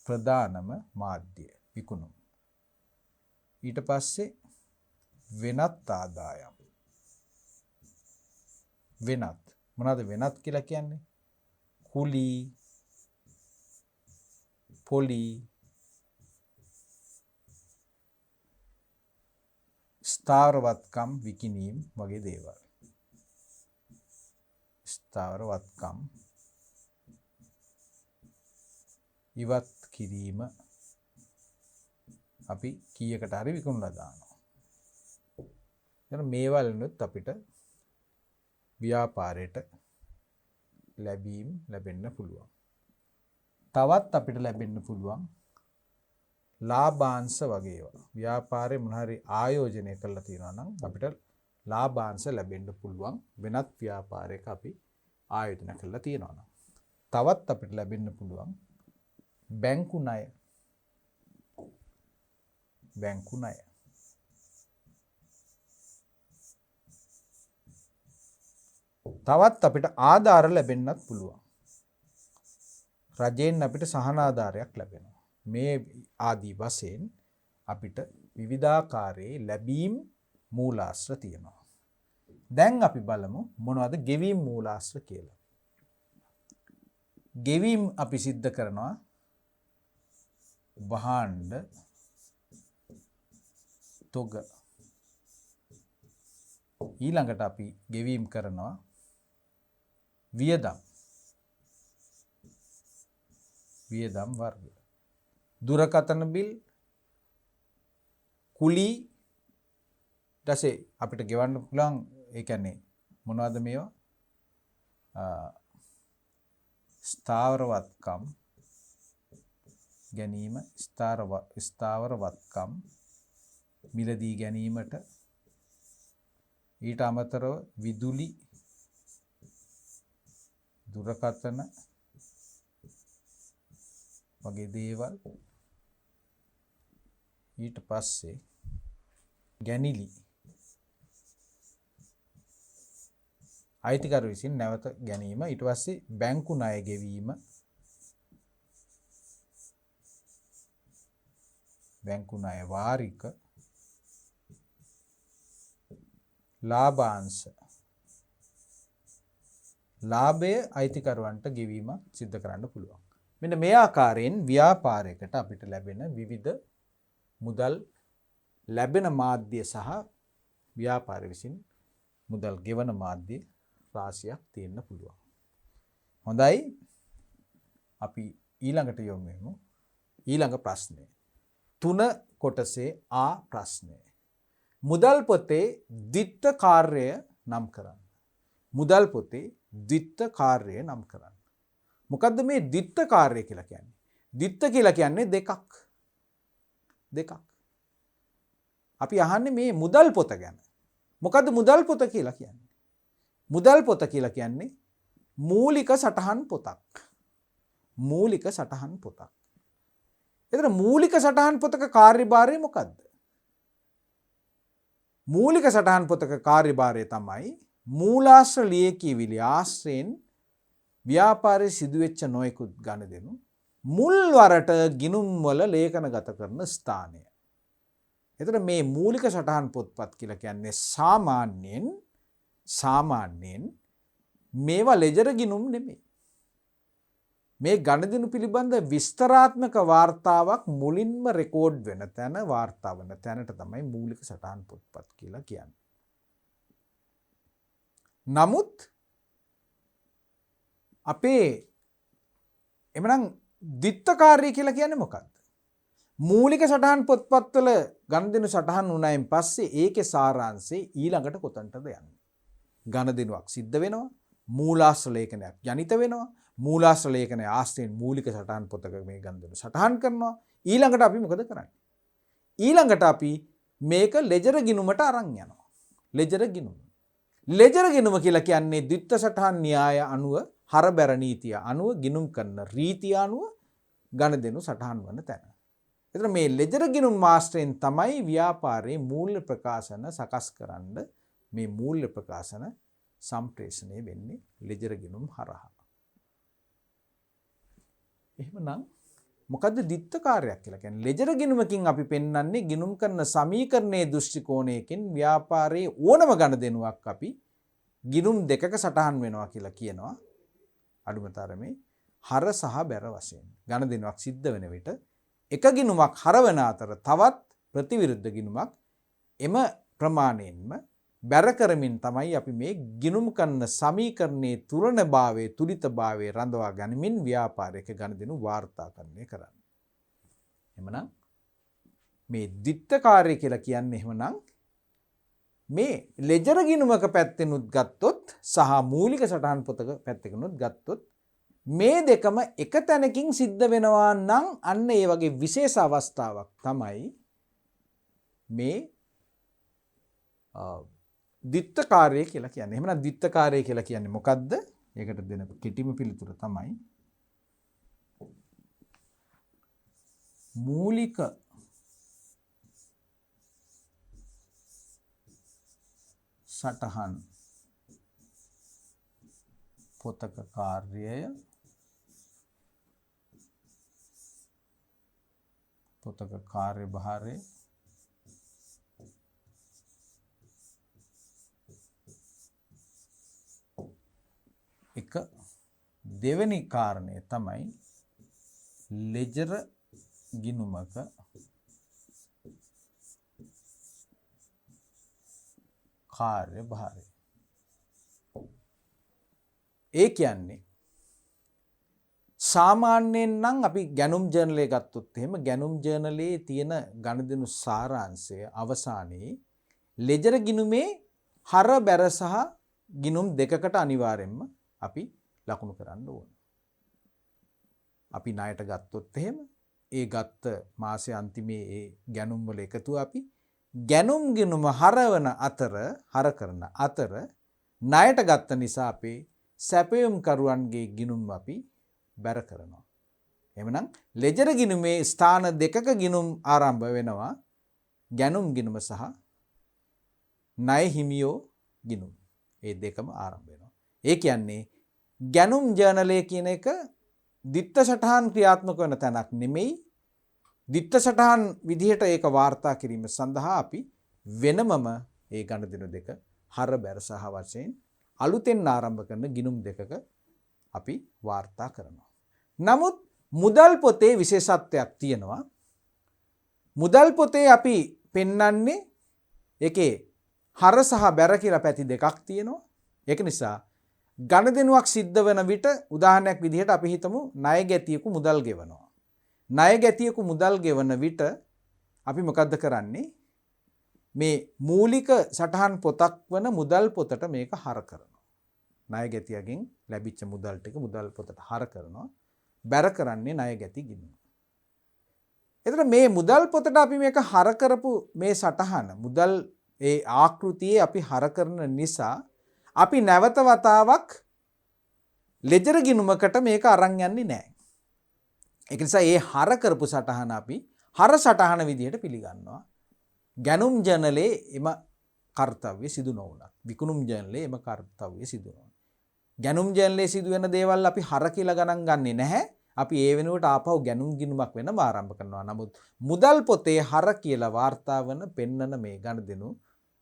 ප්‍රධානම මාධ්‍ය විකුණුම්. ඊට පස්සේ වෙනත් ආදායම්. වෙනත් මොනවද වෙනත් කියලා කියන්නේ? කුලී, පොලි, ස්ථාවරවත්කම් විකිණීම් වගේ දේවල්. ස්ථාවරවත්කම් ඉවත් කිරීම අපි කීයකට හරි විකුණලා දානවා. එතන මේවලුත් අපිට ව්‍යාපාරයට ලැබෙන්න පුළුවන්. තවත් අපිට ලැබෙන්න පුළුවන් ලාභාංශ වගේ ඒවා. ව්‍යාපාරේ මොන හරි ආයෝජනය කරලා තියෙනවා නම් අපිට ලාභාංශ ලැබෙන්න පුළුවන් වෙනත් ව්‍යාපාරයක අපි ආයෝජන කරලා තියෙනවා නම්. තවත් අපිට ලැබෙන්න පුළුවන් බැංකු ණය. තවත් අපිට ආධාර ලැබෙන්නත් පුළුවන්. රජයෙන් අපිට සහන ආධාරයක් ලැබෙනවා. මේ ආදී වශයෙන් අපිට විවිධාකාරයේ ලැබීම් මූලාශ්‍ර තියෙනවා. දැන් අපි බලමු මොනවද ගෙවීම් මූලාශ්‍ර කියලා. ගෙවීම් අපි සිද්ධ කරනවා භාණ්ඩ තොග. ඊළඟට අපි ගෙවීම් කරනවා වියදම් වර්ග. දුරකථන බිල්, කුලී ඊටසේ අපිට ගෙවන්න පුළුවන්. ඒ කියන්නේ මොනවද මේවා? ස්ථාවරවත්කම් ගැනීම, ස්ථාවරවත්කම් මිලදී ගැනීමට, ඊට අමතරව විදුලි, දුරකථන වගේ දේවල්. ඊට පස්සේ ගැනිලි, අයිතිකරු විසින් නැවත ගැනීම. ඊට පස්සේ බැංකු ණය ගෙවීම, බැංකු ණය වාරික, ලාභාංශ. ලාභය අයිතිකරුවන්ට ගෙවීම සිද්ධ කරන්න පුළුවන්. මෙන්න මේ ආකාරයෙන් ව්‍යාපාරයකට අපිට ලැබෙන විවිධ මුදල් ලැබෙන මාධ්‍ය සහ ව්‍යාපාර විසින් මුදල් ගෙවන මාධ්‍ය රාශියක් තියෙන්න පුළුවන්. හොඳයි, අපි ඊළඟට යොමු වෙමු. ඊළඟ ප්‍රශ්නය 3 කොටසේ ආ ප්‍රශ්නය. මුදල් පොතේ ද්විත්ව කාර්යය නම් කරන්න. මුදල් පොතේ ද්විත්ව කාර්යය නම් කරන්න. මොකද්ද මේ ද්විත්ව කාර්යය කියලා කියන්නේ? ද්විත්ව කියලා කියන්නේ දෙකක්. අපි අහන්නේ මේ මුදල් පොත ගැන. මොකද්ද මුදල් පොත කියලා කියන්නේ? මුදල් පොත කියලා කියන්නේ මූලික සටහන් පොතක්. මූලික සටහන් පොතක්. එතන මූලික සටහන් පොතක කාර්යභාරය මොකක්ද? මූලික සටහන් පොතක කාර්යභාරය තමයි මූලාශ්‍ර ලියකියවිලි ආශ්‍රයෙන් ව්‍යාපාරයේ සිදුවෙච්ච නොයෙකුත් ගනුදෙනු මුල්වරට ගිණුම්වල ලේඛනගත කරන ස්ථානය. එතකොට මේ මූලික සටහන් පොත්පත් කියලා කියන්නේ සාමාන්‍යයෙන් මේවා ලෙජර් ගිණුම් නෙමෙයි. මේ ගනුදෙනු පිළිබඳ විස්තරාත්මක වාර්තාවක් මුලින්ම රෙකෝඩ් වෙන තැන වාර්තා වෙන තැනට තමයි මූලික සටහන් පොත්පත් කියලා කියන්නේ. නමුත් අපේ එමනම් ද්විත්වකාර්ය කියලා කියන්නේ මොකක්ද? මූලික සටහන් පොත්පත්වල ගනුදෙනු සටහන් වුණායින් පස්සේ ඒකේ සාරාංශය ඊළඟට කොතනටද යන්නේ? ගනුදෙනුවක් සිද්ධ වෙනවා, මූලාශ්‍ර ලේඛනයක් ජනිත වෙනවා, මූලාශ්‍ර ලේඛනය ආශ්‍රයෙන් මූලික සටහන් පොතක මේ ගනුදෙනු සටහන් කරනවා. ඊළඟට අපි මොකද කරන්නේ? ඊළඟට අපි මේක ලෙජර් ගිණුමට අරන් යනවා. ලෙජර් ගිණුම. ලෙජර් ගිණුම කියලා කියන්නේ ද්විත්ව සටහන් න්‍යාය අනුව හරබැර නීතිය අනුව ගිණුම් කරන රීතිය අනුව ගනුදෙනු සටහන් වන තැන. එතන මේ ලෙජර් ගිණුම් ආශ්‍රයෙන් තමයි ව්‍යාපාරයේ මූල්‍ය ප්‍රකාශන සකස් කරන්න මේ මූල්‍ය ප්‍රකාශන සම්ප්‍රේෂණය වෙන්නේ ලෙජර් ගිණුම් හරහා. එහෙමනම් මොකද්ද ද්විත්වකාරයක් කියලා කියන්නේ? ලෙජර් ගිණුමකින් අපි පෙන්වන්නේ ගිණුම් කරන සමීකරණයේ දෘෂ්ටි කෝණයකින් ව්‍යාපාරයේ ඕනම ගනුදෙනුවක් අපි ගිණුම් දෙකක සටහන් වෙනවා කියලා කියනවා. අඩුම තරමේ හර සහ බැර වශයෙන් ගනුදෙනුවක් සිද්ධ වෙන විට එක ගිණුමක් හරවන අතර තවත් ප්‍රතිවිරුද්ධ ගිණුමක් එම ප්‍රමාණයෙන්ම බැර කරමින් තමයි අපි මේ ගිණුම් කරන සමීකරණයේ තුලනභාවයේ තුලිතභාවයේ රඳවා ගනිමින් ව්‍යාපාරික ගනුදෙනු වාර්තාකරණය කරන්නේ. එහෙමනම් මේ ද්විත්වකාර්ය කියලා කියන්නේ එහෙමනම් මේ ලෙජර් ගිණුමක පැත්තෙනුත් ගත්තොත් සහ මූලික සටහන් පොතක පැත්තකිනුත් ගත්තොත් මේ දෙකම එක තැනකින් සිද්ධ වෙනවා නම් අන්න ඒ වගේ විශේෂ අවස්ථාවක් තමයි මේ ද්විත්වකාර්ය කියලා කියන්නේ. එහෙමනම් ද්විත්වකාර්ය කියලා කියන්නේ මොකද්ද? ඒකට දෙන කෙටිම පිළිතුර තමයි මූලික සටහන් පොතක කාර්යය පොතක කාර්යභාරය එක දෙවෙනි කාරණය තමයි ලෙජර් ගිණුමක කාර්යභාරය. ඒ කියන්නේ සාමාන්‍යයෙන් නම් අපි ගැනුම් ජර්නලය ගත්තොත් එහෙම ගැනුම් ජර්නලයේ තියෙන ගනුදෙනු සාරාංශය අවසානයේ ලෙජර් ගිණුමේ හර බැර සහ ගිණුම් දෙකකට අනිවාර්යෙන්ම අපි ලකුණු කරන්න ඕන. අපි ණයට ගත්තොත් එහෙම ඒ ගත්ත මාසයේ අන්තිමේ ඒ ගැනුම් වල එකතුව අපි ගැනුම් ගිණුම හරවන අතර හර කරන අතර ණයට ගත්ත නිසා අපේ සැපයුම් කරුවන්ගේ ගිණුම් අපි බැර කරනවා. එhmenan ලෙජර් ගිණුමේ ස්ථාන දෙකක ගිණුම් ආරම්භ වෙනවා. ගැනුම් ගිණුම සහ ණය හිමියෝ ගිණුම්. ඒ දෙකම ආරම්භ වෙනවා. ඒ කියන්නේ ගැනුම් ජර්නලය කියන එක ද්විත්ව සටහන් ක්‍රියාත්මක වෙන තැනක් නෙමෙයි. ද්විත්ව සටහන් විදිහට ඒක වාර්තා කිරීම සඳහා අපි වෙනමම ඒ ගනුදෙනු දෙක හර බැර සහ වශයෙන් අලුතෙන් ආරම්භ කරන ගිණුම් දෙකක අපි වාර්තා කරනවා. නමුත් මුදල් පොතේ විශේෂත්වයක් තියෙනවා. මුදල් පොතේ අපි පෙන්වන්නේ ඒකේ හර සහ බැර කියලා පැති දෙකක් තියෙනවා. ඒක නිසා ගනුදෙනුවක් සිද්ධ වෙන විට උදාහරණයක් විදිහට අපි හිතමු ණය ගැතියෙකු මුදල් ගෙවනවා. ණය ගැතියෙකු මුදල් ගෙවන විට අපි මොකද්ද කරන්නේ? මේ මූලික සටහන් පොතක් වන මුදල් පොතට මේක හර කරනවා. ණය ගැතියගෙන් ලැබිච්ච මුදල් ටික මුදල් පොතට හර කරනවා. බැර කරන්නේ ණය ගැති ගිණුම. එතකොට මේ මුදල් පොතට අපි මේක හර කරපු මේ සටහන මුදල් ඒ ආකෘතියේ අපි හර කරන නිසා අපි නැවත වතාවක් ලෙජර් ගිණුමකට මේක අරන් යන්නේ නැහැ. ඒක නිසා ඒ හර කරපු සටහන අපි හර සටහන විදිහට පිළිගන්නවා. ගැනුම් ජර්නලේ එම කර්තව්‍ය සිදු නොවුණත් විකුණුම් ජර්නලේ එම කර්තව්‍ය සිදු නොවුණත් ගැනුම් ජර්නලේ සිදුවෙන දේවල් අපි හර කියලා ගණන් ගන්නේ නැහැ. අපි ඒ වෙනුවට ආපහු ගැනුම් ගිණුමක් වෙනම ආරම්භ කරනවා. නමුත් මුදල් පොතේ හර කියලා වාර්තා වන පෙන්නන මේ ගණදෙනු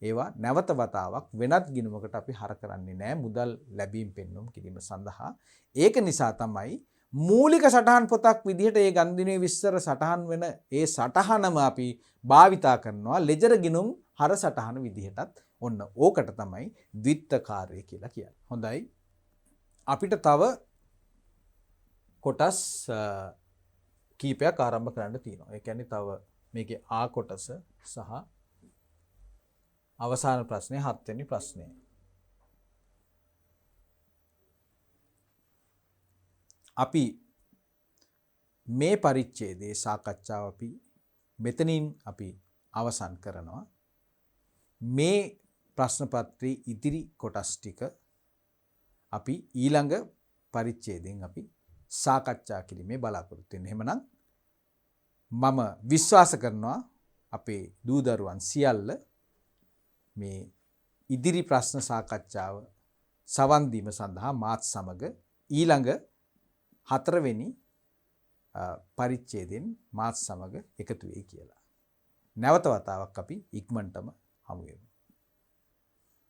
ඒවා නැවත වතාවක් වෙනත් ගිණුමකට අපි හර කරන්නේ නැහැ මුදල් ලැබීම් පෙන්නුම් කිරීම සඳහා. ඒක නිසා තමයි මූලික සටහන් පොතක් විදිහට ඒ ගණදිනුවේ විස්තර සටහන් වෙන ඒ සටහනම අපි භාවිතා කරනවා ලෙජර් ගිණුම් හර සටහන විදිහටත්. ඔන්න ඕකට තමයි ද්විත්වකාරය කියලා කියන්නේ. හොඳයි. අපිට තව කොටස් කීපයක් ආරම්භ කරන්න තියෙනවා. ඒ කියන්නේ තව මේකේ ආ කොටස සහ අවසාන ප්‍රශ්නේ 7 වෙනි ප්‍රශ්නය. අපි මේ පරිච්ඡේදයේ සාකච්ඡාව අපි මෙතනින් අපි අවසන් කරනවා. මේ ප්‍රශ්න පත්‍රයේ ඉදිරි කොටස් ටික අපි ඊළඟ පරිච්ඡේදයෙන් අපි සාකච්ඡා කිරීමේ බලාපොරොත්තු වෙනවා. එහෙමනම් මම විශ්වාස කරනවා අපේ දූ දරුවන් සියල්ල මේ ඉදිරි ප්‍රශ්න සාකච්ඡාව සවන් දීම සඳහා මාත් සමග ඊළඟ 4 වෙනි පරිච්ඡේදයෙන් මාත් සමග එකතු වෙයි කියලා. නැවත වතාවක් අපි ඉක්මනටම හමු වෙමු.